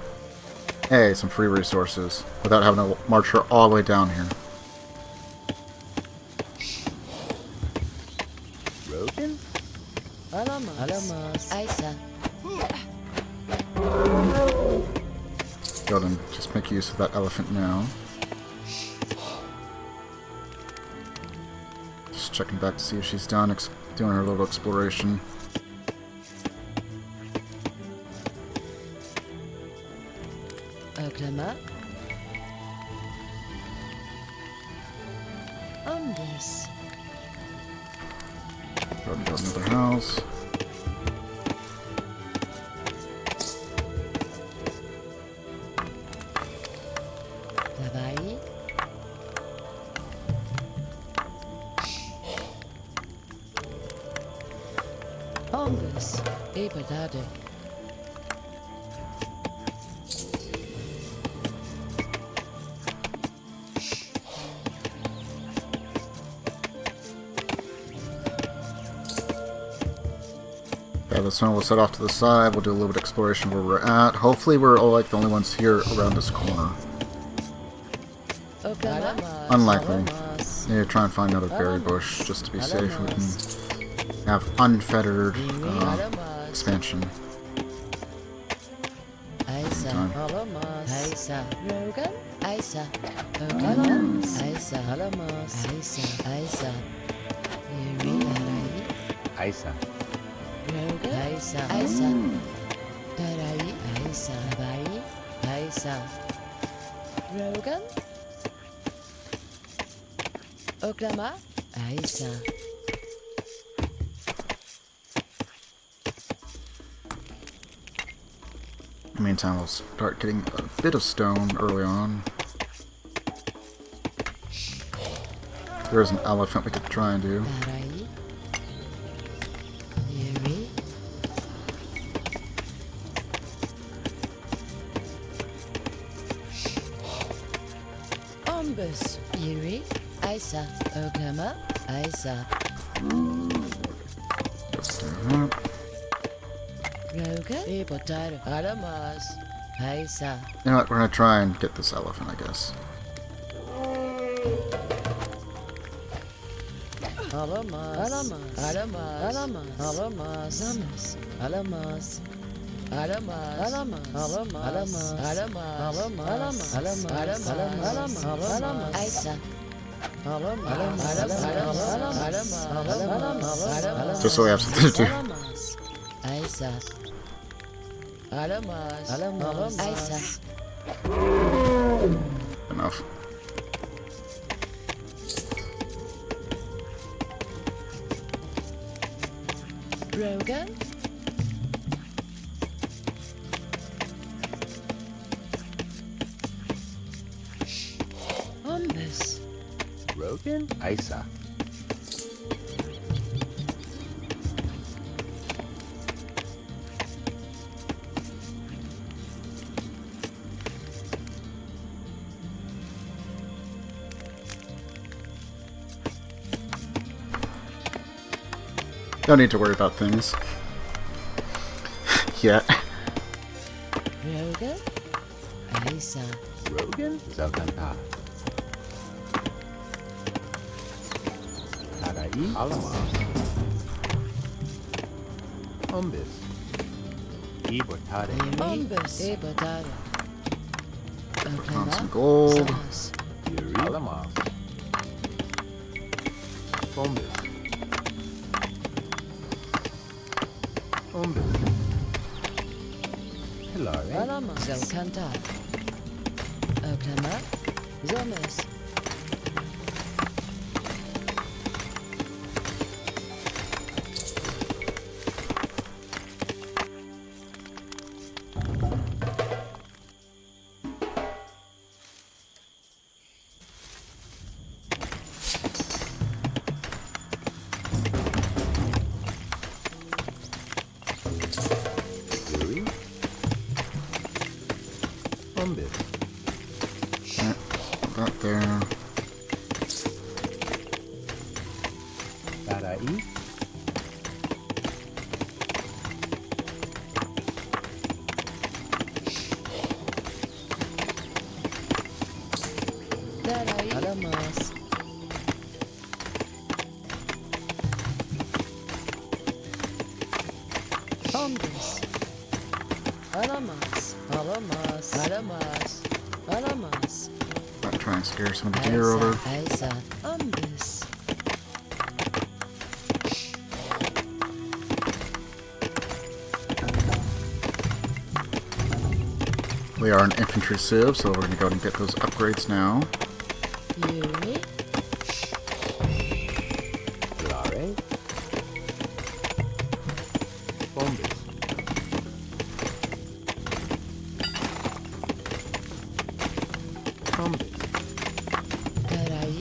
hey, some free resources without having to march her all the way down here. Rogan? Alamas. Alamas. Isa. Go ahead and just make use of that elephant now. Just checking back to see if she's done doing her little exploration. Oklama. Umbus. Go to another house. Tade. Yeah, this one we'll set off to the side. We'll do a little bit of exploration where we're at. Hopefully we're all like the only ones here around this corner. Unlikely. Need to try and find another berry bush just to be safe. We can have unfettered expansion. Aisa. Rogan? Oklahoma? Aisa. In the meantime, we'll start getting a bit of stone early on. There is an elephant we could try and do. Ombus. Yuri. Isa. Oklahoma. Isa. Rogan. Potato. Alamas. Isa. You know what? We're gonna try and get this elephant, I guess. Alamas. Alamas. Alamas. Alamas. Alamas. Alamas. Alamas. Alamas. Alamas. Alamas. Alamas. Alamas. Isa. Just so we have something to do. Isa. Alamas. Alamas. Isa. Enough. Rogan. Ombus. Rogan? Aisa. Don't need to worry about things. Yet. Rogan. Aisa. Rogan? Zaltanta. Tarai? Alamas. Ombus. Ibotare. Ombus. Ibotare. On some gold. Yuri. Alamas. Ombus. Ombus. Hilare. Alamas. Zelkanta. Oklahoma. Zomas. Yuri. Ombus. That there. Tarai. Tarai. Alamas. Ombus. Alamas. Alamas. Alamas. Alamas. Might try and scare some of the deer over. Isa. Ombus. We are an infantry civ, so we're going to go and get those upgrades now. Yuri. Hilare. Ombus. Ombus. Tarai.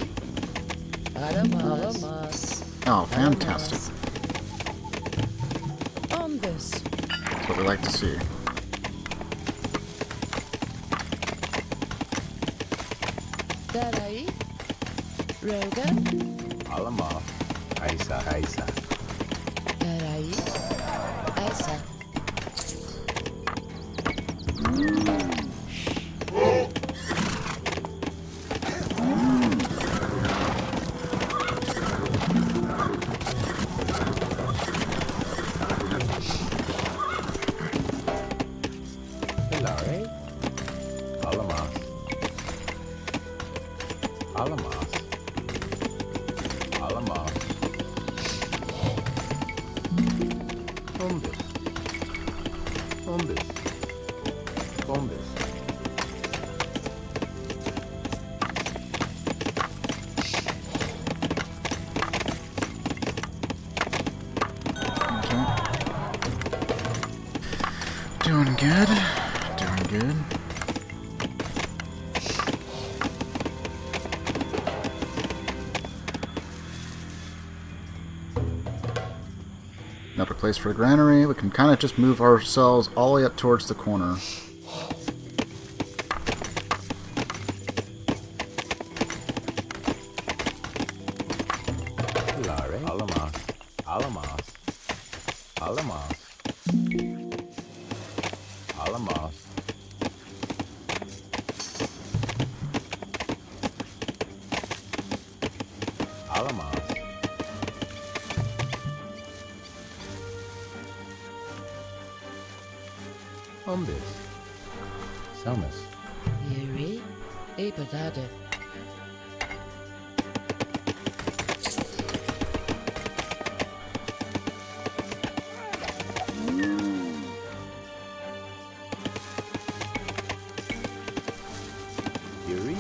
Alamas. Oh, fantastic. Ombus. we like to see. Darai, Rogan, Alama, Aisa, Aisa. Darai, Aisa. Hilare, Alama. Alamas. Alamas. Bombis. Bombis. Bombis. Okay. Doing good. Doing good. Another place for the granary. We can kind of just move ourselves all the way up towards the corner. Hilare. Alamas. Alamas. Alamas. Alamas. Alamas. Bombis. Salmas. Yuri, Ipadade. Yuri.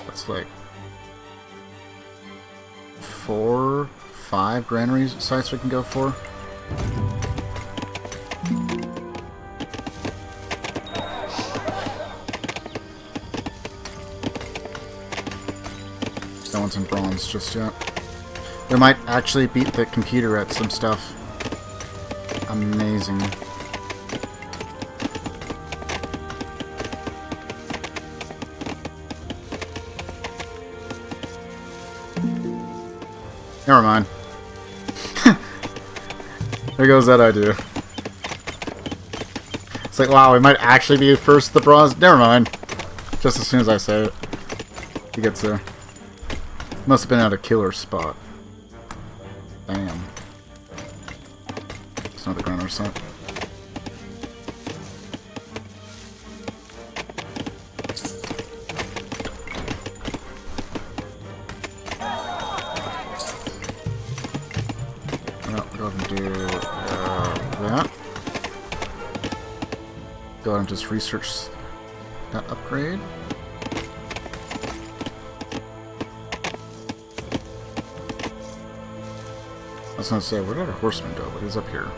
That's like 4, 5 granary sites we can go for. No one's in bronze just yet. We might actually beat the computer at some stuff. Amazing. Never mind. There goes that idea. It's like, wow, we might actually be first the bronze. Never mind. Just as soon as I say it, he gets there. Must have been at a killer spot. Damn. It's not the granary site. Go ahead and do that. Go ahead and just research that upgrade. I was going to say, where did our horseman go? But he's up here.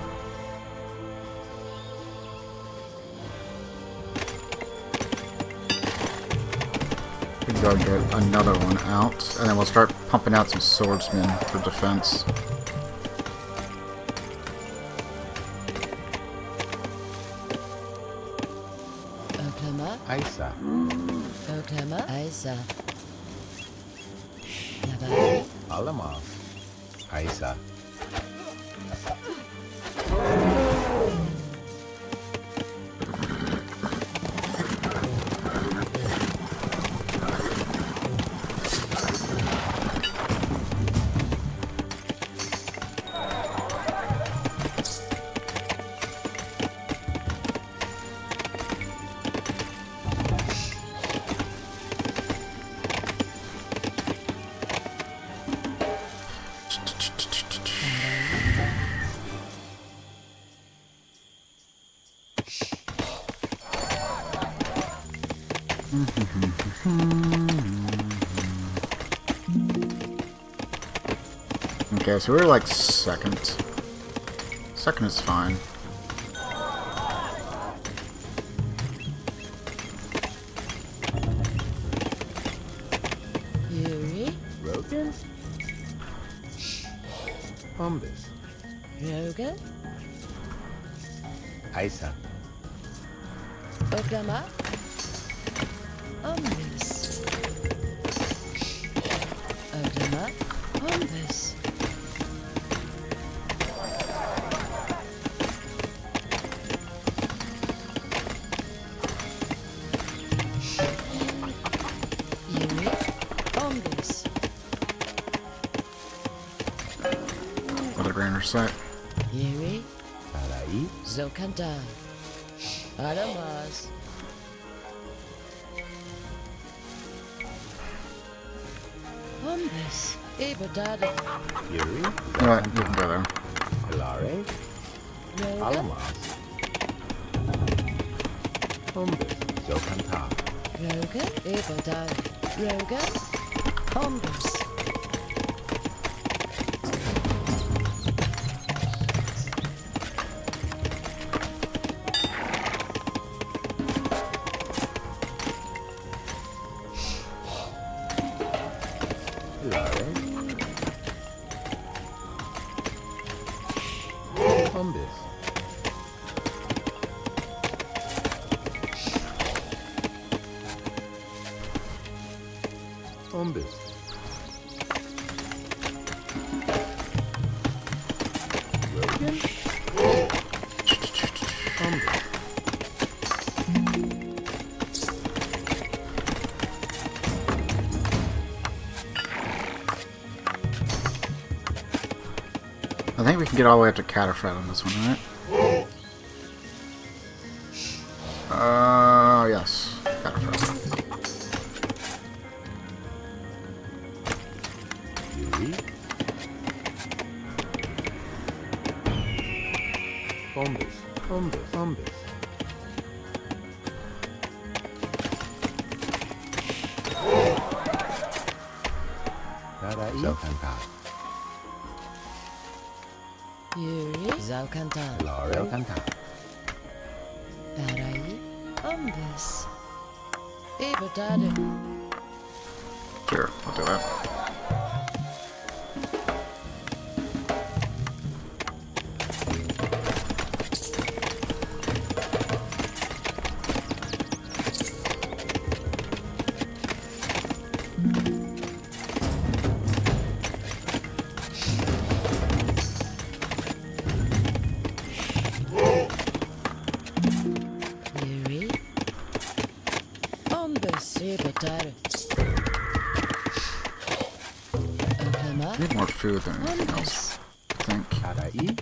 We can go and get another one out, and then we'll start pumping out some swordsmen for defense. Oklahoma, Aisa. Oklahoma, Aisa. Navari, Alamas. Aisa. Okay, so we're like second. Second is fine. Umbus. Roga. Isa. Oklama. Umbus. Oklama. Umbus. Yuri. Umbus. Another grander sight. Yuri. Tarai. Zokanta. Adamas. Umbus. Ibadada. Yuri. You know what? You can go there. Hilare. Roga. Alamas. Umbus. Zokanta. Roga. Ibadada. Roga. Umbus. Hilare. Umbus. Umbus. Rogan. Umbus. I think we can get all the way up to Cataphragm on this one, right? Yes. Cataphragm. Yuri. Umbus. Umbus. Umbus. Tarai. Zokanta. Yuri. Zalkanta. Hilare. Zokanta. Barai. Umbus. Ibadada. Sure, I'll do that. Yuri. Umbus. Ibadada. Oklama. Need more food than anything else, I think. Tarai.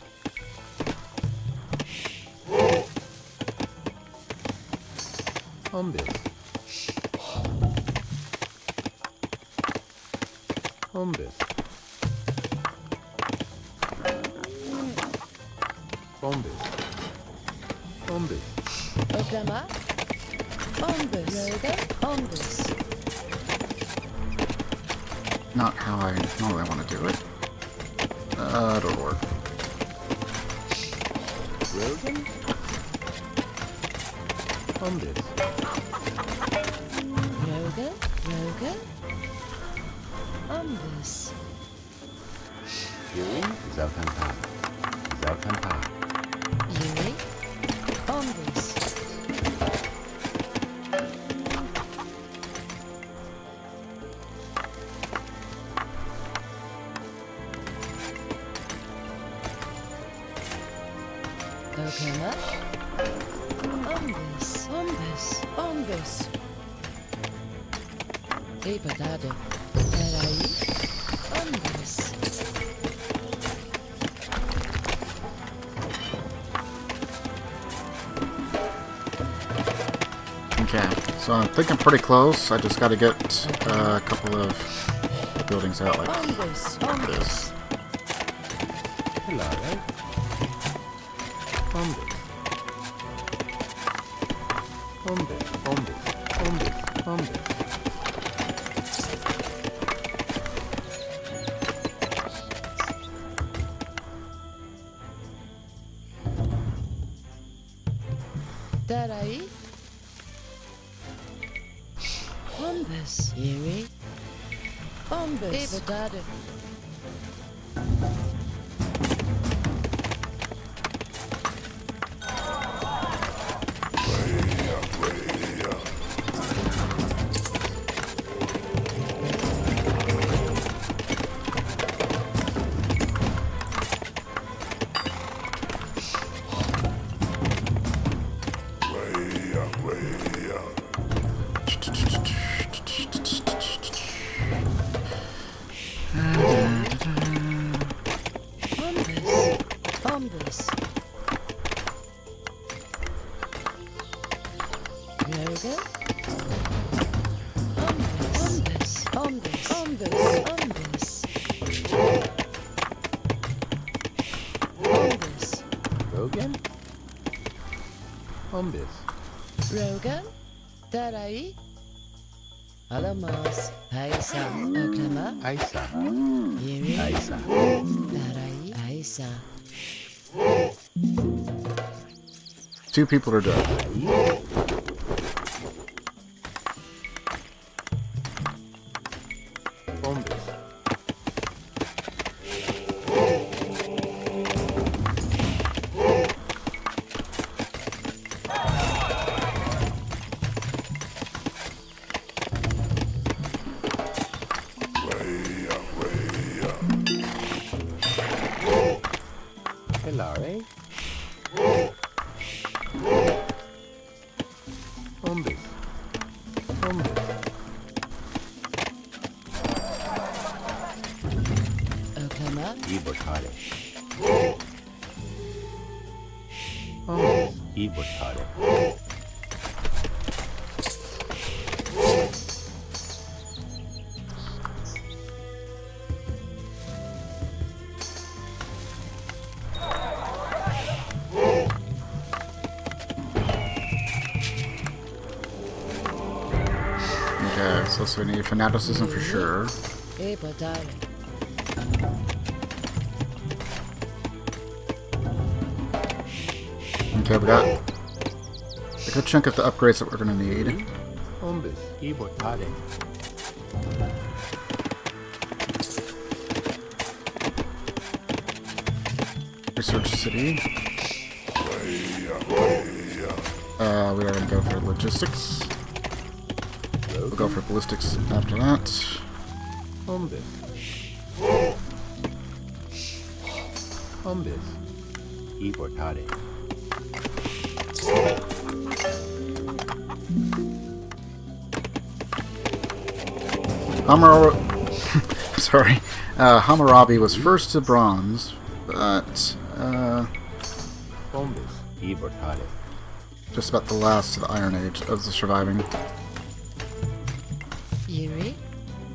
Umbus. Umbus. Umbus. Umbus. Oklama. Umbus. Roga. Umbus. Not how I normally want to do it. It'll work. Rogan. Umbus. Roga. Roga. Umbus. Yuri. Zokanta. Zokanta. Yuri. Umbus. Oklama. Umbus. Umbus. Umbus. Ibadada. Tarai. Umbus. Okay, so I'm thinking pretty close. I just got to get a couple of buildings out like Umbus. this. Umbus. Hilare. Umbus. Umbus. Umbus. Umbus. Umbus. Tarai. Umbus. Yuri. Ombus. Ebadade. Ombus. Yoga. Ombus. Ombus. Ombus. Ombus. Rogan? Ombus. Rogan. Tarai. Alamos. Aisa. Oklama. Aisa. Yiri. Aisa. Tarai. Aisa. 2 people are dead. Ombus. Helare. Ombus. Ombus. Oklama. Ibotare. Ombus. Ibotare. Okay, so we need fanaticism for sure. Ebadade. Okay, we got a good chunk of the upgrades that we're gonna need. Ombus. Ibotare. Research city. We are gonna go for logistics. We'll go for ballistics after that. Ombus. Ombus. Ibotare. Sorry. Hammurabi was first to bronze, but Ombus. Ibotare. just about the last of the Iron Age of the surviving. Yiri.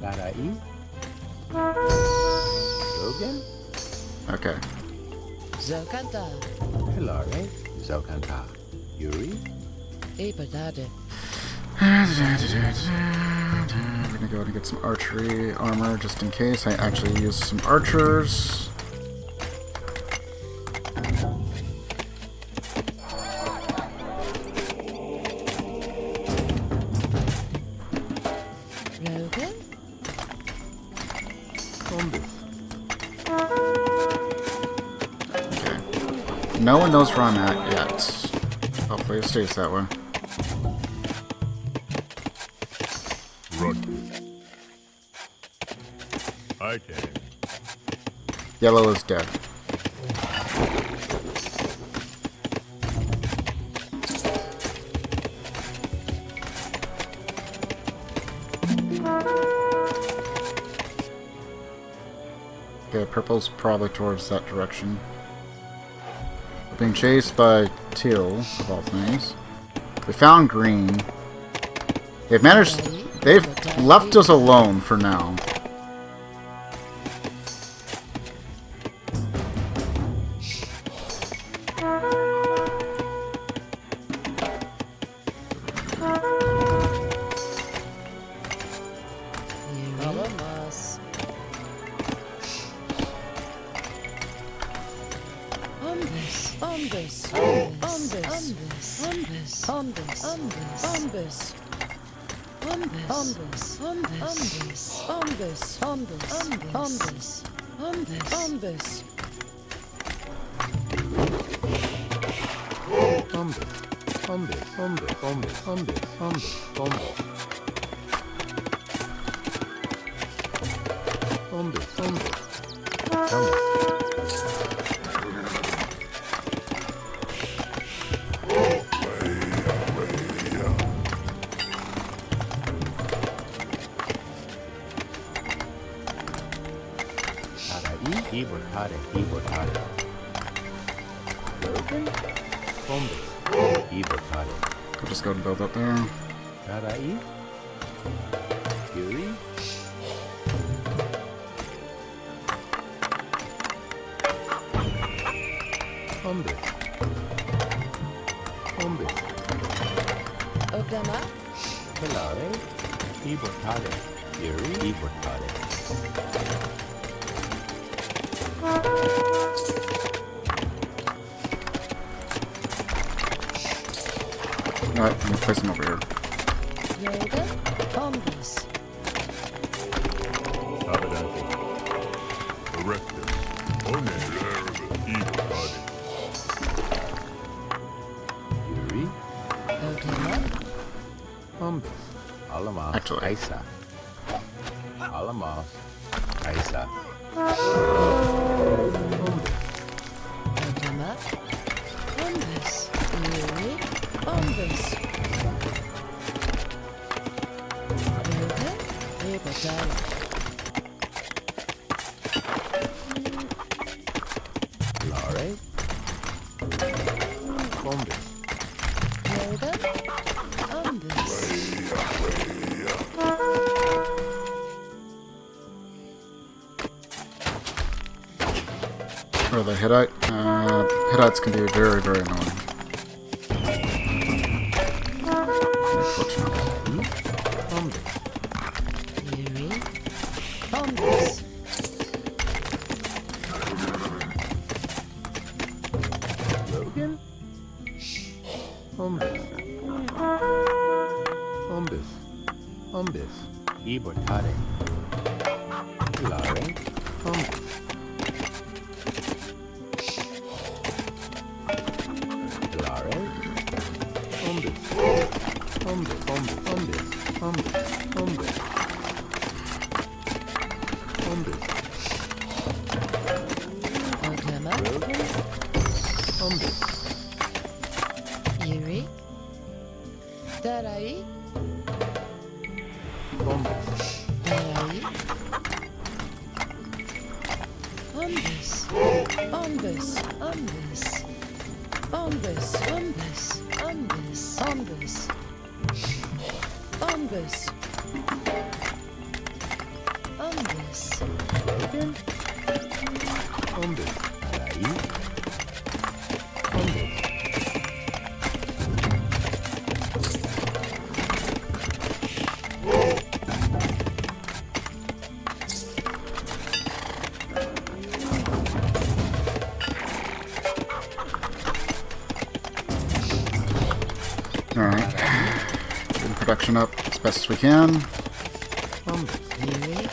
Tarai. Rogan? Okay. Zokanta. Helare. Zokanta. Yuri? Ebadade. We're gonna go ahead and get some archery armor just in case I actually use some archers. Rogan. Ombus. Okay. No one knows where I'm at yet. Hopefully it stays that way. Run. I can. Yellow is dead. Okay, purple's probably towards that direction. We're being chased by teal, of all things. We found green. They've left us alone for now. Alamos. Ombus. Ombus. Ombus. Ombus. Ombus. Ombus. Ombus. Ombus. Ombus. Ombus. Ombus. Ombus. Ombus. Ombus. Ombus. Ombus. I'll just go and build up there. Ogama. Alright, I'm gonna place him over here. Yoga. Ombus. Abernathy. Erectus. One evocare. Ogama. Actually, Ogama. Ombus. Yuri. Ombus. Yoga. Ebadala. Yoga. Ombus. or the Hittite. Hittites can be very, very annoying. Unfortunately. Ibortare. Lare. Lare. Yuri. Darai. Darai. Ombus. Ombus. Ombus. Ombus. Ombus. Ombus. Ombus. Ombus. Ombus. Alright. Getting production up as best as we can. Yuri.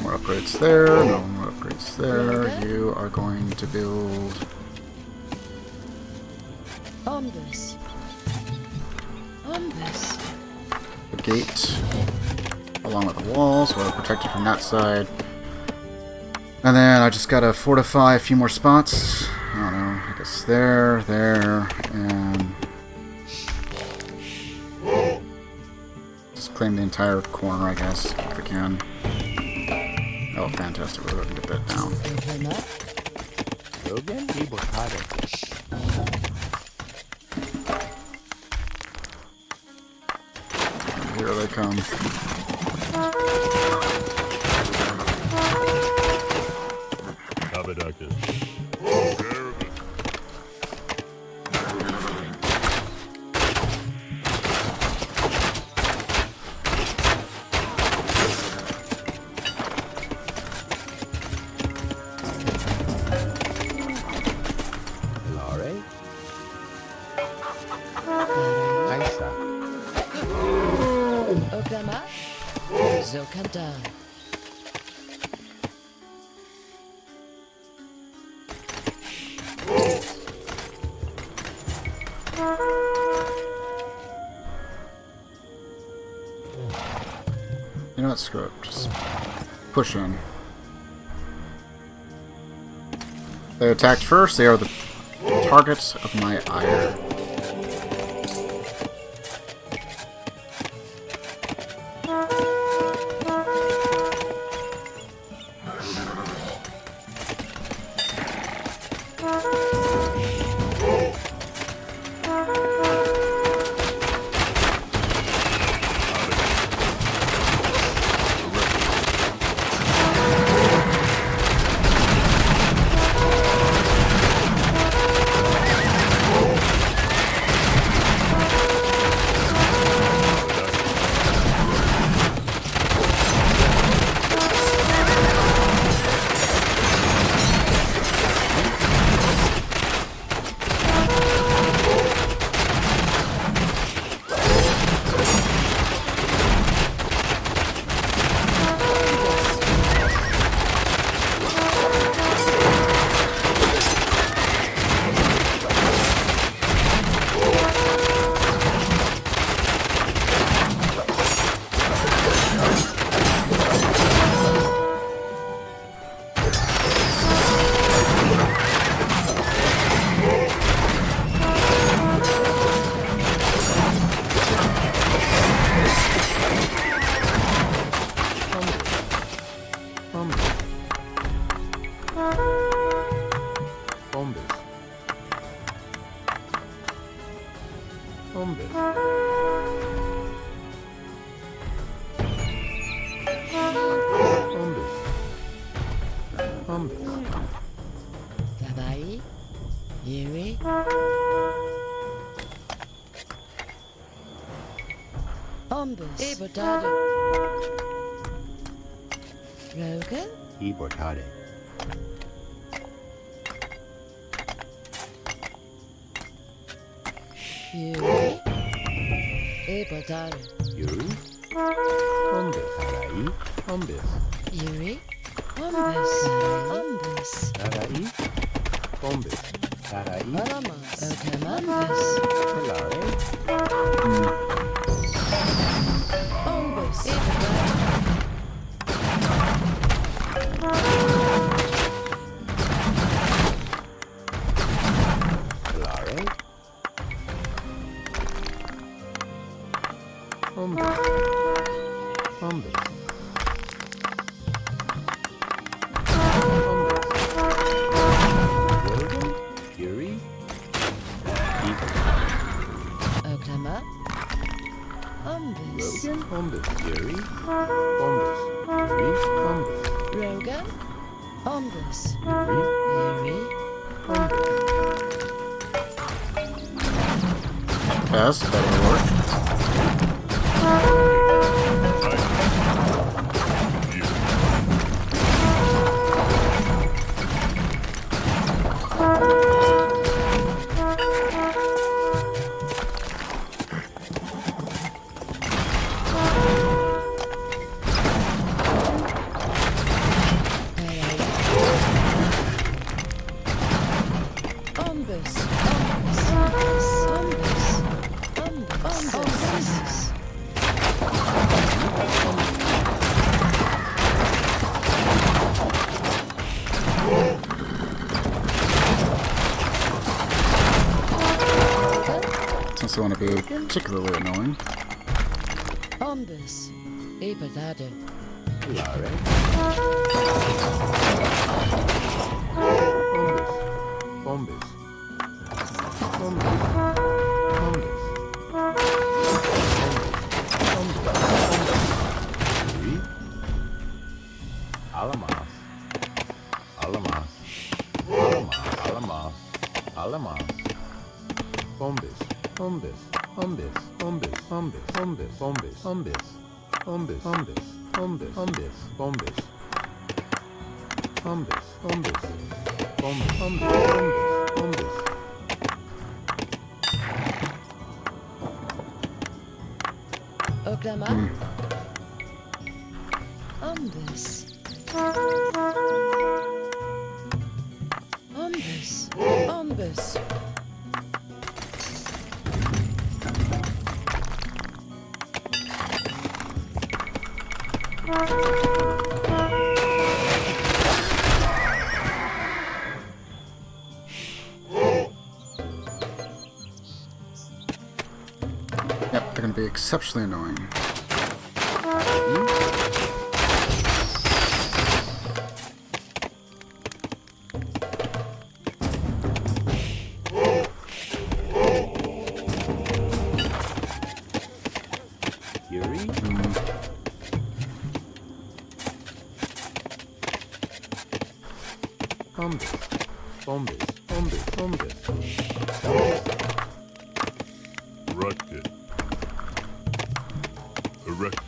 More upgrades there, no more upgrades there. You are going to build Ombus. Ombus. a gate along with the wall, so we're protected from that side. And then I just gotta fortify a few more spots. I don't know, I guess there, and just claim the entire corner, I guess, if we can. Oh, fantastic, we're gonna get that down. And here they come. Tabernacles. Lore. Aisa. Oklama. Zokanta. You know what? Screw it. Just push in. They attacked first. They are the targets of my ire. Gabai. Yuri. Ombus. Ebotade. Rogan. Ibortade. Yuri. Ebotade. Yuri. Ombus. Sarai. Ombus. Yuri. Ombus. Ombus. Sarai. Ombus. Sarai. Alamas. Okamanbus. Helare. Ombus. Ebotade. Helare. Ombus. Ombus. Rogan. Yuri. Oklama. Ombus. Rogan. Ombus. Yuri. Ombus. Yuri. Ombus. Rogan. Ombus. Yuri. Yuri. Ombus. Yes, that'll work. Ombus. Ombus. Ombus. Ombus. Ombus. Since they want to be particularly annoying. Ombus. Ebotade. Helare. Ombus. Ombus. Ombus. Alamas. Alamas. Alamas. Alamas. Bombis. Bombis. Bombis. Bombis. Bombis. Bombis. Bombis. Bombis. Bombis. Bombis. Bombis. Bombis. Bombis. Bombis. Bombis. Bombis. Bombis. Bombis. Oklama. Ombus. Ombus. Ombus. Yep, they're gonna be exceptionally annoying. Yuri? Bombis. Bombis. Bombis. Bombis. Erected. Erectus.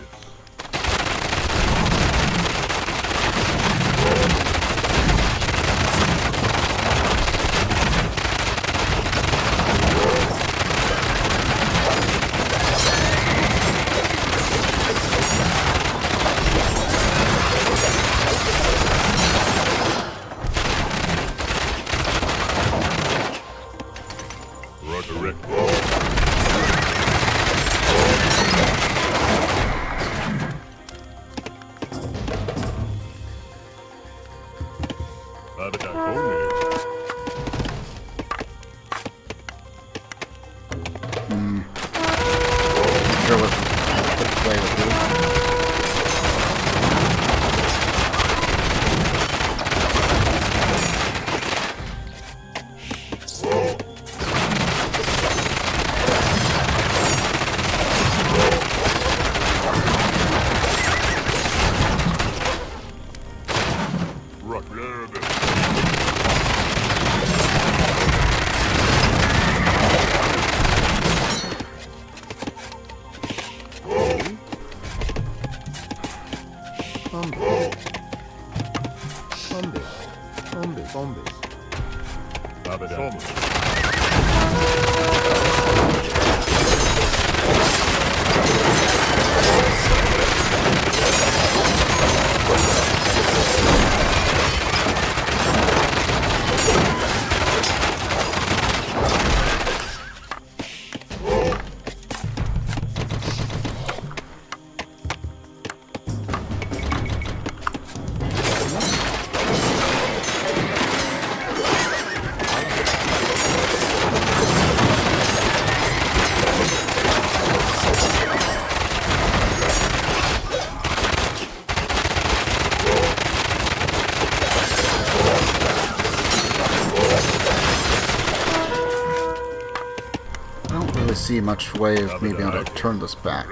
Sure what to play with you. See much way of me being able to turn this back.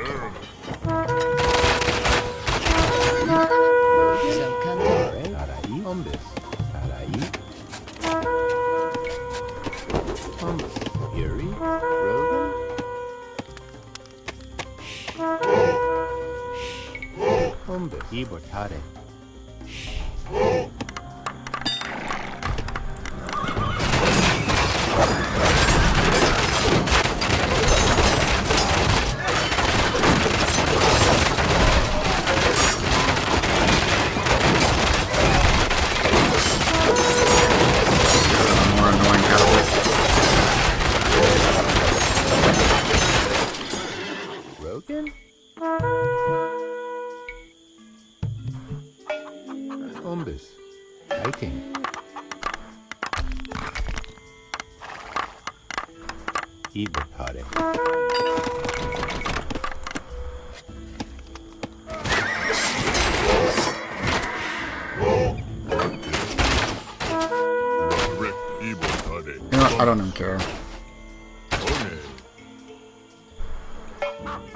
I don't even care.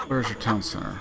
Where's your town center?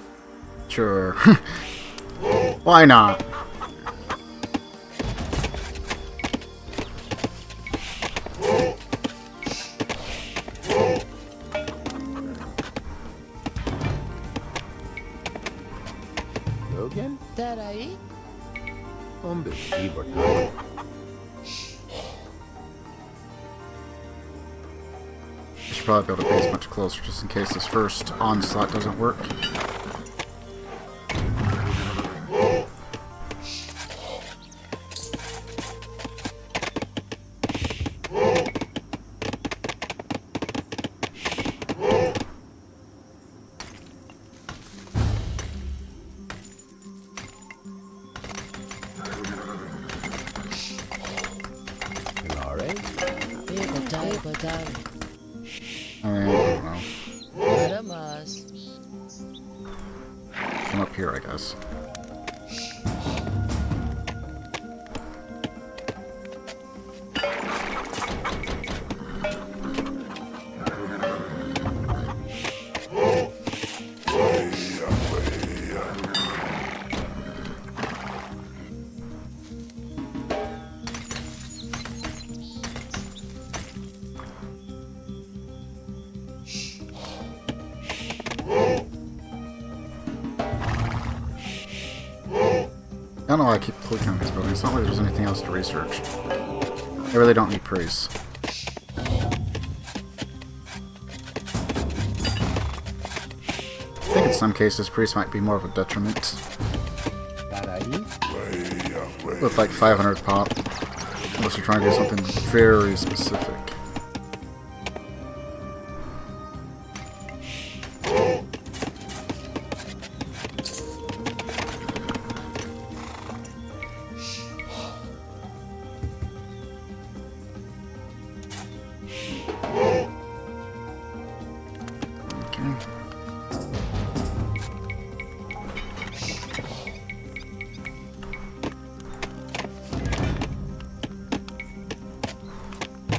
Sure. Why not? Logan? Tarai? Hombres, libertad. I should probably build a base much closer just in case this first onslaught doesn't work. I don't know. Come up here, I guess. I don't know why I keep clicking on these buildings. It's not like there's anything else to research. I really don't need priests. I think in some cases priests might be more of a detriment. With like 500 pop. Unless you're trying to do something very specific.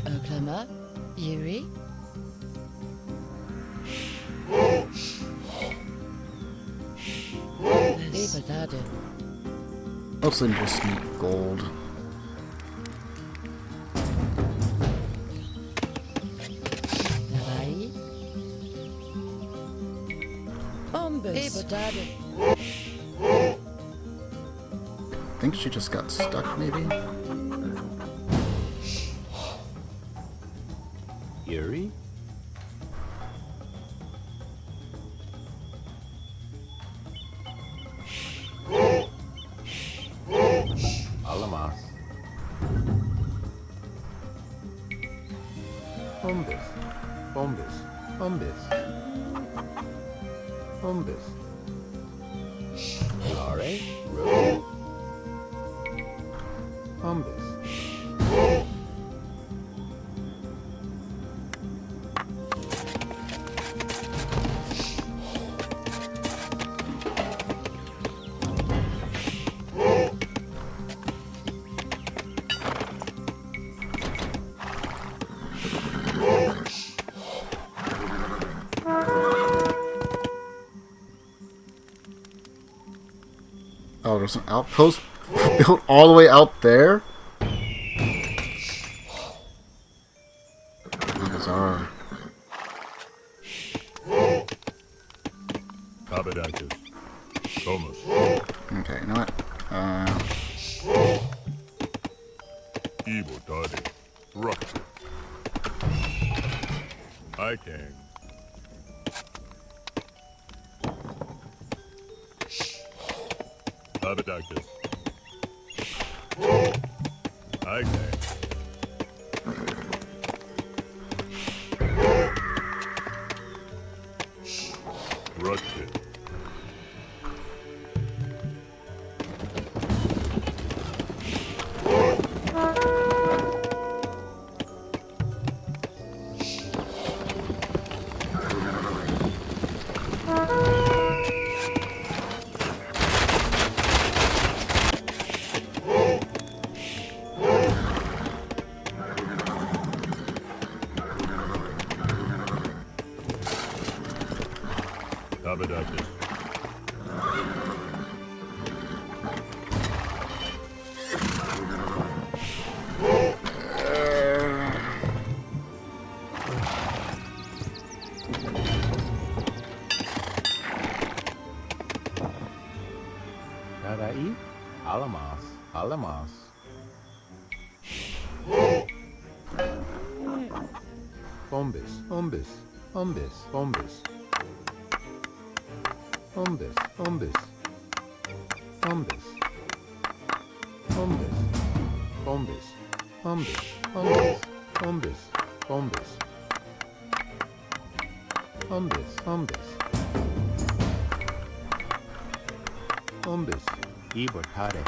Oklahoma? Yuri? Libertad. Mostly just need gold. Tarai? Hombres. Libertad. I think she just got stuck, maybe? Yuri? Alamas. Hombres. Hombres. Hombres. Hombres. Lare. Road. Hombres. Oh, there's an outpost built all the way out there? Bizarre. Tabernacle. Thomas. Okay, you know what? Evil Daddy. Rock. I can. Tabernacle. I can. Rusted. Tarai, Alamas, Alamas. Bombis, Bombis, Bombis, Bombis. Bombis, Bombis. Bombis. Bombis. Bombis. Bombis. Bombis. Bombis. Bombis. Bombis. Bombis. Bombis. Ibertare.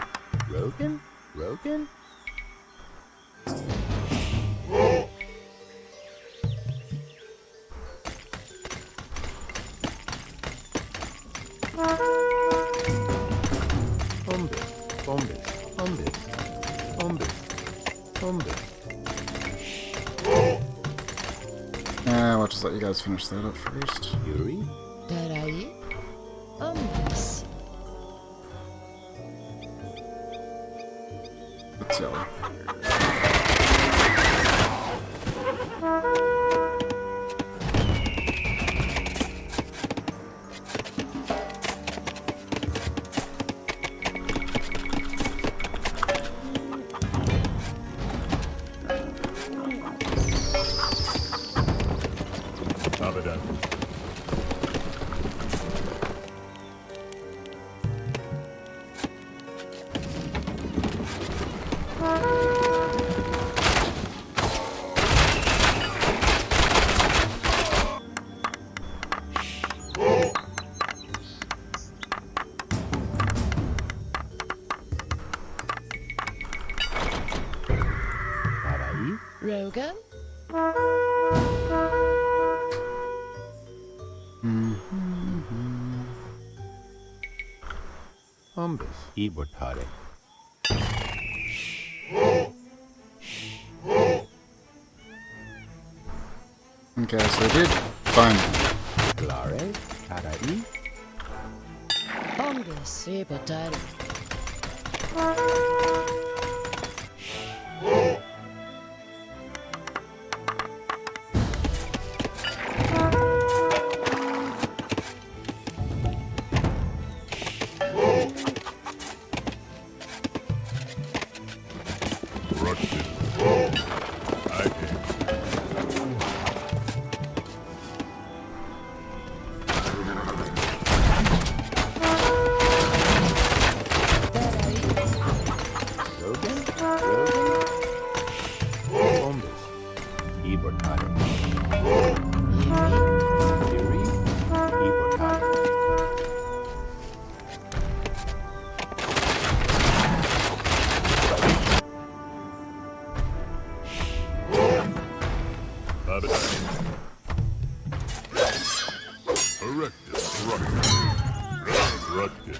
Rogan? Rogan? Bombis. Bombis. Bombis. Bombis. Bombis. I'll just let you guys finish that up first. Yuri? Tarai. Ombis. That's silly. Abadan. Tarai? Rogan? Bombis. Ibertare. Okay, so I did find Clare? Tarai? Ombis. Ibertare. Corrupted. I came. Rogan? Rogan? Bombis. Ibertare. Yuri? Ibertare. Abadan. Erected. Corrupted.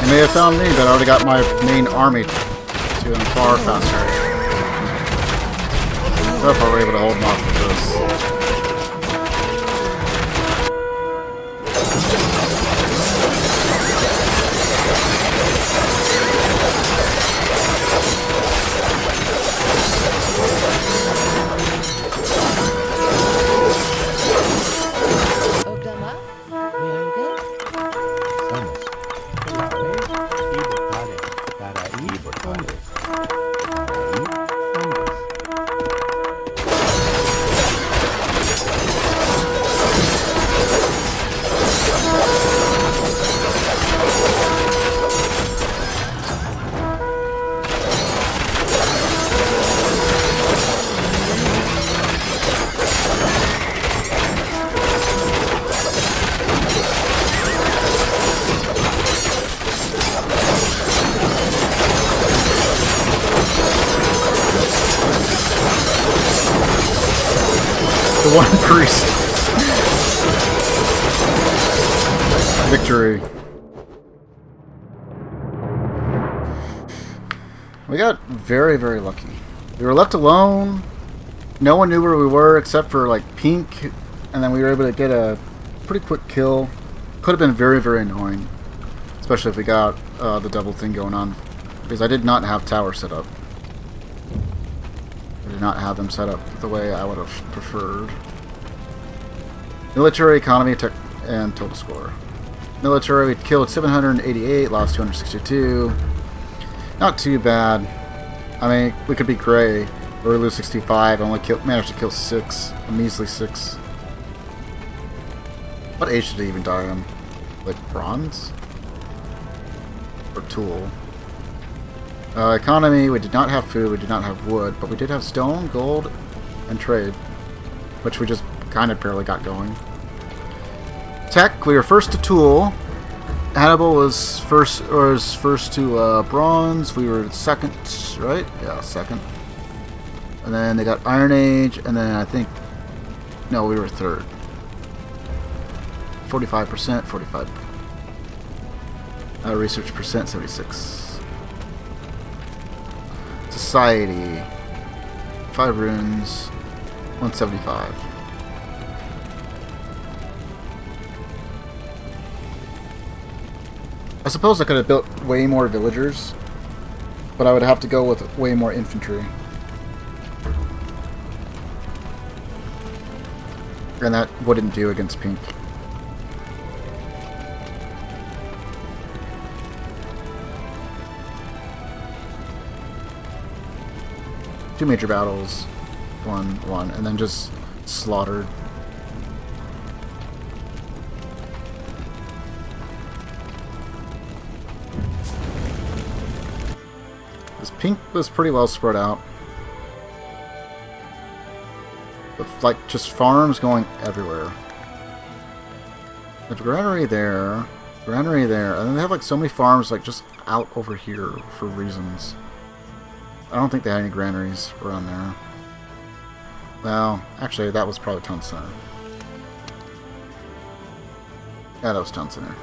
You may have found me, but I already got my main army to him far faster. So far we're able to hold him off with this. Ogdama? Rogan? Bombis. Clare? Ibertare. Tarai? Ibertare. Tarai? Bombis. The one priest. Victory. We got very, very lucky. We were left alone. No one knew where we were except for like Pink, and then we were able to get a pretty quick kill. Could have been very, very annoying, especially if we got the double thing going on, because I did not have towers set up. I did not have them set up the way I would have preferred. Military, economy, tech, and total score. Military, we killed 788, lost 262. Not too bad. I mean, we could be Gray, or we lose 65. I only managed to kill 6, a measly 6. What age did he even die in? Like bronze? Or tool? Economy, we did not have food, we did not have wood, but we did have stone, gold, and trade, which we just kind of barely got going. Tech, we were first to tool. Hannibal was first to bronze. We were second, right? Yeah, second. And then they got Iron Age, and then I think no, we were third. 45%, 45. Research percent, 76. Society, 5 runes, 175. I suppose I could have built way more villagers, but I would have to go with way more infantry. And that wouldn't do against Pink. Two major battles, one, and then just slaughtered. This Pink was pretty well spread out. With, like, just farms going everywhere. There's granary there, and then they have, like, so many farms, like, just out over here for reasons. I don't think they had any granaries around there. Well, actually, that was probably Town Center. Yeah, that was Town Center.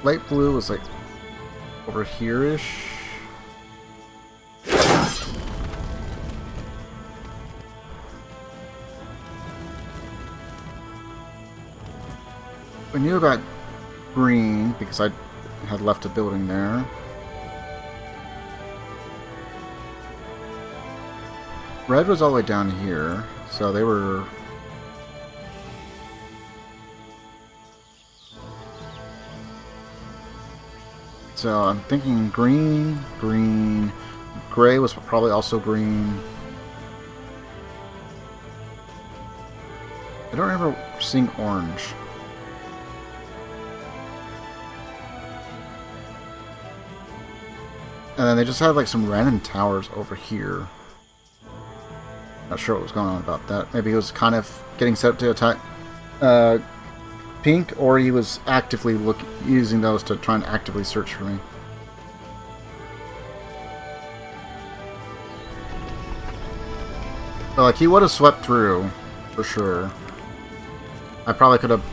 Light blue was, like, over here-ish. We knew about green because I had left a building there. Red was all the way down here, so they were... So I'm thinking green, green, gray was probably also green. I don't remember seeing orange. And then they just had like some random towers over here. Not sure what was going on about that. Maybe he was kind of getting set up to attack Pink, or he was actively using those to try and actively search for me. But like he would have swept through, for sure. I probably could have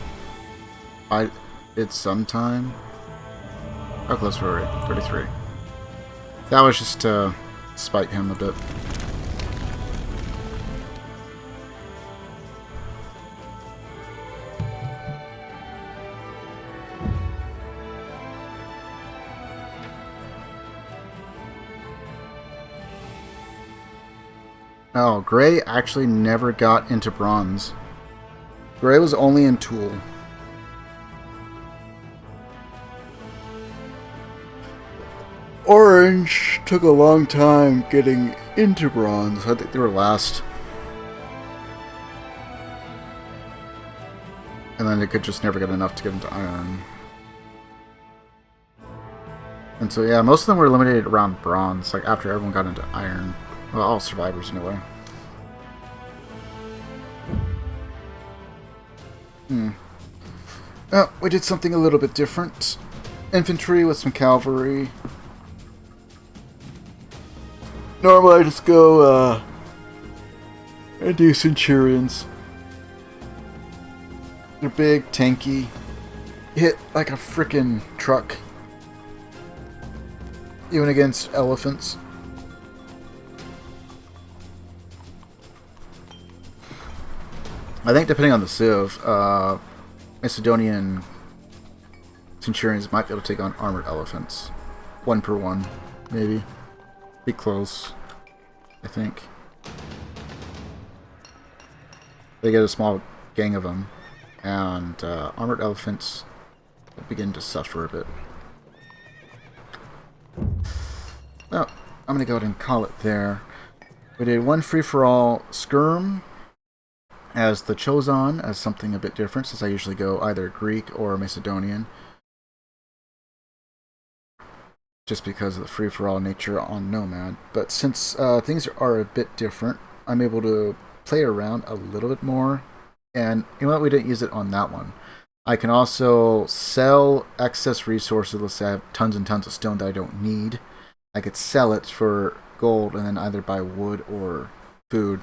I did sometime. How close were we? 33. That was just to spite him a bit. Oh, Gray actually never got into bronze. Gray was only in tool. Orange took a long time getting into bronze. I think they were last. And then they could just never get enough to get into iron. And so yeah, most of them were eliminated around bronze, like after everyone got into iron. Well, all survivors anyway. Oh, we did something a little bit different. Infantry with some cavalry. Normally I just go and do centurions. They're big, tanky. hit like a frickin' truck. Even against elephants. I think depending on the civ, Macedonian centurions might be able to take on armored elephants. 1 per 1, maybe. Be close, I think. They get a small gang of them, and armored elephants will begin to suffer a bit. Well, I'm going to go ahead and call it there. We did one free-for-all skirm as the Chozon, as something a bit different, since I usually go either Greek or Macedonian. Just because of the free-for-all nature on Nomad. But since things are a bit different, I'm able to play around a little bit more. And you know what? We didn't use it on that one. I can also sell excess resources. Let's say I have tons and tons of stone that I don't need. I could sell it for gold and then either buy wood or food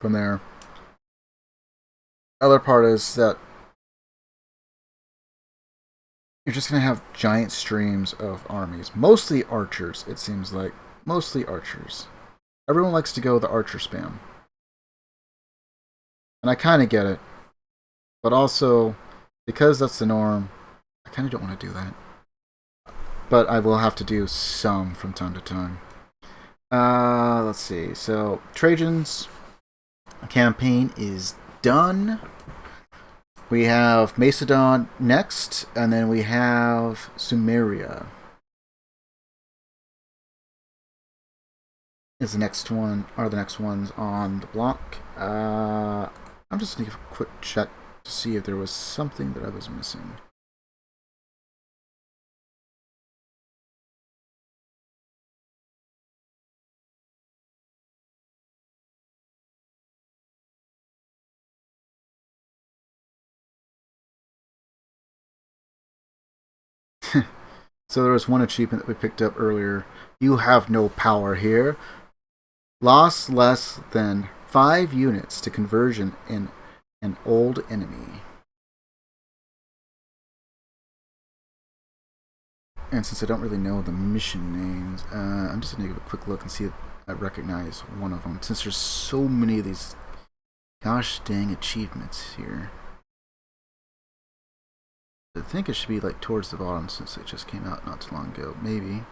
from there. Other part is that you're just going to have giant streams of armies. Mostly archers, it seems like. Mostly archers. Everyone likes to go the archer spam. And I kind of get it. But also, because that's the norm, I kind of don't want to do that. But I will have to do some from time to time. Let's see. So, Trajan's campaign is done. We have Macedon next, and then we have Sumeria. Is the next one, are the next ones on the block. I'm just going to give a quick check to see if there was something that I was missing. So there was one achievement that we picked up earlier. You have no power here. Lost less than 5 units to conversion in an old enemy. And since I don't really know the mission names, I'm just going to give a quick look and see if I recognize one of them. Since there's so many of these gosh dang achievements here. I think it should be like towards the bottom since it just came out not too long ago. Maybe.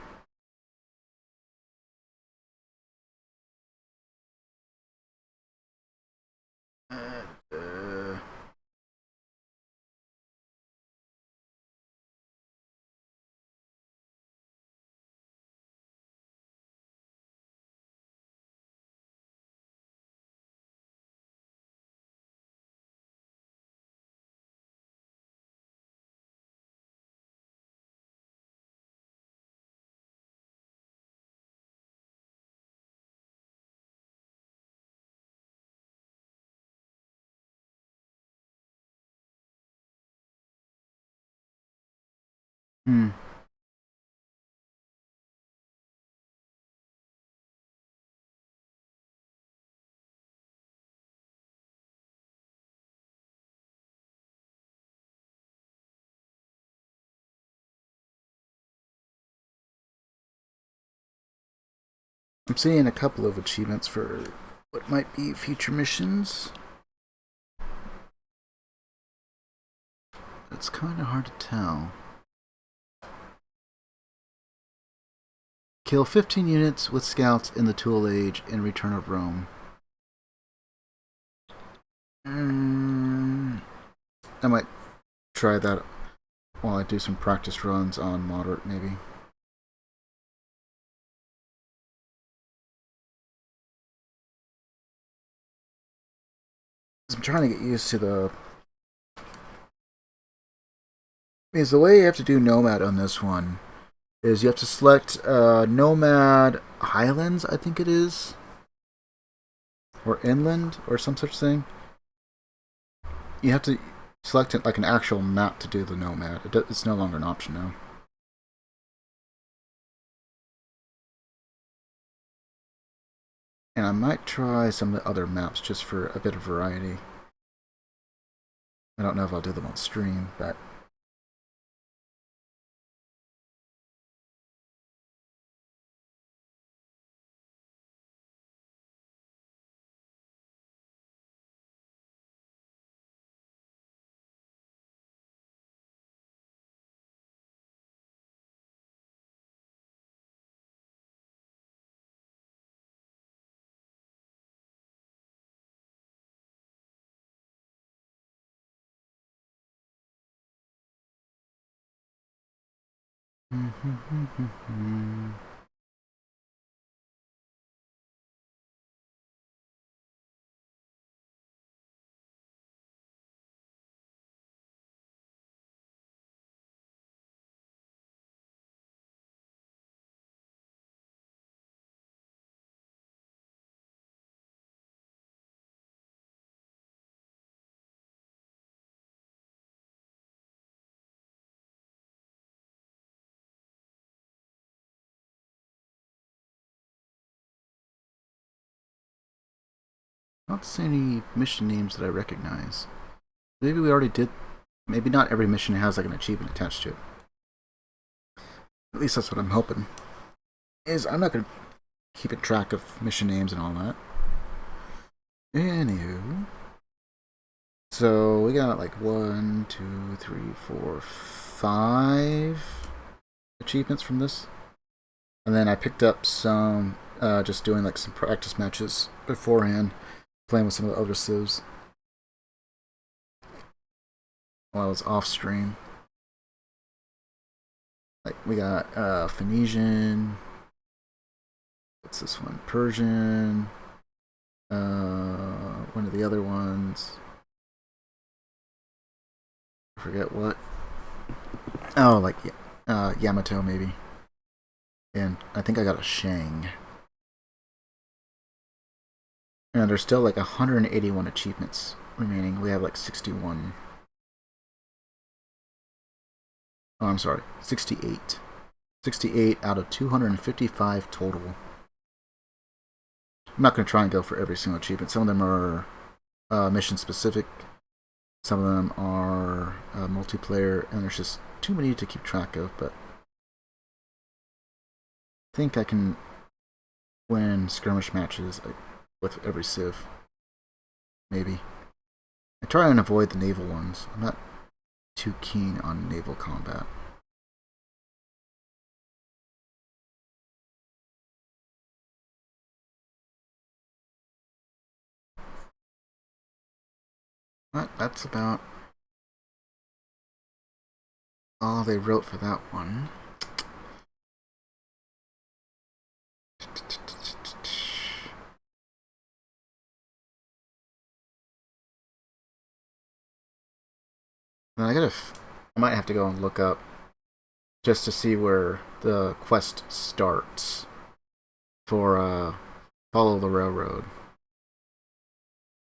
Hmm. I'm seeing a couple of achievements for what might be future missions. It's kind of hard to tell. Kill 15 units with scouts in the Tool Age in Return of Rome. I might try that while I do some practice runs on moderate, maybe. I'm trying to get used to the... Because the way you have to do Nomad on this one is you have to select Nomad Highlands, I think it is. Or Inland, or some such thing. You have to select it like an actual map to do the Nomad. It's no longer an option now. And I might try some of the other maps just for a bit of variety. I don't know if I'll do them on stream, but Not seeing any mission names that I recognize. Maybe we already did. Maybe not every mission has like an achievement attached to it. At least that's what I'm hoping. I'm not gonna keep track of mission names and all that. Anywho, so we got like 1, 2, 3, 4, 5 achievements from this, and then I picked up some just doing like some practice matches beforehand, playing with some of the other civs while I was off stream. Like we got Phoenician. What's this one? Persian. One of the other ones. I forget what. Oh, like Yamato maybe. And I think I got a Shang. And there's still like 181 achievements remaining. We have like 61. Oh, I'm sorry. 68. 68 out of 255 total. I'm not going to try and go for every single achievement. Some of them are mission specific. Some of them are multiplayer, and there's just too many to keep track of, but I think I can win skirmish matches with every civ. Maybe. I try and avoid the naval ones. I'm not too keen on naval combat. But that's about all they wrote for that one. I might have to go and look up just to see where the quest starts for Follow the Railroad.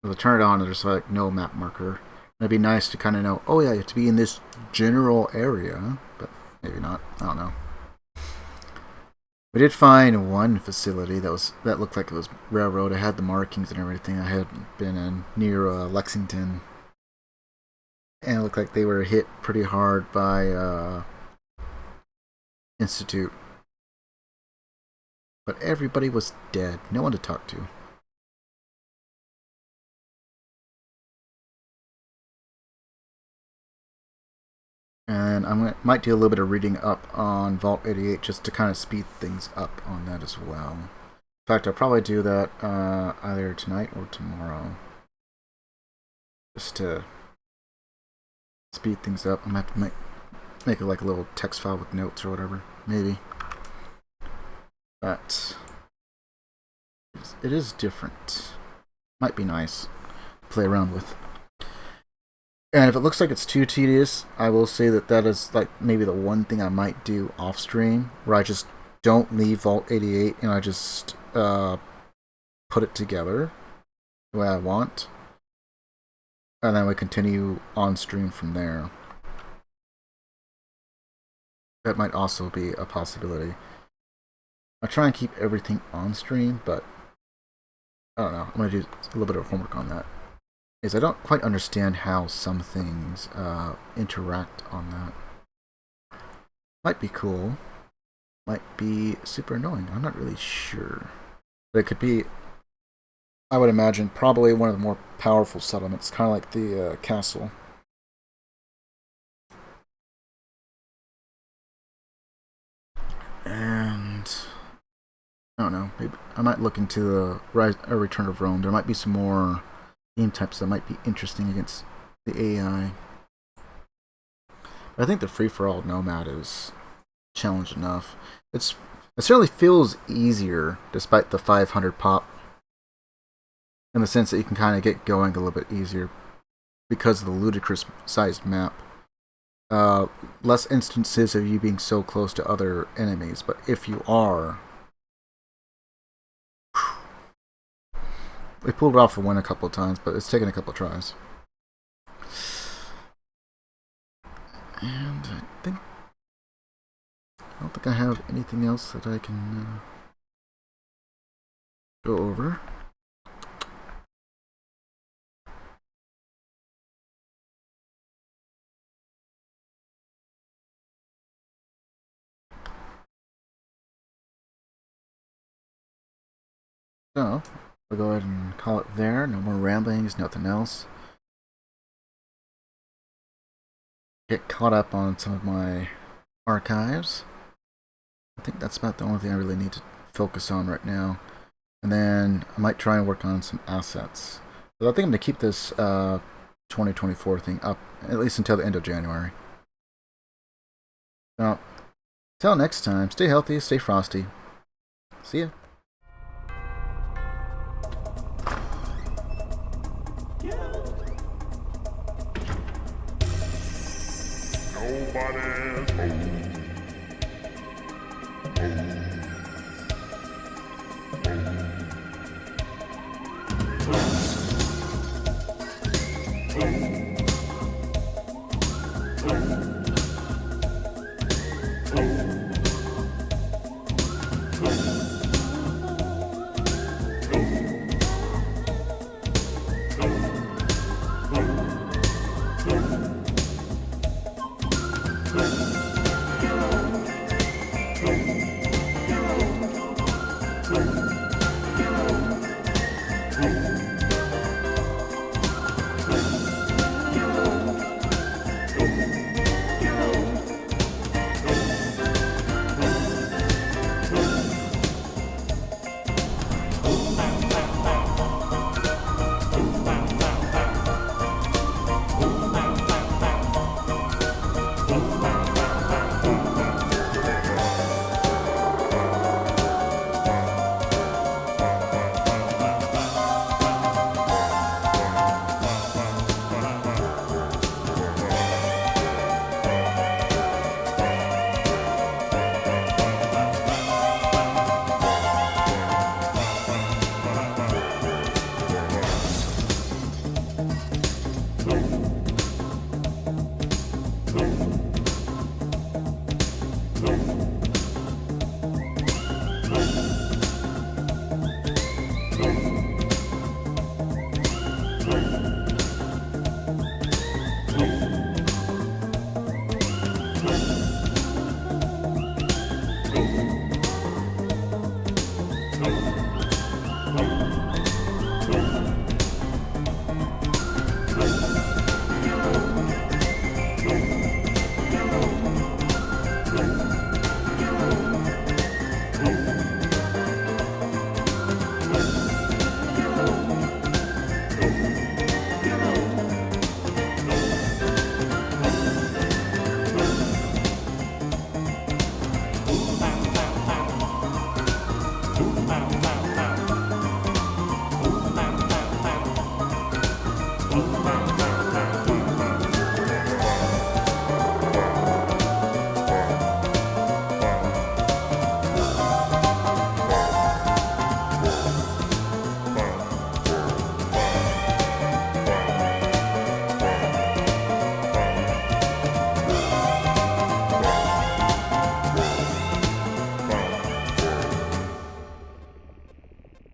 If I turn it on, there's like no map marker. It'd be nice to kind of know, oh yeah, you have to be in this general area, but maybe not. I don't know. We did find one facility that looked like it was railroad. It had the markings and everything. I had been in near Lexington, and it looked like they were hit pretty hard by Institute. But everybody was dead. No one to talk to. And might do a little bit of reading up on Vault 88 just to kind of speed things up on that as well. In fact, I'll probably do that either tonight or tomorrow. Just to speed things up. I'm going to have to make it like a little text file with notes or whatever. Maybe. But it is different. Might be nice to play around with. And if it looks like it's too tedious, I will say that is like maybe the one thing I might do off stream, where I just don't leave Vault 88 and I just put it together the way I want, and then we continue on stream from there. That might also be a possibility. I try and keep everything on stream, but I don't know. I'm gonna do a little bit of homework on that. I don't quite understand how some things interact on that. Might be cool. Might be super annoying. I'm not really sure. But it could be, I would imagine, probably one of the more powerful settlements. Kind of like the castle. And I don't know. Maybe I might look into a Return of Rome. There might be some more game types that might be interesting against the AI. But I think the free-for-all Nomad is challenge enough. It certainly feels easier despite the 500 pop, in the sense that you can kind of get going a little bit easier because of the ludicrous sized map. Less instances of you being so close to other enemies, but if you are, we pulled it off for one a couple of times, but it's taken a couple of tries. And I don't think I have anything else that I can go over. So, we'll go ahead and call it there. No more ramblings, nothing else. Get caught up on some of my archives. I think that's about the only thing I really need to focus on right now. And then I might try and work on some assets. So I think I'm going to keep this 2024 thing up, at least until the end of January. So, till next time, stay healthy, stay frosty. See ya. Nobody's home.